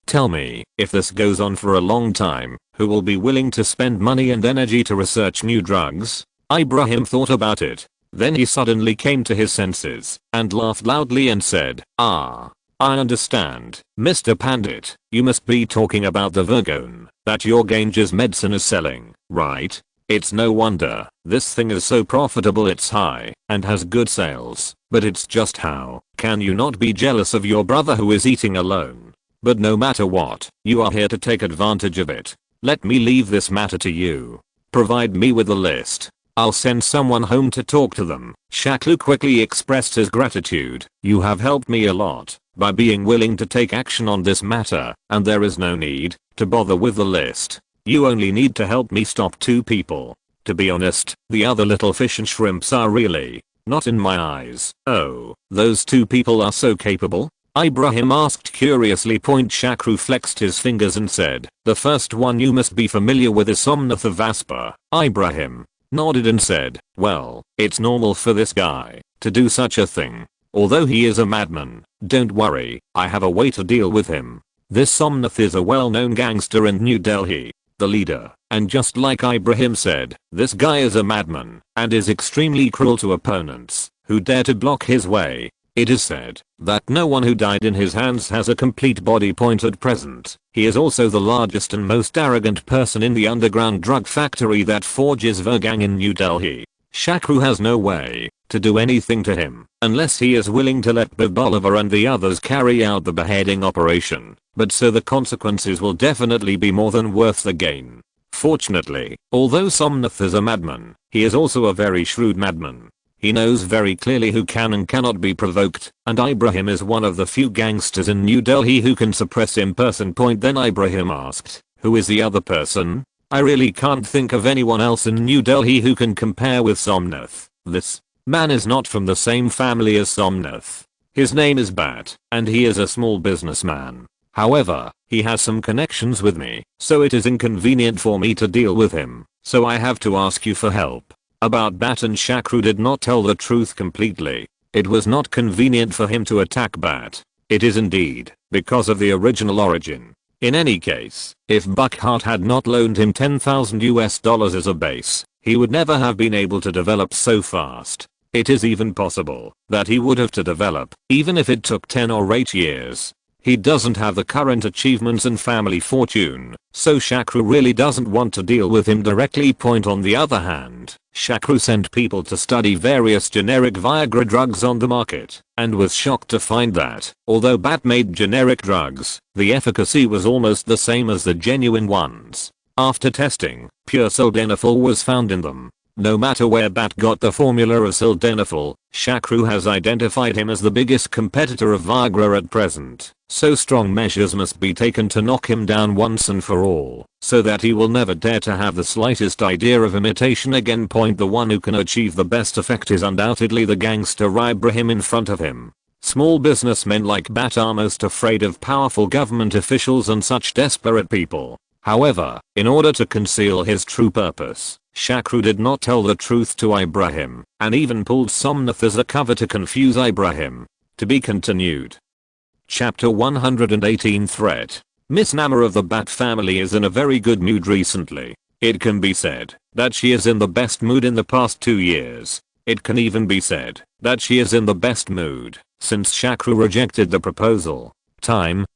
Tell me, if this goes on for a long time, who will be willing to spend money and energy to research new drugs? Ibrahim thought about it. Then he suddenly came to his senses and laughed loudly and said, "Ah, I understand, Mr. Pandit, you must be talking about the Virgone that your Ganges medicine is selling, right? It's no wonder this thing is so profitable, it's high and has good sales, but it's just how can you not be jealous of your brother who is eating alone? But no matter what, you are here to take advantage of it. Let me leave this matter to you. Provide me with a list. I'll send someone home to talk to them." Shakru quickly expressed his gratitude. "You have helped me a lot by being willing to take action on this matter, and there is no need to bother with the list. You only need to help me stop 2 people. To be honest, the other little fish and shrimps are really not in my eyes." "Oh, those 2 people are so capable?" Ibrahim asked curiously. Shakru flexed his fingers and said, "The first one you must be familiar with is Somnatha Vaspa." Ibrahim nodded and said, "Well, it's normal for this guy to do such a thing. Although he is a madman, don't worry, I have a way to deal with him. This Somnath is a well-known gangster in New Delhi, the leader, and just like Ibrahim said, this guy is a madman and is extremely cruel to opponents who dare to block his way. It is said that no one who died in his hands has a complete body point at present. He is also the largest and most arrogant person in the underground drug factory that forges Virgang in New Delhi. Shakru has no way to do anything to him unless he is willing to let Bolivar and the others carry out the beheading operation, but so the consequences will definitely be more than worth the gain. Fortunately, although Somnath is a madman, he is also a very shrewd madman. He knows very clearly who can and cannot be provoked, and Ibrahim is one of the few gangsters in New Delhi who can suppress him." Then Ibrahim asked, "Who is the other person?" "I really can't think of anyone else in New Delhi who can compare with Somnath. This man is not from the same family as Somnath. His name is Bat, and he is a small businessman. However, he has some connections with me, so it is inconvenient for me to deal with him, so I have to ask you for help." About Bat and Shakru did not tell the truth completely. It was not convenient for him to attack Bat. It is indeed because of the original origin. In any case, if Buckhart had not loaned him $10,000 as a base, he would never have been able to develop so fast. It is even possible that he would have to develop, even if it took 10 or 8 years. He doesn't have the current achievements and family fortune, so Shakru really doesn't want to deal with him directly. On the other hand, Shakru sent people to study various generic Viagra drugs on the market, and was shocked to find that, although Bat made generic drugs, the efficacy was almost the same as the genuine ones. After testing, pure sildenafil was found in them. No matter where Bat got the formula of sildenafil, Shakru has identified him as the biggest competitor of Viagra at present, so strong measures must be taken to knock him down once and for all, so that he will never dare to have the slightest idea of imitation again. The one who can achieve the best effect is undoubtedly the gangster Ibrahim in front of him. Small businessmen like Bat are most afraid of powerful government officials and such desperate people. However, in order to conceal his true purpose, Shakru did not tell the truth to Ibrahim, and even pulled Somnath as a cover to confuse Ibrahim. To be continued. Chapter 118 Threat. Miss Namma of the Bat family is in a very good mood recently. It can be said that she is in the best mood in the past 2 years. It can even be said that she is in the best mood since Shakru rejected the proposal.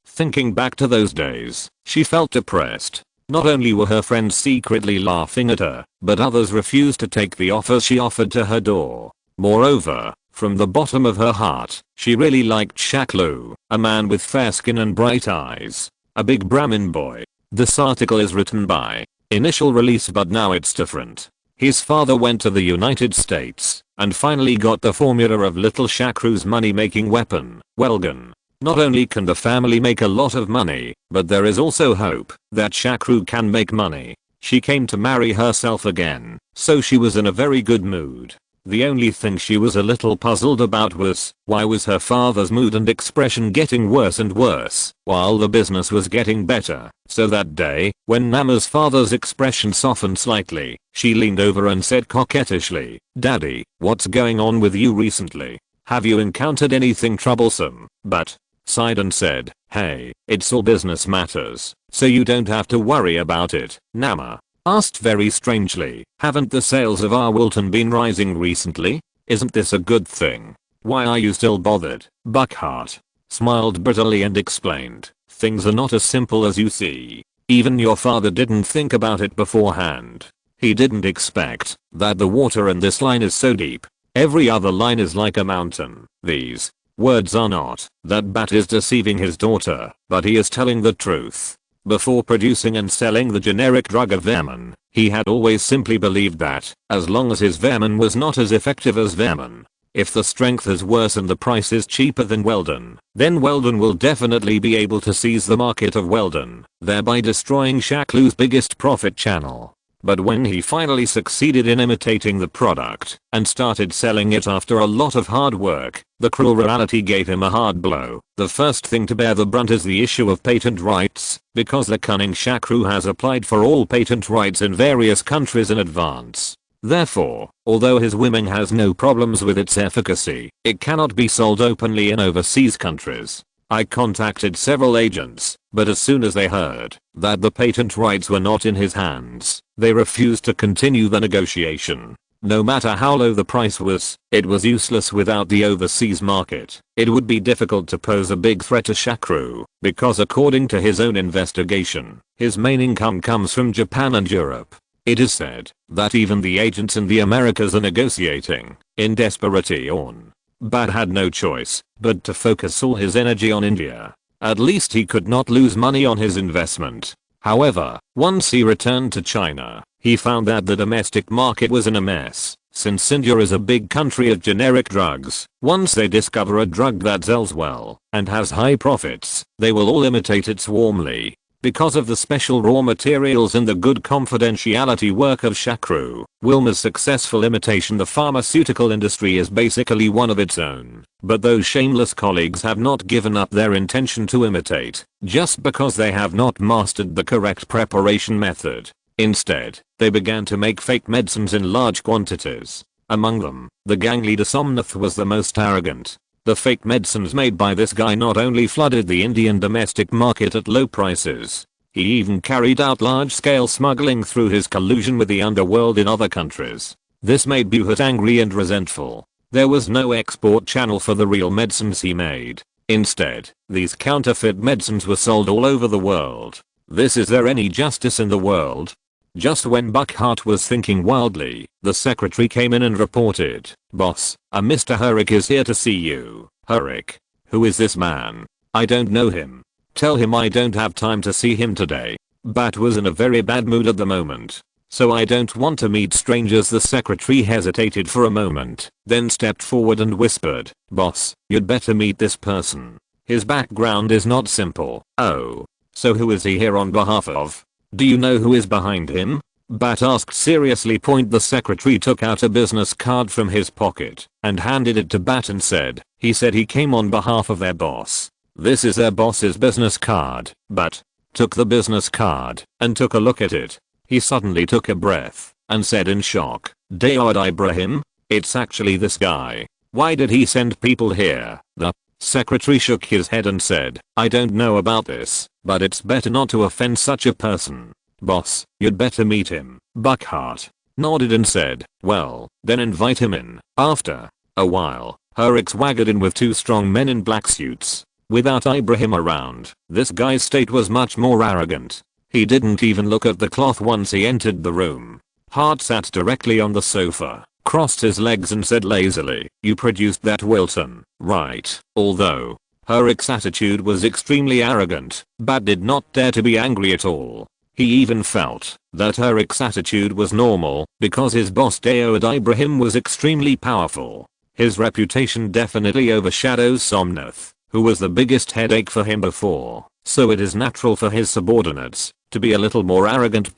Thinking back to those days, she felt depressed. Not only were her friends secretly laughing at her, but others refused to take the offers she offered to her door. Moreover, from the bottom of her heart, she really liked Shakru, a man with fair skin and bright eyes. A big Brahmin boy. This article is written by initial release, but now it's different. His father went to the United States and finally got the formula of little Shakru's money-making weapon, Welgun. Not only can the family make a lot of money, but there is also hope that Shakru can make money. She came to marry herself again, so she was in a very good mood. The only thing she was a little puzzled about was, why was her father's mood and expression getting worse and worse, while the business was getting better? So that day, when Nama's father's expression softened slightly, she leaned over and said coquettishly, "Daddy, what's going on with you recently? Have you encountered anything troublesome?" But sighed and said, "Hey, it's all business matters, so you don't have to worry about it." Nama asked very strangely, "Haven't the sales of our Wilton been rising recently? Isn't this a good thing? Why are you still bothered?" Buckhart smiled bitterly and explained, "Things are not as simple as you see. Even your father didn't think about it beforehand. He didn't expect that the water in this line is so deep. Every other line is like a mountain." These words are not that Bat is deceiving his daughter, but he is telling the truth. Before producing and selling the generic drug of vermin, he had always simply believed that, as long as his vermin was not as effective as vermin, if the strength is worse and the price is cheaper than Weldon, then Weldon will definitely be able to seize the market of Weldon, thereby destroying Shakru's biggest profit channel. But when he finally succeeded in imitating the product and started selling it after a lot of hard work, the cruel reality gave him a hard blow. The first thing to bear the brunt is the issue of patent rights, because the cunning Shakru has applied for all patent rights in various countries in advance. Therefore, although his women has no problems with its efficacy, it cannot be sold openly in overseas countries. I contacted several agents, but as soon as they heard that the patent rights were not in his hands, they refused to continue the negotiation. No matter how low the price was, it was useless without the overseas market. It would be difficult to pose a big threat to Shakru, because according to his own investigation, his main income comes from Japan and Europe. It is said that even the agents in the Americas are negotiating in desperation. Bat had no choice but to focus all his energy on India. At least he could not lose money on his investment. However, once he returned to China, he found that the domestic market was in a mess. Since India is a big country of generic drugs, once they discover a drug that sells well and has high profits, they will all imitate it warmly. Because of the special raw materials and the good confidentiality work of Shakru, Wilma's successful imitation, the pharmaceutical industry is basically one of its own. But those shameless colleagues have not given up their intention to imitate, just because they have not mastered the correct preparation method. Instead, they began to make fake medicines in large quantities. Among them, the gang leader Somnath was the most arrogant. The fake medicines made by this guy not only flooded the Indian domestic market at low prices, he even carried out large-scale smuggling through his collusion with the underworld in other countries. This made Buhat angry and resentful. There was no export channel for the real medicines he made. Instead, these counterfeit medicines were sold all over the world. Is there any justice in the world? Just when Buckhart was thinking wildly, the secretary came in and reported, "Boss, a Mr. Herrick is here to see you." "Herrick? Who is this man? I don't know him. Tell him I don't have time to see him today." Bat was in a very bad mood at the moment. "So I don't want to meet strangers." The secretary hesitated for a moment, then stepped forward and whispered, "Boss, you'd better meet this person. His background is not simple." "Oh. So who is he here on behalf of? Do you know who is behind him?" Bat asked seriously. The secretary took out a business card from his pocket and handed it to Bat and said, "He said he came on behalf of their boss." "This is their boss's business card." Bat took the business card and took a look at it. He suddenly took a breath and said in shock, "Daoud Ibrahim? It's actually this guy. Why did he send people here?" The secretary shook his head and said, "I don't know about this, but it's better not to offend such a person. Boss, you'd better meet him." Buckhart nodded and said, "Well, then invite him in." After a while, Herrick swaggered in with two strong men in black suits. Without Ibrahim around, this guy's state was much more arrogant. He didn't even look at the cloth once he entered the room. Hart sat directly on the sofa, crossed his legs and said lazily, "You produced that Wilton, right?" Although Herrick's attitude was extremely arrogant, Bat did not dare to be angry at all. He even felt that Herrick's attitude was normal because his boss Daoud Ibrahim was extremely powerful. His reputation definitely overshadows Somnath, who was the biggest headache for him before, so it is natural for his subordinates to be a little more arrogant.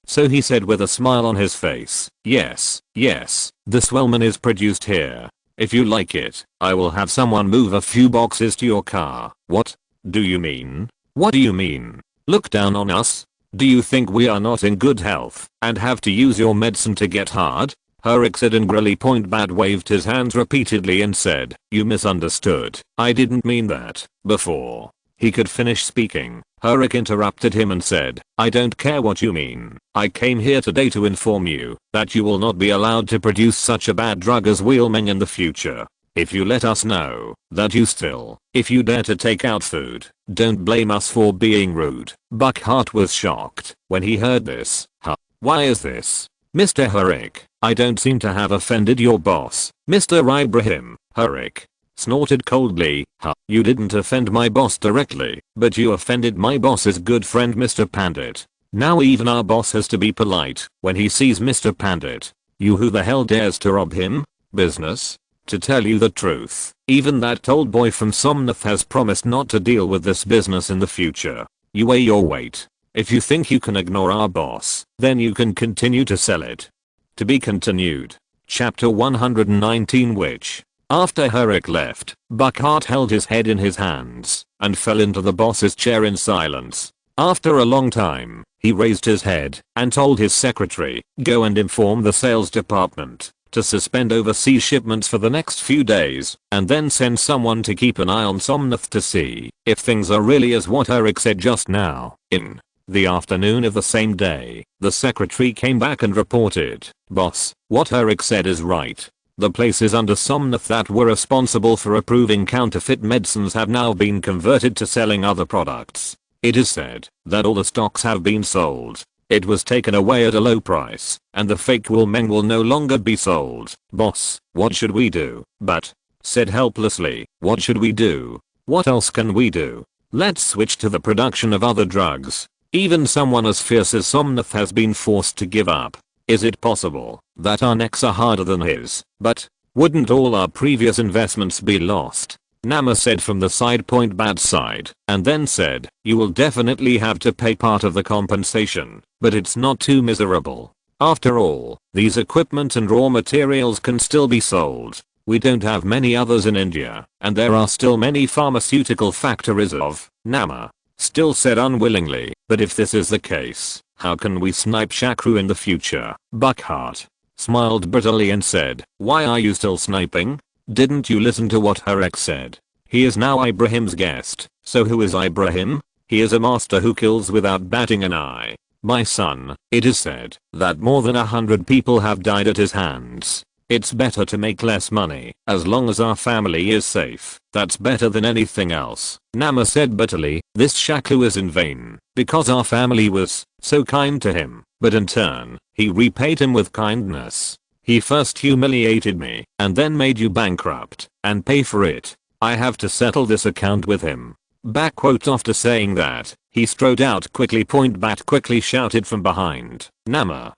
So he said with a smile on his face, yes, yes, the Swellman is produced here. If you like it, I will have someone move a few boxes to your car. What do you mean? What do you mean? Look down on us? Do you think we are not in good health and have to use your medicine to get hard? Herrick said angrily. Bad waved his hands repeatedly and said, you misunderstood. I didn't mean that. Before he could finish speaking, Herrick interrupted him and said, I don't care what you mean. I came here today to inform you that you will not be allowed to produce such a bad drug as Wheelmeng in the future. If you let us know that you still, if you dare to take out food, don't blame us for being rude. Buckhart was shocked when he heard this. Huh? Why is this? Mr. Herrick, I don't seem to have offended your boss. Mr. Ibrahim, Herrick snorted coldly. Huh? You didn't offend my boss directly, but you offended my boss's good friend Mr. Pandit. Now even our boss has to be polite when he sees Mr. Pandit. You who the hell dares to rob him? Business? To tell you the truth, even that old boy from Somnath has promised not to deal with this business in the future. You weigh your weight. If you think you can ignore our boss, then you can continue to sell it. To be continued. Chapter 119. Which, after Herrick left, Buckhart held his head in his hands and fell into the boss's chair in silence. After a long time, he raised his head and told his secretary, go and inform the sales department to suspend overseas shipments for the next few days, and then send someone to keep an eye on Somnath to see if things are really as what Herrick said just now. In the afternoon of the same day, the secretary came back and reported, boss, what Herrick said is right. The places under Somnath that were responsible for approving counterfeit medicines have now been converted to selling other products. It is said that all the stocks have been sold. It was taken away at a low price, and the fake Wheelmeng will no longer be sold. Boss, what should we do? But said helplessly, what should we do? What else can we do? Let's switch to the production of other drugs. Even someone as fierce as Somnath has been forced to give up. Is it possible that our necks are harder than his? But wouldn't all our previous investments be lost? Nama said from the bad side, and then said, you will definitely have to pay part of the compensation, but it's not too miserable. After all, these equipment and raw materials can still be sold. We don't have many others in India, and there are still many pharmaceutical factories of, Nama still said unwillingly, but if this is the case, how can we snipe Shakru in the future? Buckhart smiled bitterly and said, why are you still sniping? Didn't you listen to what Herrick said? He is now Ibrahim's guest. So who is Ibrahim? He is a master who kills without batting an eye. My son, it is said that more than 100 people have died at his hands. It's better to make less money, as long as our family is safe. That's better than anything else. Nama said bitterly, this Shakru is in vain, because our family was so kind to him, but in turn, he repaid him with kindness. He first humiliated me, and then made you bankrupt, and pay for it. I have to settle this account with him. After saying that, he strode out quickly. Quickly shouted from behind, Nama,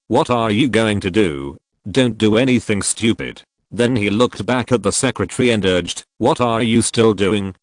what are you going to do? Don't do anything stupid. Then he looked back at the secretary and urged, what are you still doing?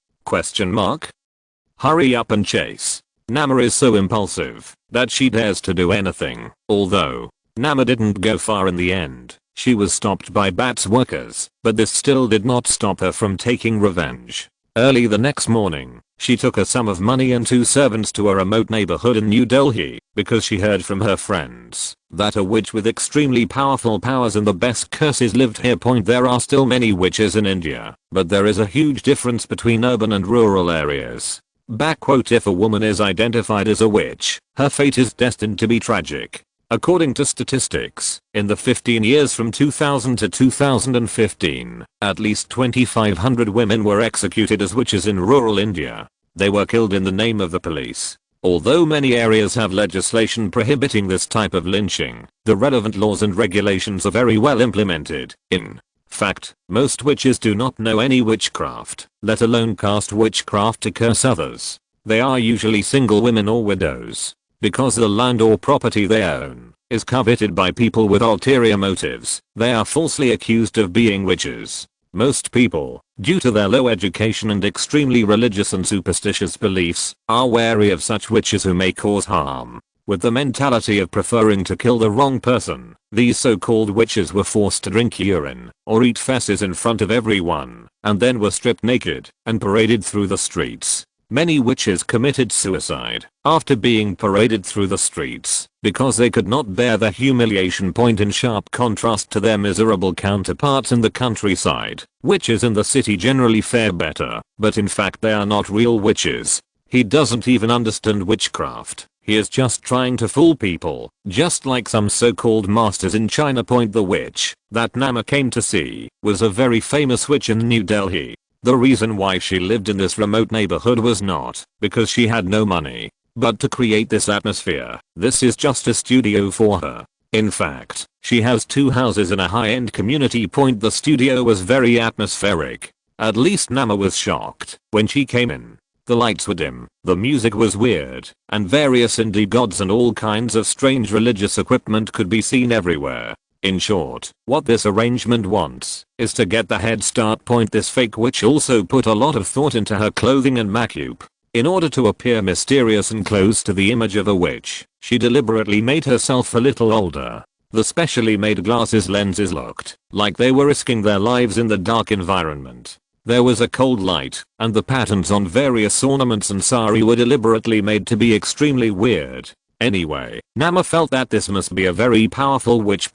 Hurry up and chase. Nama is so impulsive that she dares to do anything. Although Nama didn't go far in the end. She was stopped by Bat's workers, but this still did not stop her from taking revenge. Early the next morning, she took a sum of money and 2 servants to a remote neighborhood in New Delhi because she heard from her friends that a witch with extremely powerful powers and the best curses lived here. There are still many witches in India, but there is a huge difference between urban and rural areas. If a woman is identified as a witch, her fate is destined to be tragic. According to statistics, in the 15 years from 2000 to 2015, at least 2,500 women were executed as witches in rural India. They were killed in the name of the police. Although many areas have legislation prohibiting this type of lynching, the relevant laws and regulations are very well implemented. In fact, most witches do not know any witchcraft, let alone caste witchcraft to curse others. They are usually single women or widows. Because the land or property they own is coveted by people with ulterior motives, they are falsely accused of being witches. Most people, due to their low education and extremely religious and superstitious beliefs, are wary of such witches who may cause harm. With the mentality of preferring to kill the wrong person, these so-called witches were forced to drink urine or eat feces in front of everyone, and then were stripped naked and paraded through the streets. Many witches committed suicide after being paraded through the streets because they could not bear the humiliation. In sharp contrast to their miserable counterparts in the countryside, witches in the city generally fare better, but in fact they are not real witches. He doesn't even understand witchcraft. He is just trying to fool people, just like some so-called masters in China. The witch that Nama came to see was a very famous witch in New Delhi. The reason why she lived in this remote neighborhood was not because she had no money, but to create this atmosphere. This is just a studio for her. In fact, she has 2 houses in a high-end community. The studio was very atmospheric. At least Nama was shocked when she came in. The lights were dim, the music was weird, and various indie gods and all kinds of strange religious equipment could be seen everywhere. In short, what this arrangement wants is to get the head start. This fake witch also put a lot of thought into her clothing and makeup. In order to appear mysterious and close to the image of a witch, she deliberately made herself a little older. The specially made glasses lenses looked like they were risking their lives in the dark environment. There was a cold light, and the patterns on various ornaments and sari were deliberately made to be extremely weird. Anyway, Nama felt that this must be a very powerful witch.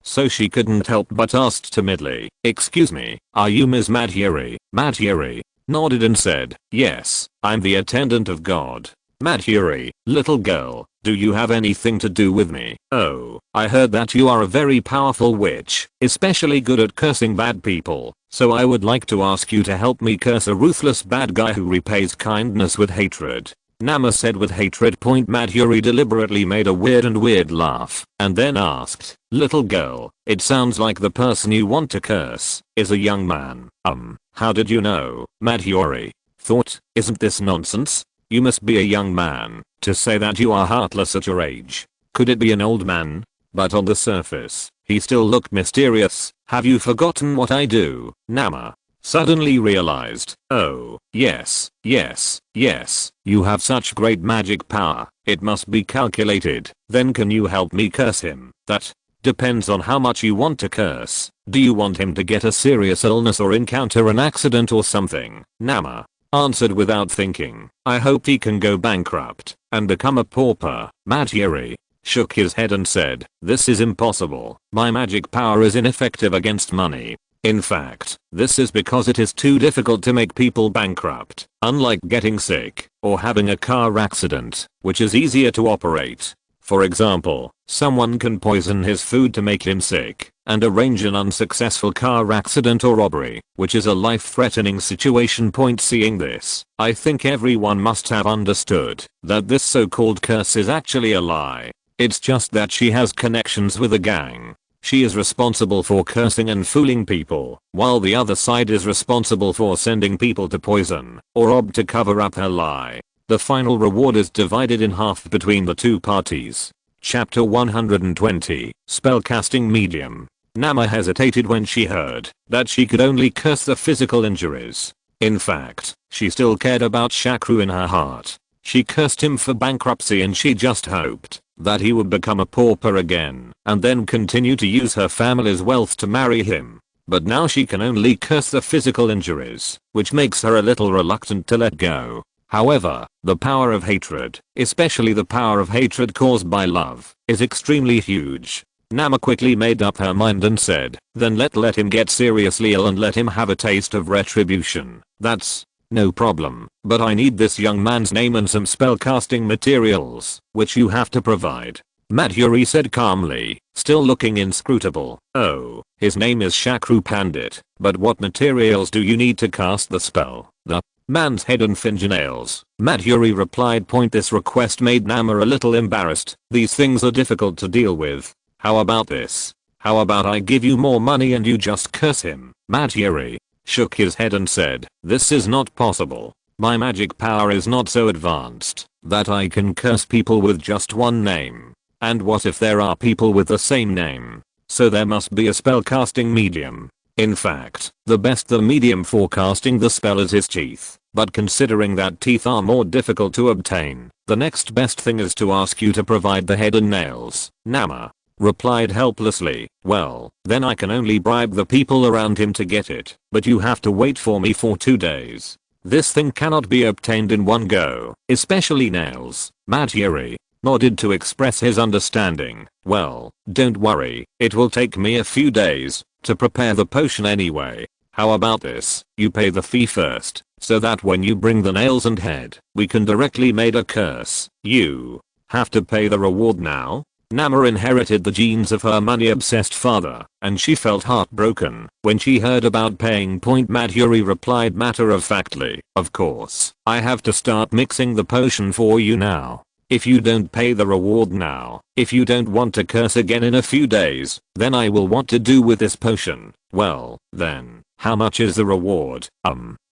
So she couldn't help but asked timidly, "Excuse me, are you Ms. Madhuri?" Madhuri nodded and said, "Yes, I'm the attendant of God." Madhuri, little girl, do you have anything to do with me? Oh, I heard that you are a very powerful witch, especially good at cursing bad people, so I would like to ask you to help me curse a ruthless bad guy who repays kindness with hatred. Nama said with hatred. Madhuri deliberately made a weird laugh, and then asked, "Little girl, it sounds like the person you want to curse is a young man." How did you know? Madhuri thought, isn't this nonsense? You must be a young man to say that you are heartless at your age. Could it be an old man? But on the surface, he still looked mysterious. Have you forgotten what I do? Nama suddenly realized, oh, yes, you have such great magic power, it must be calculated. Then can you help me curse him? That depends on how much you want to curse. Do you want him to get a serious illness or encounter an accident or something? Nama answered without thinking, I hope he can go bankrupt and become a pauper. Madhuri shook his head and said, this is impossible. My magic power is ineffective against money. In fact, this is because it is too difficult to make people bankrupt, unlike getting sick or having a car accident, which is easier to operate. For example, someone can poison his food to make him sick and arrange an unsuccessful car accident or robbery, which is a life-threatening situation. Seeing this, I think everyone must have understood that this so-called curse is actually a lie. It's just that she has connections with a gang. She is responsible for cursing and fooling people, while the other side is responsible for sending people to poison or rob to cover up her lie. The final reward is divided in half between the two parties. Chapter 120, Spellcasting Medium. Nama hesitated when she heard that she could only curse the physical injuries. In fact, she still cared about Shakru in her heart. She cursed him for bankruptcy and she just hoped that he would become a pauper again and then continue to use her family's wealth to marry him. But now she can only curse the physical injuries, which makes her a little reluctant to let go. However, the power of hatred, especially the power of hatred caused by love, is extremely huge. Nama quickly made up her mind and said, then let him get seriously ill and let him have a taste of retribution. That's no problem, but I need this young man's name and some spellcasting materials, which you have to provide. Madhuri said calmly, still looking inscrutable. Oh, his name is Shakru Pandit, but what materials do you need to cast the spell? The man's head and fingernails. Madhuri replied. This request made Nama a little embarrassed. These things are difficult to deal with. How about this? How about I give you more money and you just curse him? Madhuri shook his head and said, this is not possible. My magic power is not so advanced that I can curse people with just one name. And what if there are people with the same name? So there must be a spellcasting medium. In fact, the medium for casting the spell is his teeth, but considering that teeth are more difficult to obtain, The next best thing is to ask you to provide the head and nails. Nama replied helplessly, well, then I can only bribe the people around him to get it, but you have to wait for me for 2 days. This thing cannot be obtained in one go, especially nails. Matyuri nodded to express his understanding. Well, don't worry, it will take me a few days to prepare the potion anyway. How about this? You pay the fee first, so that when you bring the nails and head, we can directly made a curse. You have to pay the reward now. Nama inherited the genes of her money-obsessed father, and she felt heartbroken when she heard about paying. Matyuri replied matter-of-factly, of course, I have to start mixing the potion for you now. If you don't pay the reward now, if you don't want to curse again in a few days, then I will want to do with this potion. Well, then, how much is the reward?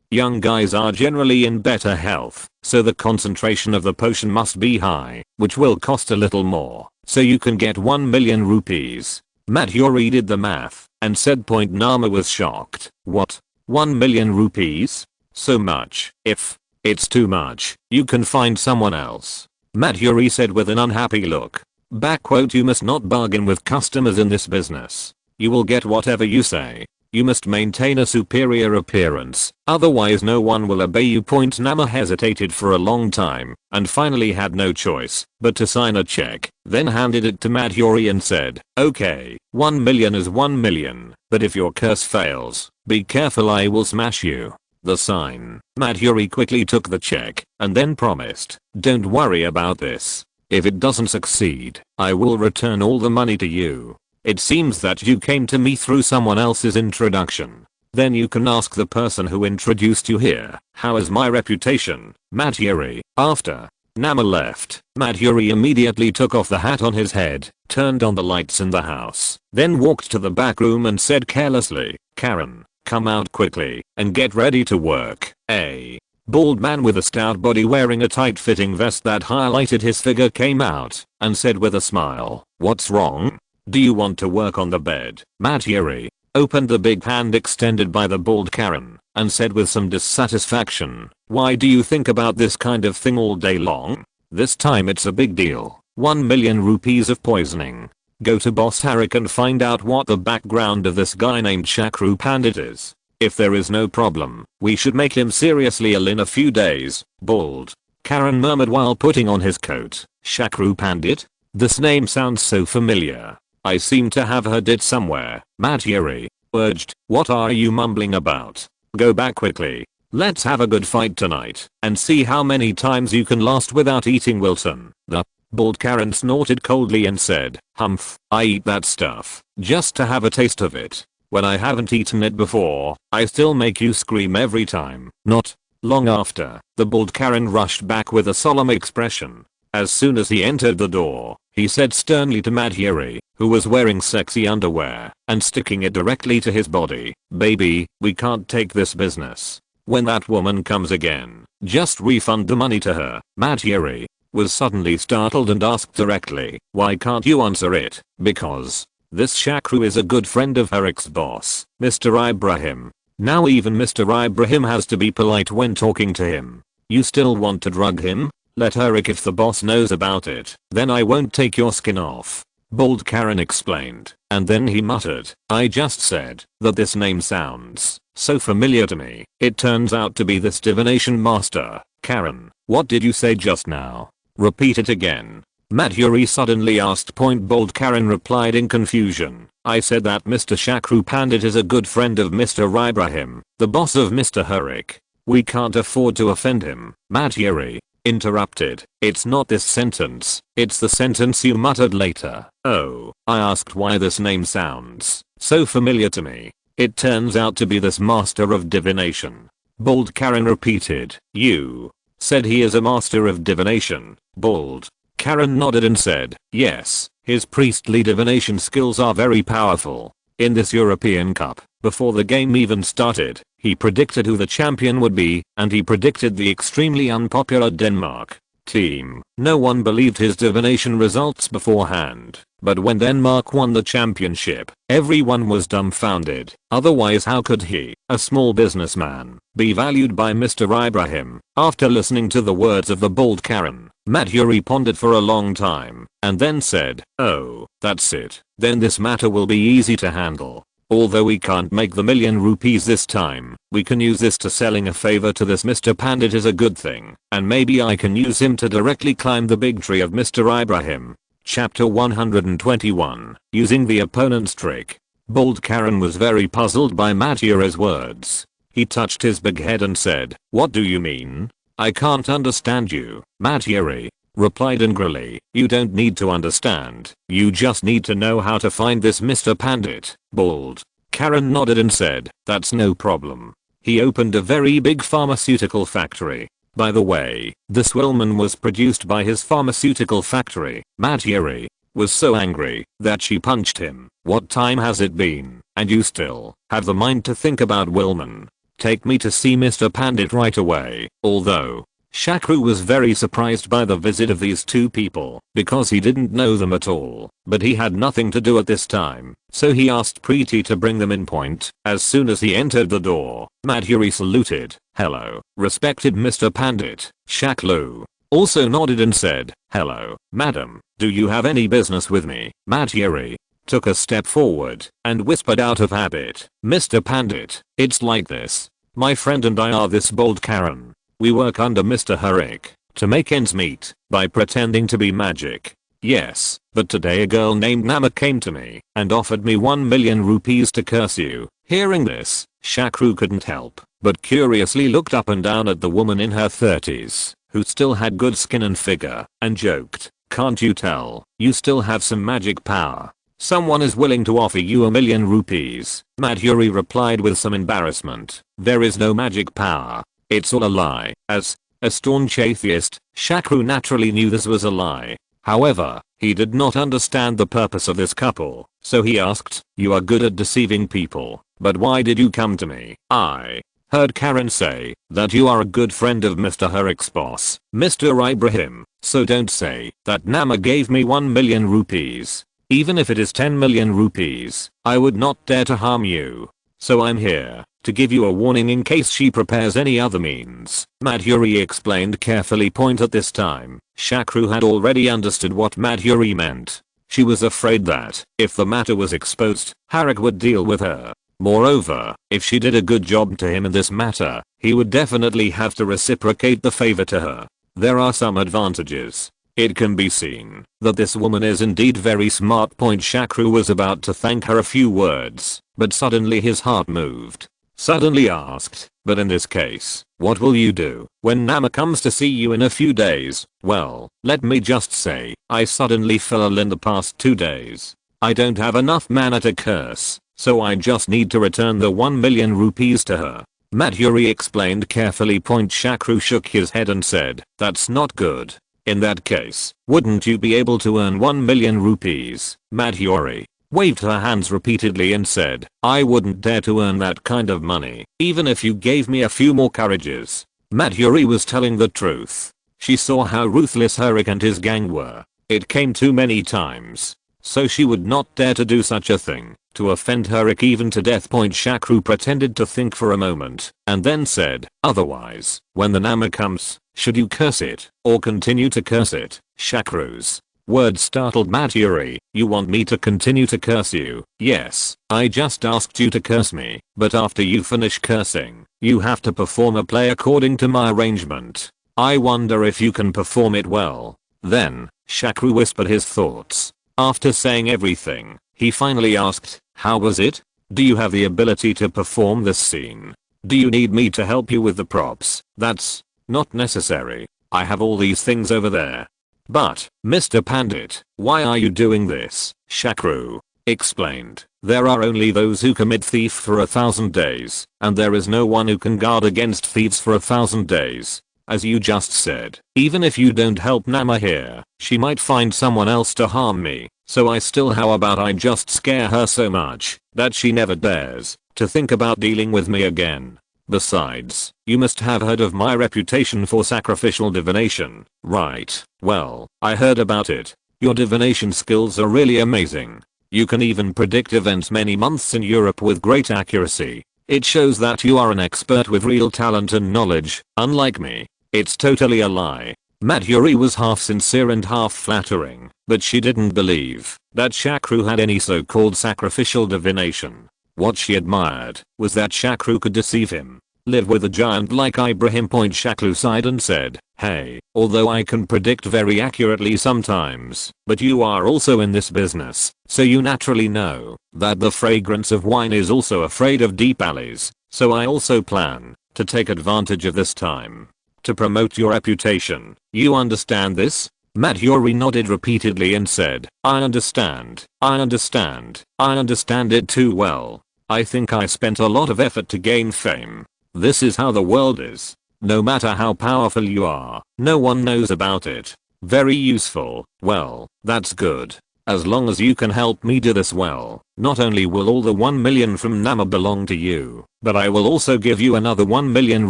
Young guys are generally in better health, so the concentration of the potion must be high, which will cost a little more, so you can get 1 million rupees. Matyuri did the math, and said. Nama was shocked. What? 1 million rupees? So much? If it's too much, you can find someone else. Matyuri said with an unhappy look. You must not bargain with customers in this business. You will get whatever you say. You must maintain a superior appearance, otherwise no one will obey you. Nama hesitated for a long time, and finally had no choice but to sign a check, then handed it to Matyuri and said, okay, 1 million is 1 million, but if your curse fails, be careful, I will smash you. The sign. Matyuri quickly took the check, and then promised, don't worry about this. If it doesn't succeed, I will return all the money to you. It seems that you came to me through someone else's introduction. Then you can ask the person who introduced you here. How is my reputation, Matyuri? After Nama left, Matyuri immediately took off the hat on his head, turned on the lights in the house, then walked to the back room and said carelessly, Karen, come out quickly and get ready to work. A bald man with a stout body wearing a tight-fitting vest that highlighted his figure came out and said with a smile, what's wrong? Do you want to work on the bed? Matyuri opened the big hand extended by the bald Karen and said with some dissatisfaction, why do you think about this kind of thing all day long? This time it's a big deal. 1 million rupees of poisoning. Go to Boss Harik and find out what the background of this guy named Shakru Pandit is. If there is no problem, we should make him seriously ill in a few days. Bald Karen murmured while putting on his coat. Shakru Pandit? This name sounds so familiar. I seem to have heard it somewhere. Matyuri urged, what are you mumbling about? Go back quickly. Let's have a good fight tonight and see how many times you can last without eating Wilson. The bald Karen snorted coldly and said, humph, I eat that stuff just to have a taste of it. When I haven't eaten it before, I still make you scream every time. Not long after, the bald Karen rushed back with a solemn expression. As soon as he entered the door, he said sternly to Matyuri, who was wearing sexy underwear and sticking it directly to his body, baby, we can't take this business. When that woman comes again, just refund the money to her. Matyuri was suddenly startled and asked directly, why can't you answer it? Because this Shakru is a good friend of Harik's boss, Mr. Ibrahim. Now even Mr. Ibrahim has to be polite when talking to him. You still want to drug him? Let Harik, if the boss knows about it, then I won't take your skin off. Bald Karen explained, and then he muttered, I just said that this name sounds so familiar to me. It turns out to be this divination master. Karen, what did you say just now? Repeat it again. Matyuri suddenly asked. Bald Karen replied in confusion, I said that Mr. Shakru Pandit is a good friend of Mr. Ibrahim, the boss of Mr. Harik. We can't afford to offend him. Matyuri interrupted, it's not this sentence, it's the sentence you muttered later. Oh, I asked why this name sounds so familiar to me. It turns out to be this master of divination. Bald Karen repeated, you said he is a master of divination. Bald Karen nodded and said, yes, his priestly divination skills are very powerful. In this European Cup, before the game even started, he predicted who the champion would be, and he predicted the extremely unpopular Denmark. Team. No one believed his divination results beforehand, but when Denmark won the championship, everyone was dumbfounded. Otherwise how could he, a small businessman, be valued by Mr. Ibrahim? After listening to the words of the bald Karen, Madhuri pondered for a long time, and then said, "Oh, that's it. Then this matter will be easy to handle. Although we can't make the million rupees this time, we can use this to selling a favor to this Mr. Pandit is a good thing, and maybe I can use him to directly climb the big tree of Mr. Ibrahim." Chapter 121. Using the opponent's trick. Bald Karen was very puzzled by Madhuri's words. He touched his big head and said, "What do you mean? I can't understand you." Madhuri replied angrily, "You don't need to understand, you just need to know how to find this Mr. Pandit." Bald Karen nodded and said, "That's no problem." He opened a very big pharmaceutical factory. By the way, this woman was produced by his pharmaceutical factory. Madhuri was so angry that she punched him. "What time has it been, and you still have the mind to think about Wilman? Take me to see Mr. Pandit right away." Although Shakru was very surprised by the visit of these two people because he didn't know them at all, but he had nothing to do at this time, so he asked Preeti to bring them in point. As soon as he entered the door, Madhuri saluted. "Hello, respected Mr. Pandit." Shakru also nodded and said, "Hello, madam, do you have any business with me?" Madhuri took a step forward and whispered out of habit, "Mr. Pandit, it's like this. My friend and I are this bald Karen. We work under Mr. Harik to make ends meet by pretending to be magic. Yes, but today a girl named Nama came to me and offered me 1 million rupees to curse you." Hearing this, Shakru couldn't help but curiously looked up and down at the woman in her 30s, who still had good skin and figure, and joked, "Can't you tell, you still have some magic power? Someone is willing to offer you 1 million rupees." Madhuri replied with some embarrassment, "There is no magic power. It's all a lie." As a staunch atheist, Shakru naturally knew this was a lie. However, he did not understand the purpose of this couple, so he asked, "You are good at deceiving people, but why did you come to me?" "I heard Karen say that you are a good friend of Mr. Harik's boss, Mr. Ibrahim, so don't say that Nama gave me 1 million rupees. Even if it is 10 million rupees, I would not dare to harm you. So I'm here to give you a warning in case she prepares any other means." Madhuri explained carefully. Point at this time, Shakru had already understood what Madhuri meant. She was afraid that if the matter was exposed, Harik would deal with her. Moreover, if she did a good job to him in this matter, he would definitely have to reciprocate the favor to her. There are some advantages. It can be seen that this woman is indeed very smart. Shakru was about to thank her a few words, but suddenly his heart moved. Suddenly asked, "But in this case, what will you do when Nama comes to see you in a few days?" "Well, let me just say, I suddenly fell ill in the past 2 days. I don't have enough mana to curse, so I just need to return the 1 million rupees to her." Madhuri explained carefully. Shakru shook his head and said, "That's not good. In that case, wouldn't you be able to earn 1 million rupees?" Madhuri waved her hands repeatedly and said, "I wouldn't dare to earn that kind of money, even if you gave me a few more carriages." Madhuri was telling the truth. She saw how ruthless Harik and his gang were. It came too many times. So she would not dare to do such a thing, to offend Harik even to death. Shakru pretended to think for a moment, and then said, "Otherwise, when the Nama comes, should you curse it, or continue to curse it?" Shakru's words startled Madhuri. "You want me to continue to curse you?" "Yes, I just asked you to curse me, but after you finish cursing, you have to perform a play according to my arrangement. I wonder if you can perform it well." Then, Shakru whispered his thoughts. After saying everything, he finally asked, "How was it? Do you have the ability to perform this scene? Do you need me to help you with the props?" "That's not necessary. I have all these things over there." "But, Mr. Pandit, why are you doing this?" Shakru explained. "There are only those who commit thief for 1,000 days, and there is no one who can guard against thieves for 1,000 days. As you just said, even if you don't help Nama here, she might find someone else to harm me, so how about I just scare her so much that she never dares to think about dealing with me again." Besides, you must have heard of my reputation for sacrificial divination, right? Well, I heard about it. Your divination skills are really amazing. You can even predict events many months in Europe with great accuracy. It shows that you are an expert with real talent and knowledge, unlike me. It's totally a lie. Madhuri was half sincere and half flattering, but she didn't believe that Shakru had any so-called sacrificial divination. What she admired was that Shakru could deceive him. Live with a giant like Ibrahim. Shakru sighed and said, hey, although I can predict very accurately sometimes, but you are also in this business, so you naturally know that the fragrance of wine is also afraid of deep alleys, so I also plan to take advantage of this time to promote your reputation. You understand this? Madhuri nodded repeatedly and said, I understand it too well. I think I spent a lot of effort to gain fame. This is how the world is. No matter how powerful you are, no one knows about it. Very useful. Well, that's good. As long as you can help me do this well, not only will all the 1 million from Nama belong to you, but I will also give you another 1 million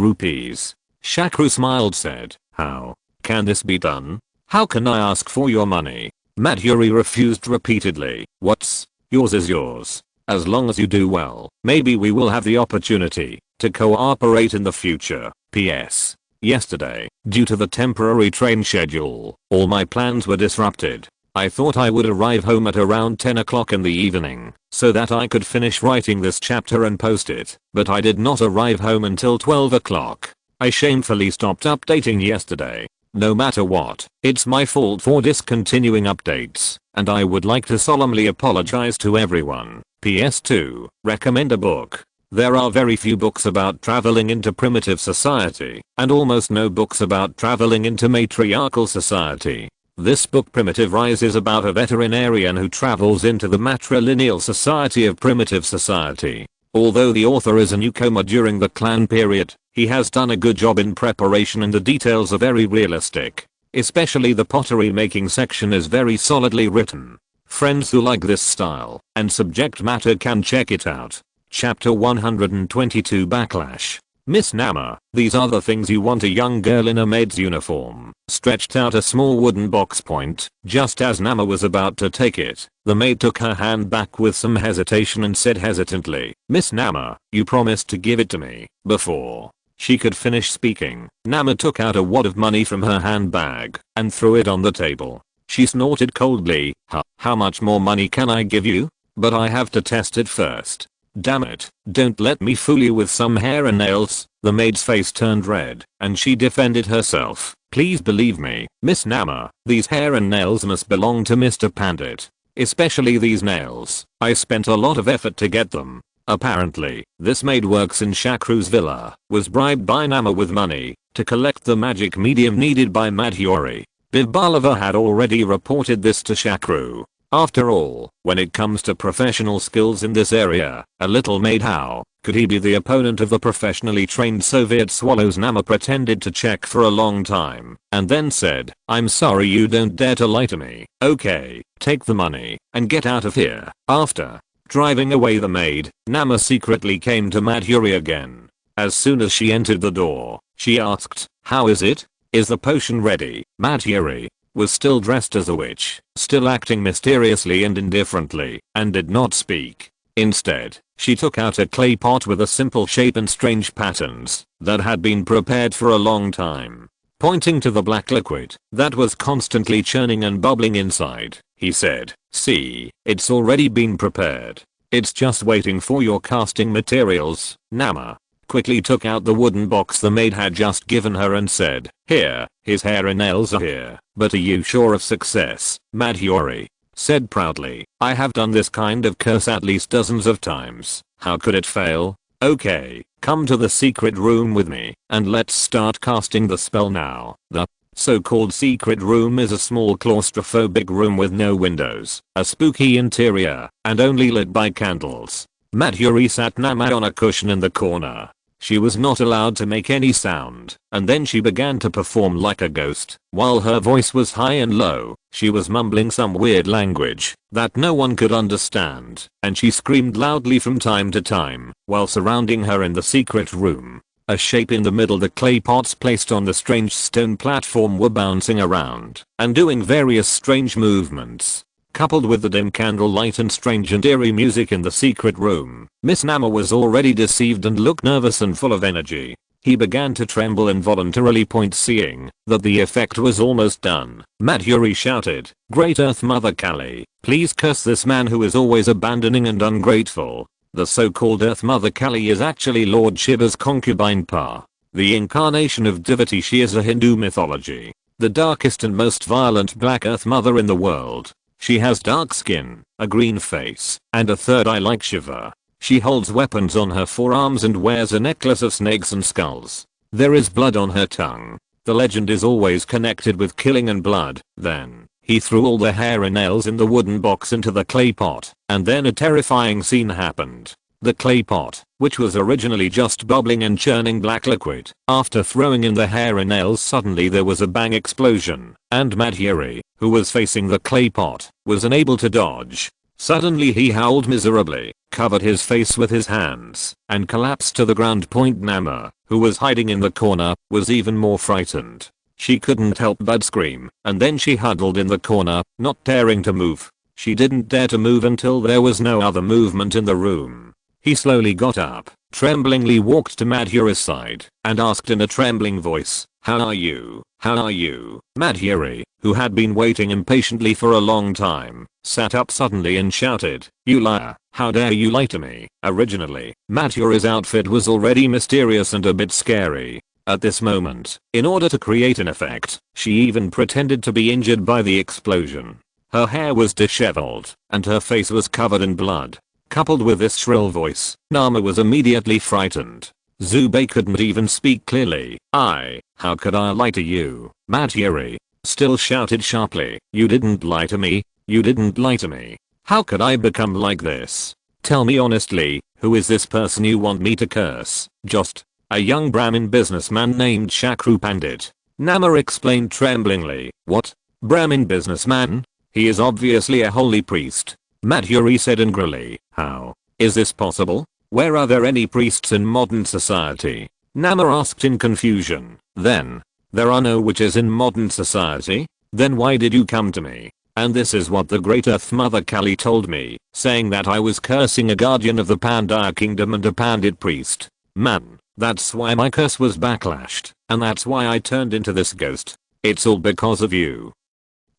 rupees. Shakru smiled said, how can this be done? How can I ask for your money? Madhuri refused repeatedly. What's yours is yours. As long as you do well, maybe we will have the opportunity to cooperate in the future. PS. Yesterday, due to the temporary train schedule, all my plans were disrupted. I thought I would arrive home at around 10 o'clock in the evening, so that I could finish writing this chapter and post it, but I did not arrive home until 12 o'clock. I shamefully stopped updating yesterday. No matter what, it's my fault for discontinuing updates, and I would like to solemnly apologize to everyone. PS2, recommend a book. There are very few books about traveling into primitive society, and almost no books about traveling into matriarchal society. This book Primitive Rise is about a veterinarian who travels into the matrilineal society of primitive society. Although the author is a newcomer during the clan period, he has done a good job in preparation and the details are very realistic. Especially the pottery making section is very solidly written. Friends who like this style and subject matter can check it out. Chapter 122 Backlash. Miss Nama, these are the things you want. A young girl in a maid's uniform stretched out a small wooden box point. Just as Nama was about to take it, the maid took her hand back with some hesitation and said hesitantly, Miss Nama, you promised to give it to me before she could finish speaking. Nama took out a wad of money from her handbag and threw it on the table. She snorted coldly, how much more money can I give you? But I have to test it first. Damn it, don't let me fool you with some hair and nails. The maid's face turned red, and she defended herself. Please believe me, Miss Nama, these hair and nails must belong to Mr. Pandit. Especially these nails. I spent a lot of effort to get them. Apparently, this maid works in Shakru's villa, was bribed by Nama with money to collect the magic medium needed by Madhuri. Bibalava had already reported this to Shakru. After all, when it comes to professional skills in this area, a little maid, how could he be the opponent of the professionally trained Soviet swallows? Nama pretended to check for a long time and then said, I'm sorry, you don't dare to lie to me. Okay, take the money and get out of here. After driving away the maid, Nama secretly came to Madhuri again. As soon as she entered the door, she asked, how is it? Is the potion ready? Madhuri was still dressed as a witch, still acting mysteriously and indifferently, and did not speak. Instead, she took out a clay pot with a simple shape and strange patterns that had been prepared for a long time. Pointing to the black liquid that was constantly churning and bubbling inside, he said, see, it's already been prepared. It's just waiting for your casting materials. Nama quickly took out the wooden box the maid had just given her and said, here, his hair and nails are here. But are you sure of success? Madhuri said proudly, I have done this kind of curse at least dozens of times. How could it fail? Okay, come to the secret room with me, and let's start casting the spell now. The so-called secret room is a small claustrophobic room with no windows, a spooky interior, and only lit by candles. Madhuri sat Nama on a cushion in the corner. She was not allowed to make any sound, and then she began to perform like a ghost. While her voice was high and low, she was mumbling some weird language that no one could understand, and she screamed loudly from time to time. While surrounding her in the secret room, a shape in the middle, the clay pots placed on the strange stone platform, were bouncing around and doing various strange movements. Coupled with the dim candlelight and strange and eerie music in the secret room, Miss Nama was already deceived and looked nervous and full of energy. He began to tremble involuntarily. Seeing that the effect was almost done, Madhuri shouted, "Great Earth Mother Kali, please curse this man who is always abandoning and ungrateful." The so-called Earth Mother Kali is actually Lord Shiva's concubine Pa, the incarnation of divinity. She is a Hindu mythology, the darkest and most violent Black Earth Mother in the world. She has dark skin, a green face, and a third eye like Shiva. She holds weapons on her forearms and wears a necklace of snakes and skulls. There is blood on her tongue. The legend is always connected with killing and blood. Then, he threw all the hair and nails in the wooden box into the clay pot, and then a terrifying scene happened. The clay pot, which was originally just bubbling and churning black liquid, after throwing in the hair and nails, suddenly there was a bang explosion, and Madhuri, who was facing the clay pot, was unable to dodge. Suddenly he howled miserably, covered his face with his hands, and collapsed to the ground. Nama, who was hiding in the corner, was even more frightened. She couldn't help but scream, and then she huddled in the corner, not daring to move. She didn't dare to move until there was no other movement in the room. He slowly got up, tremblingly walked to Madhuri's side, and asked in a trembling voice, "How are you? How are you?" Madhuri, who had been waiting impatiently for a long time, sat up suddenly and shouted, "You liar! How dare you lie to me?" Originally, Madhuri's outfit was already mysterious and a bit scary. At this moment, in order to create an effect, she even pretended to be injured by the explosion. Her hair was disheveled, and her face was covered in blood. Coupled with this shrill voice, Nama was immediately frightened. Zubei couldn't even speak clearly. How could I lie to you?" Madhuri still shouted sharply, "You didn't lie to me. You didn't lie to me. How could I become like this? Tell me honestly, who is this person you want me to curse?" "Just a young Brahmin businessman named Shakru Pandit," Nama explained tremblingly. "What? Brahmin businessman? He is obviously a holy priest," Madhuri said angrily. "How is this possible? Where are there any priests in modern society?" Nama asked in confusion. "Then, there are no witches in modern society? Then why did you come to me?" "And this is what the Great Earth Mother Kali told me, saying that I was cursing a guardian of the Pandya kingdom and a Pandit priest. Man, that's why my curse was backlashed, and that's why I turned into this ghost. It's all because of you."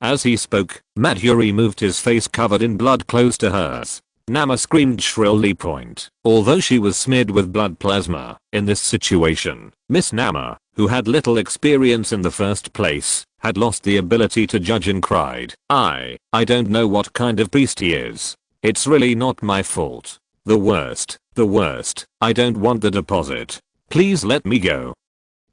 As he spoke, Madhuri moved his face covered in blood close to hers. Nama screamed shrilly. Although she was smeared with blood plasma, in this situation, Miss Nama, who had little experience in the first place, had lost the ability to judge and cried, I don't know what kind of priest he is. It's really not my fault. The worst. I don't want the deposit. Please let me go."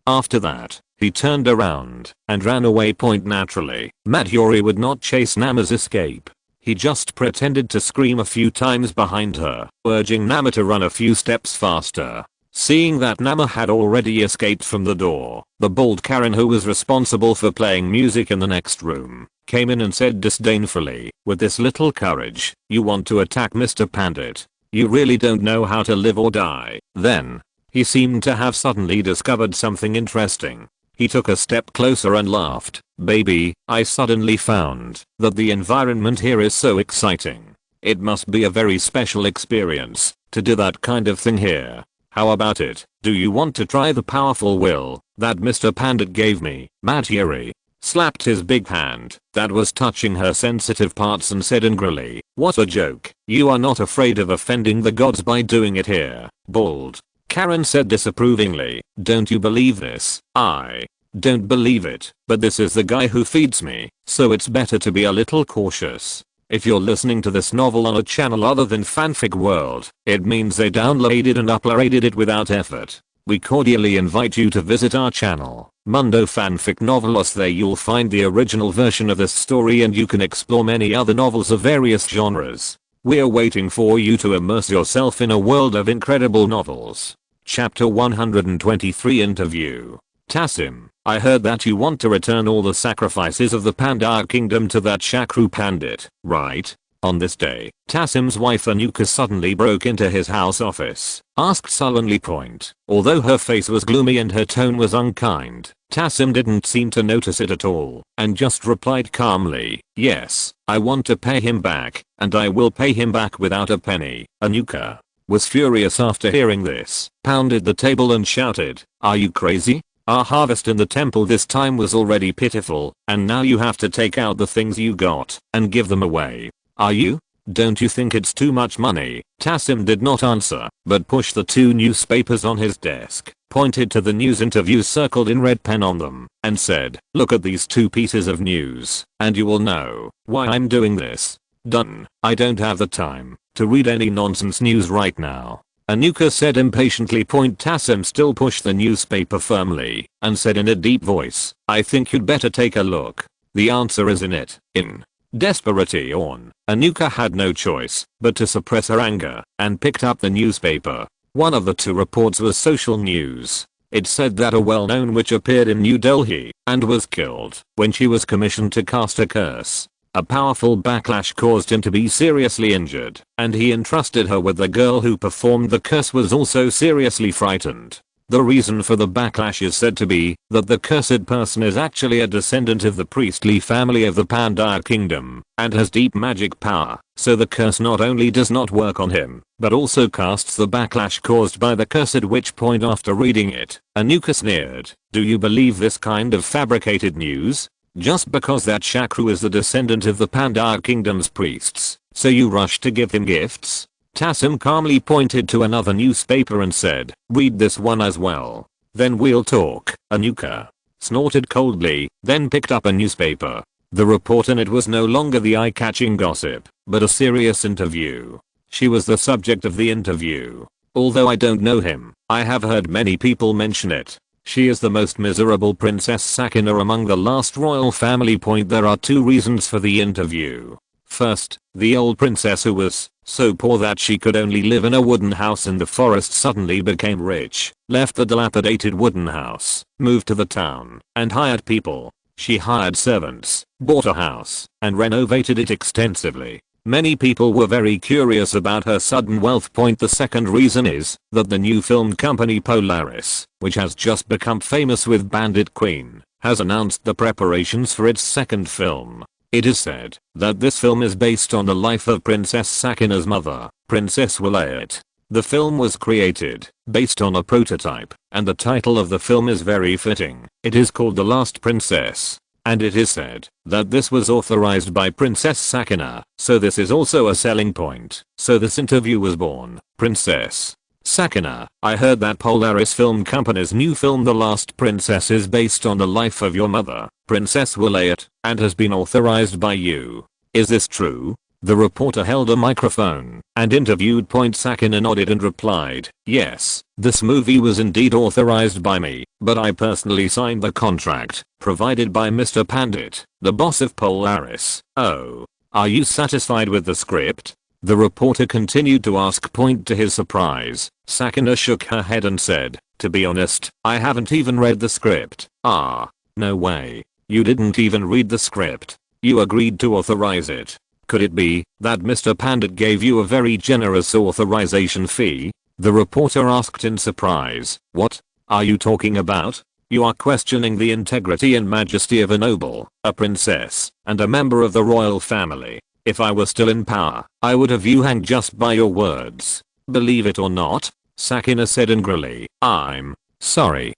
After that, he turned around and ran away. Naturally, Madhuri would not chase Nama's escape. He just pretended to scream a few times behind her, urging Nama to run a few steps faster. Seeing that Nama had already escaped from the door, the bald Karen who was responsible for playing music in the next room, came in and said disdainfully, "With this little courage, you want to attack Mr. Pandit. You really don't know how to live or die." Then, he seemed to have suddenly discovered something interesting. He took a step closer and laughed. "Baby, I suddenly found that the environment here is so exciting. It must be a very special experience to do that kind of thing here. How about it? Do you want to try the powerful will that Mr. Pandit gave me?" Madhuri slapped his big hand that was touching her sensitive parts and said angrily, "What a joke. You are not afraid of offending the gods by doing it here." Bald Karen said disapprovingly, "Don't you believe this?" "I don't believe it, but this is the guy who feeds me, so it's better to be a little cautious. If you're listening to this novel on a channel other than Fanfic World, it means they downloaded and uploaded it without effort. We cordially invite you to visit our channel, Mundo Fanfic Novelos. There you'll find the original version of this story and you can explore many other novels of various genres. We're waiting for you to immerse yourself in a world of incredible novels. Chapter 123 Interview. Tassim, I heard that you want to return all the sacrifices of the Panda Kingdom to that Shakru Pandit, right? On this day, Tassim's wife Anuka suddenly broke into his house office, asked sullenly point. Although her face was gloomy and her tone was unkind, Tassim didn't seem to notice it at all, and just replied calmly, yes, I want to pay him back, and I will pay him back without a penny. Anuka was furious after hearing this, pounded the table and shouted, are you crazy? Our harvest in the temple this time was already pitiful, and now you have to take out the things you got and give them away. Are you? Don't you think it's too much money? Tassim did not answer, but pushed the 2 newspapers on his desk, pointed to the news interviews circled in red pen on them, and said, look at these 2 pieces of news, and you will know why I'm doing this. Done. I don't have the time to read any nonsense news right now. Anuka said impatiently. Tassim still pushed the newspaper firmly, and said in a deep voice, I think you'd better take a look. The answer is in it. In desperation, Anuka had no choice but to suppress her anger, and picked up the newspaper. One of the 2 reports was social news. It said that a well-known witch appeared in New Delhi, and was killed when she was commissioned to cast a curse. A powerful backlash caused him to be seriously injured, and he entrusted her with the girl who performed the curse was also seriously frightened. The reason for the backlash is said to be that the cursed person is actually a descendant of the priestly family of the Panda Kingdom, and has deep magic power, so the curse not only does not work on him, but also casts the backlash caused by the cursed witch. After reading it, Anuka sneered, do you believe this kind of fabricated news? Just because that Shakru is the descendant of the Panda Kingdom's priests, so you rush to give him gifts? Tassim calmly pointed to another newspaper and said, read this one as well. Then we'll talk. Anuka snorted coldly, then picked up a newspaper. The report in it was no longer the eye-catching gossip, but a serious interview. She was the subject of the interview. Although I don't know him, I have heard many people mention it. She is the most miserable Princess Sakina among the last royal family. There are 2 reasons for the interview. First, the old princess who was so poor that she could only live in a wooden house in the forest suddenly became rich, left the dilapidated wooden house, moved to the town, and hired people. She hired servants, bought a house, and renovated it extensively. Many people were very curious about her sudden wealth. The second reason is that the new film company Polaris, which has just become famous with Bandit Queen, has announced the preparations for its 2nd film. It is said that this film is based on the life of Princess Sakina's mother, Princess Wilayat. The film was created based on a prototype, and the title of the film is very fitting. It is called The Last Princess. And it is said that this was authorized by Princess Sakina, so this is also a selling point. So this interview was born. Princess Sakina, I heard that Polaris Film Company's new film The Last Princess is based on the life of your mother, Princess Wilayat, and has been authorized by you. Is this true? The reporter held a microphone and interviewed. Sakina nodded and replied, yes, this movie was indeed authorized by me, but I personally signed the contract provided by Mr. Pandit, the boss of Polaris. Oh, are you satisfied with the script? The reporter continued to ask. To his surprise, Sakina shook her head and said, to be honest, I haven't even read the script. Ah, no way. You didn't even read the script. You agreed to authorize it. Could it be that Mr. Pandit gave you a very generous authorization fee? The reporter asked in surprise. What are you talking about? You are questioning the integrity and majesty of a noble, a princess, and a member of the royal family. If I were still in power, I would have you hanged just by your words. Believe it or not, Sakina said angrily. I'm sorry,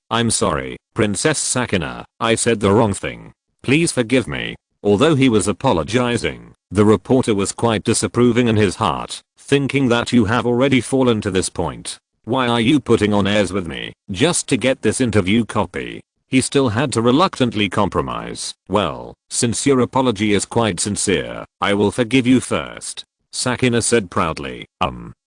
Princess Sakina, I said the wrong thing. Please forgive me. Although he was apologizing, the reporter was quite disapproving in his heart, thinking that you have already fallen to this point. Why are you putting on airs with me just to get this interview copy? He still had to reluctantly compromise. Well, since your apology is quite sincere, I will forgive you first. Sakina said proudly.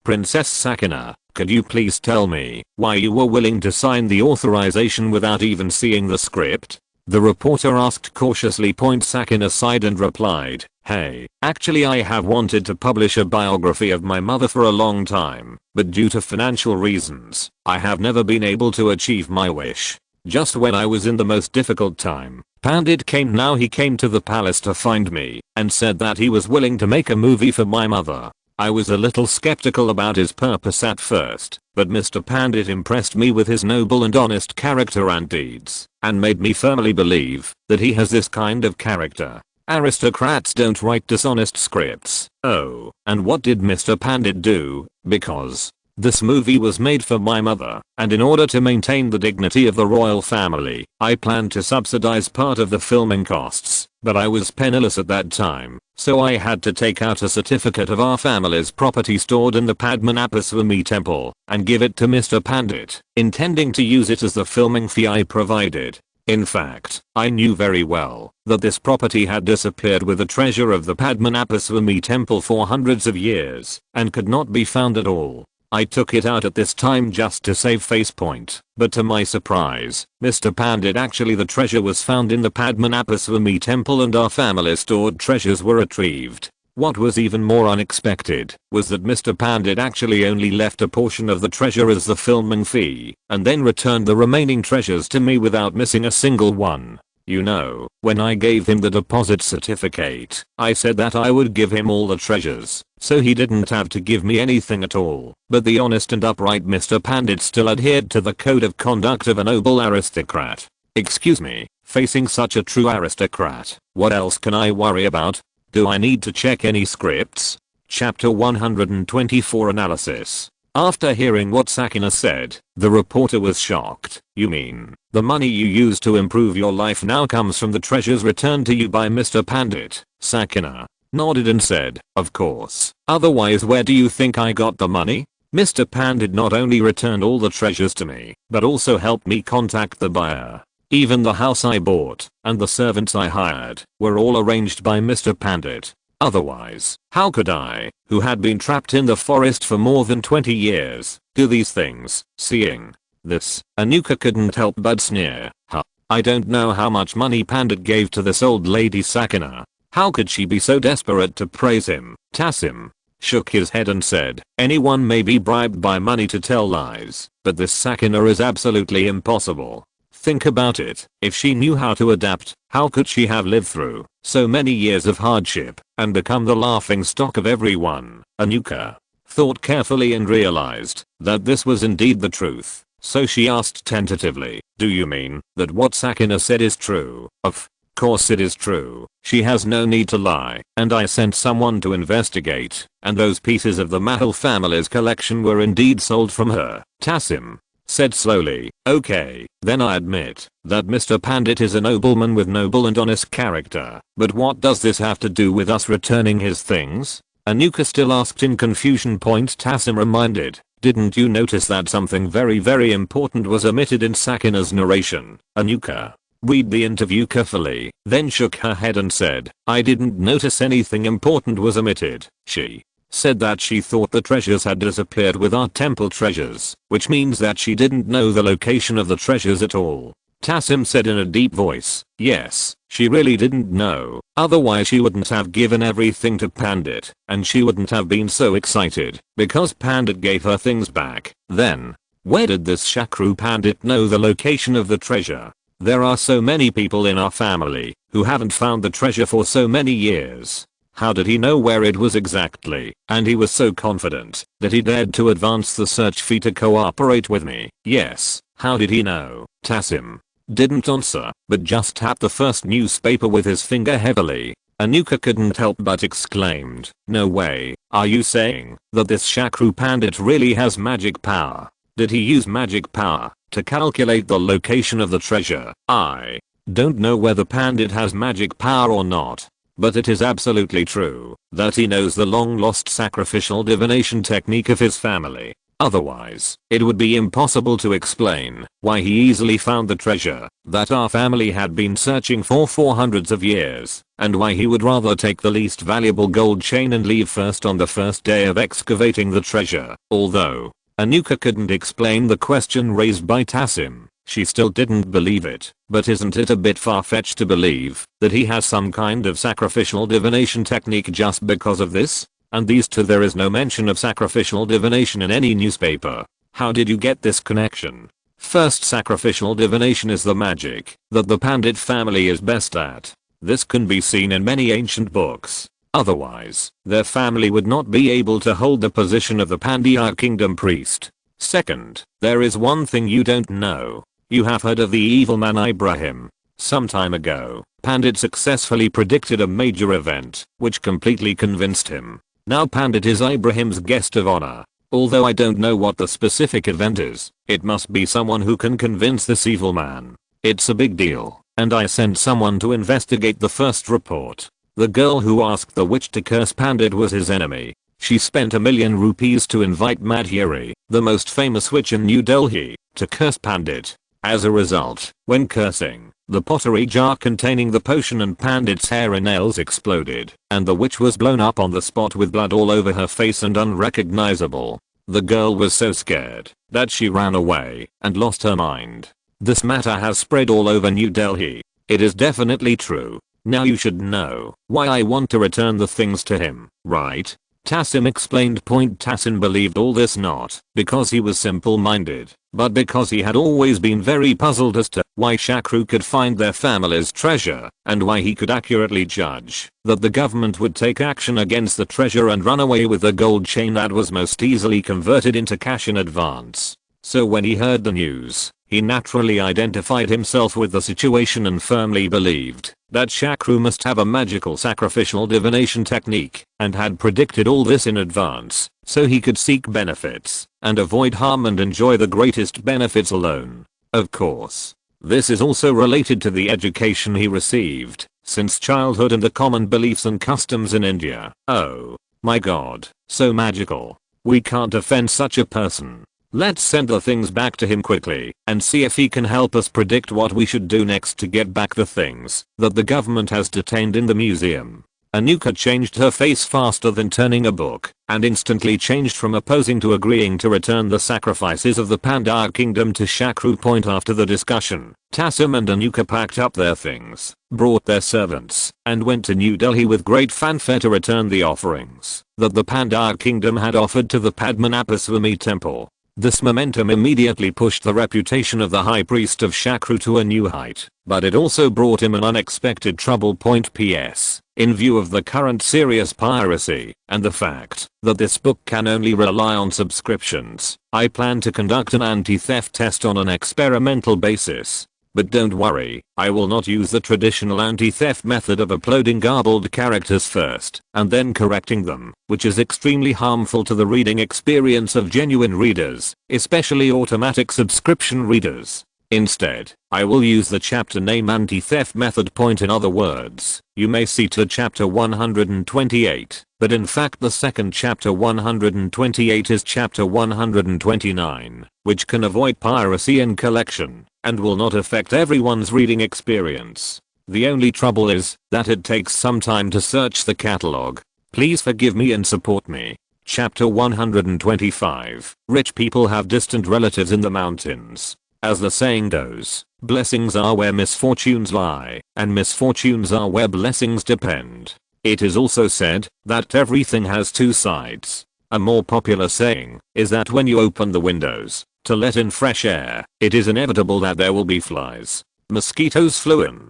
Princess Sakina, could you please tell me why you were willing to sign the authorization without even seeing the script? The reporter asked cautiously, Sakin aside, and replied, "Hey, actually I have wanted to publish a biography of my mother for a long time, but due to financial reasons, I have never been able to achieve my wish. Just when I was in the most difficult time, Pandit came. Now he came to the palace to find me and said that he was willing to make a movie for my mother. I was a little skeptical about his purpose at first, but Mr. Pandit impressed me with his noble and honest character and deeds, and made me firmly believe that he has this kind of character. Aristocrats don't write dishonest scripts." Oh, and what did Mr. Pandit do? Because this movie was made for my mother, and in order to maintain the dignity of the royal family, I planned to subsidize part of the filming costs, but I was penniless at that time, so I had to take out a certificate of our family's property stored in the Padmanabhaswamy temple and give it to Mr. Pandit, intending to use it as the filming fee I provided. In fact, I knew very well that this property had disappeared with the treasure of the Padmanabhaswamy temple for hundreds of years and could not be found at all. I took it out at this time just to save face point, but to my surprise, Mr. Pandit, actually the treasure was found in the Padmanabhaswamy temple and our family's stored treasures were retrieved. What was even more unexpected was that Mr. Pandit actually only left a portion of the treasure as the filming fee, and then returned the remaining treasures to me without missing a single one. You know, when I gave him the deposit certificate, I said that I would give him all the treasures, so he didn't have to give me anything at all. But the honest and upright Mr. Pandit still adhered to the code of conduct of a noble aristocrat. Excuse me, facing such a true aristocrat, what else can I worry about? Do I need to check any scripts? Chapter 124 Analysis. After hearing what Sakina said, the reporter was shocked. You mean, the money you used to improve your life now comes from the treasures returned to you by Mr. Pandit? Sakina nodded and said, of course. Otherwise where do you think I got the money? Mr. Pandit not only returned all the treasures to me, but also helped me contact the buyer. Even the house I bought and the servants I hired were all arranged by Mr. Pandit. Otherwise, how could I, who had been trapped in the forest for more than 20 years, do these things? Seeing this, Anuka couldn't help but sneer. Huh. I don't know how much money Pandit gave to this old lady Sakina. How could she be so desperate to praise him? Tassim shook his head and said, anyone may be bribed by money to tell lies, but this Sakina is absolutely impossible. Think about it, if she knew how to adapt, how could she have lived through so many years of hardship and become the laughing stock of everyone? Anuka thought carefully and realized that this was indeed the truth, so she asked tentatively, do you mean that what Sakina said is true? Of course it is true. She has no need to lie, and I sent someone to investigate, and those pieces of the Mahal family's collection were indeed sold from her. Tassim said slowly, okay, then I admit that Mr. Pandit is a nobleman with noble and honest character, but what does this have to do with us returning his things? Anuka still asked in confusion. Tassim reminded, didn't you notice that something very important was omitted in Sakina's narration? Anuka read the interview carefully, then shook her head and said, I didn't notice anything important was omitted. She said that she thought the treasures had disappeared with our temple treasures, which means that she didn't know the location of the treasures at all. Tassim said in a deep voice, yes, she really didn't know, otherwise she wouldn't have given everything to Pandit, and she wouldn't have been so excited, because Pandit gave her things back. Then, where did this Shakru Pandit know the location of the treasure? There are so many people in our family who haven't found the treasure for so many years. How did he know where it was exactly? And he was so confident that he dared to advance the search fee to cooperate with me. Yes, how did he know? Tassim didn't answer, but just tapped the first newspaper with his finger heavily. Anuka couldn't help but exclaimed, no way, are you saying that this Shakru Pandit really has magic power? Did he use magic power to calculate the location of the treasure? I don't know whether Pandit has magic power or not, but it is absolutely true that he knows the long-lost sacrificial divination technique of his family. Otherwise, it would be impossible to explain why he easily found the treasure that our family had been searching for hundreds of years, and why he would rather take the least valuable gold chain and leave first on the first day of excavating the treasure. Although Anuka couldn't explain the question raised by Tassim, She still didn't believe it, but isn't it a bit far-fetched to believe that he has some kind of sacrificial divination technique just because of this? And these two, there is no mention of sacrificial divination in any newspaper. How did you get this connection? First, sacrificial divination is the magic that the Pandit family is best at. This can be seen in many ancient books. Otherwise, their family would not be able to hold the position of the Pandya kingdom priest. Second, there is one thing you don't know. You have heard of the evil man Ibrahim. Some time ago, Pandit successfully predicted a major event, which completely convinced him. Now Pandit is Ibrahim's guest of honor. Although I don't know what the specific event is, it must be someone who can convince this evil man. It's a big deal, and I sent someone to investigate the first report. The girl who asked the witch to curse Pandit was his enemy. She spent ₹1,000,000 to invite Madhuri, the most famous witch in New Delhi, to curse Pandit. As a result, when cursing, the pottery jar containing the potion and Pandit's hair and nails exploded, and the witch was blown up on the spot with blood all over her face and unrecognizable. The girl was so scared that she ran away and lost her mind. This matter has spread all over New Delhi. It is definitely true. Now you should know why I want to return the things to him, right? Tassim explained. Tassim believed all this not because he was simple-minded, but because he had always been very puzzled as to why Shakru could find their family's treasure, and why he could accurately judge that the government would take action against the treasure and run away with the gold chain that was most easily converted into cash in advance. So when he heard the news, he naturally identified himself with the situation and firmly believed that Shakru must have a magical sacrificial divination technique and had predicted all this in advance so he could seek benefits and avoid harm and enjoy the greatest benefits alone. Of course, this is also related to the education he received since childhood and the common beliefs and customs in India. Oh my god, so magical. We can't offend such a person. Let's send the things back to him quickly and see if he can help us predict what we should do next to get back the things that the government has detained in the museum. Anuka changed her face faster than turning a book and instantly changed from opposing to agreeing to return the sacrifices of the Pandya kingdom to Shakru. After the discussion, Tassim and Anuka packed up their things, brought their servants, and went to New Delhi with great fanfare to return the offerings that the Pandya kingdom had offered to the Padmanabhaswamy temple. This momentum immediately pushed the reputation of the high priest of Shakru to a new height, but it also brought him an unexpected trouble. PS. In view of the current serious piracy and the fact that this book can only rely on subscriptions, I plan to conduct an anti-theft test on an experimental basis. But don't worry, I will not use the traditional anti-theft method of uploading garbled characters first and then correcting them, which is extremely harmful to the reading experience of genuine readers, especially automatic subscription readers. Instead, I will use the chapter name anti-theft method. In other words, you may see to chapter 128, but in fact the second chapter 128 is chapter 129, which can avoid piracy and collection, and will not affect everyone's reading experience. The only trouble is that it takes some time to search the catalog. Please forgive me and support me. Chapter 125. Rich people have distant relatives in the mountains. As the saying goes, blessings are where misfortunes lie, and misfortunes are where blessings depend. It is also said that everything has two sides. A more popular saying is that when you open the windows to let in fresh air, it is inevitable that there will be flies. Mosquitoes flew in.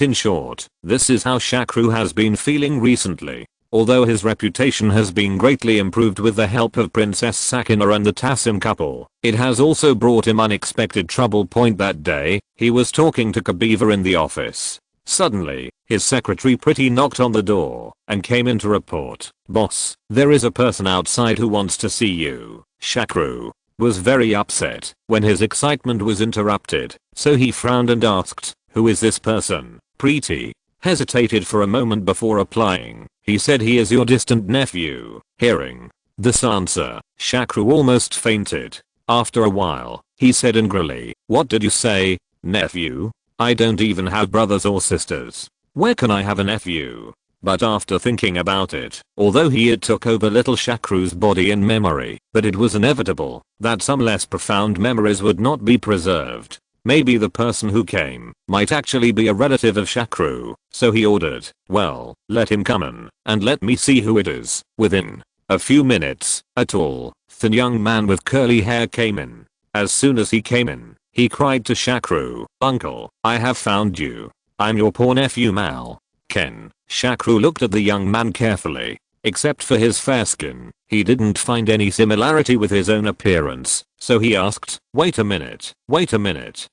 In short, this is how Shakru has been feeling recently. Although his reputation has been greatly improved with the help of Princess Sakina and the Tassim couple, it has also brought him unexpected trouble. That day, he was talking to Kabiva in the office. Suddenly, his secretary Pretty knocked on the door and came in to report, "Boss, there is a person outside who wants to see you." Shakru was very upset when his excitement was interrupted, so he frowned and asked, "Who is this person?" Preeti hesitated for a moment before replying. "He said he is your distant nephew." Hearing this answer, Shakru almost fainted. After a while, he said angrily, "What did you say? Nephew? I don't even have brothers or sisters. Where can I have a nephew?" But after thinking about it, although he had took over little Shakru's body in memory, but it was inevitable that some less profound memories would not be preserved. Maybe the person who came might actually be a relative of Shakru, so he ordered, well, let him come in, and let me see who it is. Within a few minutes, a tall, thin young man with curly hair came in. As soon as he came in, he cried to Shakru, "Uncle, I have found you. I'm your poor nephew Mal." Ken. Shakru looked at the young man carefully. Except for his fair skin, he didn't find any similarity with his own appearance, so he asked, wait a minute,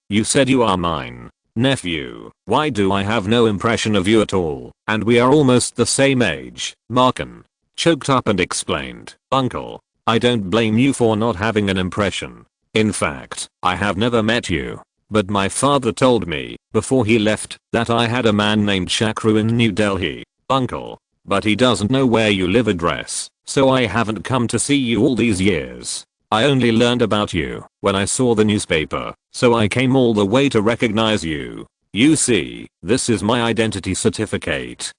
you said you are mine nephew. Why do I have no impression of you at all, and we are almost the same age? Markin choked up and explained, Uncle, I don't blame you for not having an impression. In fact, I have never met you. But my father told me, before he left, that I had a man named Shakru in New Delhi. Uncle. But he doesn't know where you live address, so I haven't come to see you all these years. I only learned about you when I saw the newspaper, so I came all the way to recognize you. You see, this is my identity certificate.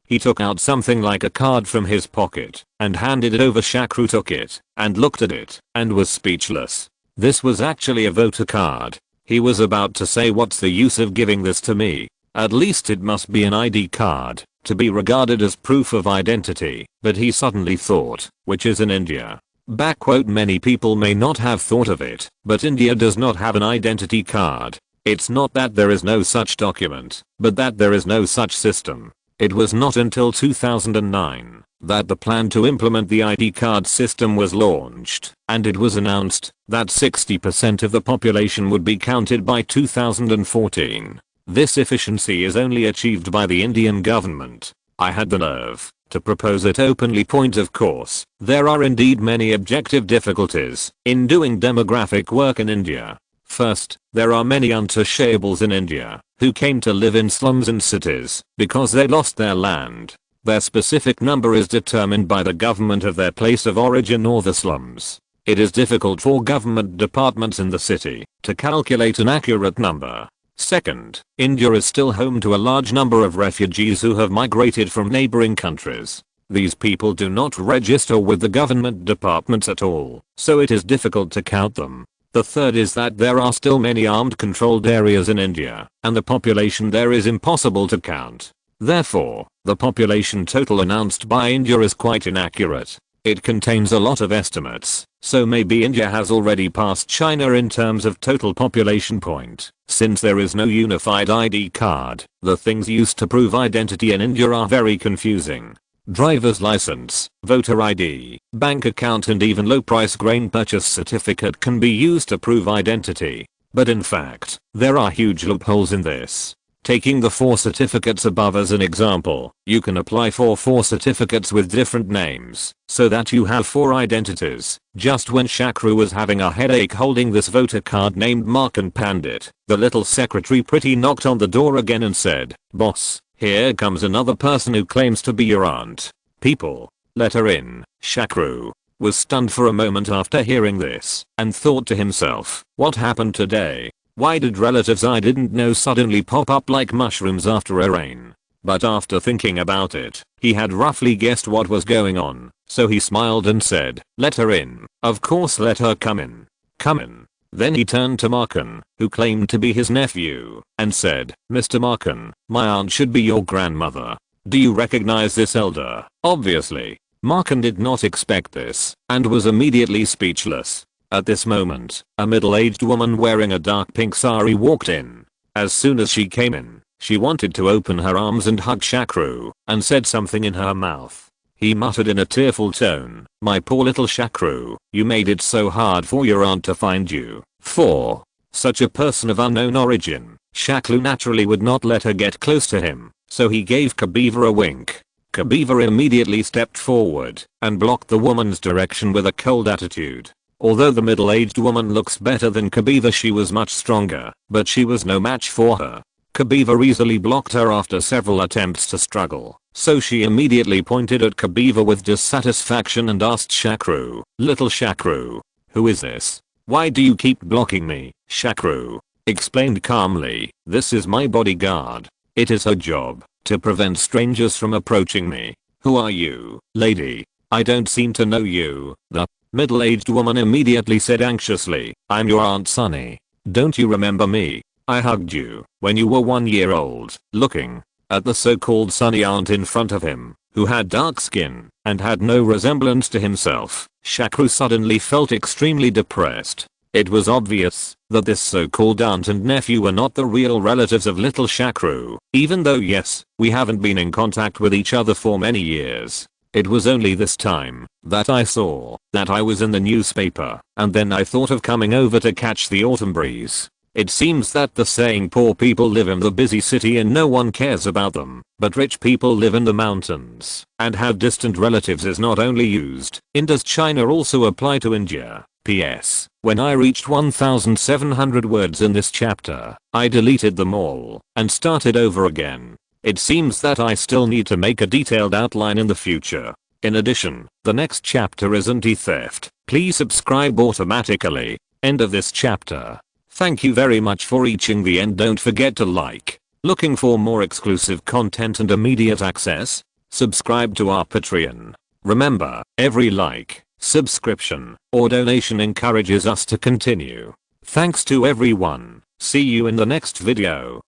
He took out something like a card from his pocket and handed it over. Shakru took it and looked at it and was speechless. This was actually a voter card. He was about to say, what's the use of giving this to me? At least it must be an ID card, to be regarded as proof of identity, but he suddenly thought, which is in India. Many people may not have thought of it, but India does not have an identity card. It's not that there is no such document, but that there is no such system. It was not until 2009 that the plan to implement the ID card system was launched, and it was announced that 60% of the population would be counted by 2014. This efficiency is only achieved by the Indian government. I had the nerve to propose it openly. Of course, there are indeed many objective difficulties in doing demographic work in India. First, there are many untouchables in India who came to live in slums and cities because they lost their land. Their specific number is determined by the government of their place of origin or the slums. It is difficult for government departments in the city to calculate an accurate number. Second, India is still home to a large number of refugees who have migrated from neighboring countries. These people do not register with the government departments at all, so it is difficult to count them. The third is that there are still many armed controlled areas in India, and the population there is impossible to count. Therefore, the population total announced by India is quite inaccurate. It contains a lot of estimates, so maybe India has already passed China in terms of total population point. Since there is no unified ID card, the things used to prove identity in India are very confusing. Driver's license, voter ID, bank account and even low price grain purchase certificate can be used to prove identity. But in fact, there are huge loopholes in this. Taking the 4 certificates above as an example, you can apply for 4 certificates with different names, so that you have 4 identities. Just when Shakru was having a headache holding this voter card named Markan Pandit, the little secretary pretty knocked on the door again and said, "Boss, here comes another person who claims to be your aunt. People, let her in." Shakru was stunned for a moment after hearing this, and thought to himself, what happened today? Why did relatives I didn't know suddenly pop up like mushrooms after a rain? But after thinking about it, he had roughly guessed what was going on, so he smiled and said, "Let her in. Of course, let her come in. Come in." Then he turned to Markan, who claimed to be his nephew, and said, "Mr. Markan, my aunt should be your grandmother. Do you recognize this elder?" Obviously, Markan did not expect this, and was immediately speechless. At this moment, a middle-aged woman wearing a dark pink sari walked in. As soon as she came in, she wanted to open her arms and hug Shakru, and said something in her mouth. He muttered in a tearful tone, "My poor little Shakru, you made it so hard for your aunt to find you." For such a person of unknown origin, Shakru naturally would not let her get close to him, so he gave Kabiva a wink. Kabiva immediately stepped forward and blocked the woman's direction with a cold attitude. Although the middle-aged woman looks better than Kabiva, she was much stronger, but she was no match for her. Kabiva easily blocked her after several attempts to struggle, so she immediately pointed at Kabiva with dissatisfaction and asked Shakru, "Little Shakru, who is this? Why do you keep blocking me?" Shakru explained calmly, "This is my bodyguard. It is her job to prevent strangers from approaching me. Who are you, lady? I don't seem to know you. The middle-aged woman immediately said anxiously, I'm your Aunt Sunny. Don't you remember me? I hugged you when you were 1 year old. Looking at the so-called Sunny aunt in front of him, who had dark skin and had no resemblance to himself, Shakru suddenly felt extremely depressed. It was obvious that this so-called aunt and nephew were not the real relatives of little Shakru, even though yes, we haven't been in contact with each other for many years. It was only this time that I saw that I was in the newspaper, and then I thought of coming over to catch the autumn breeze. It seems that the saying poor people live in the busy city and no one cares about them, but rich people live in the mountains and have distant relatives is not only used in does China also apply to India. PS. When I reached 1700 words in this chapter, I deleted them all and started over again. It seems that I still need to make a detailed outline in the future. In addition, the next chapter is anti-theft. Please subscribe automatically. End of this chapter. Thank you very much for reaching the end. Don't forget to like. Looking for more exclusive content and immediate access? Subscribe to our Patreon. Remember, every like, subscription, or donation encourages us to continue. Thanks to everyone. See you in the next video.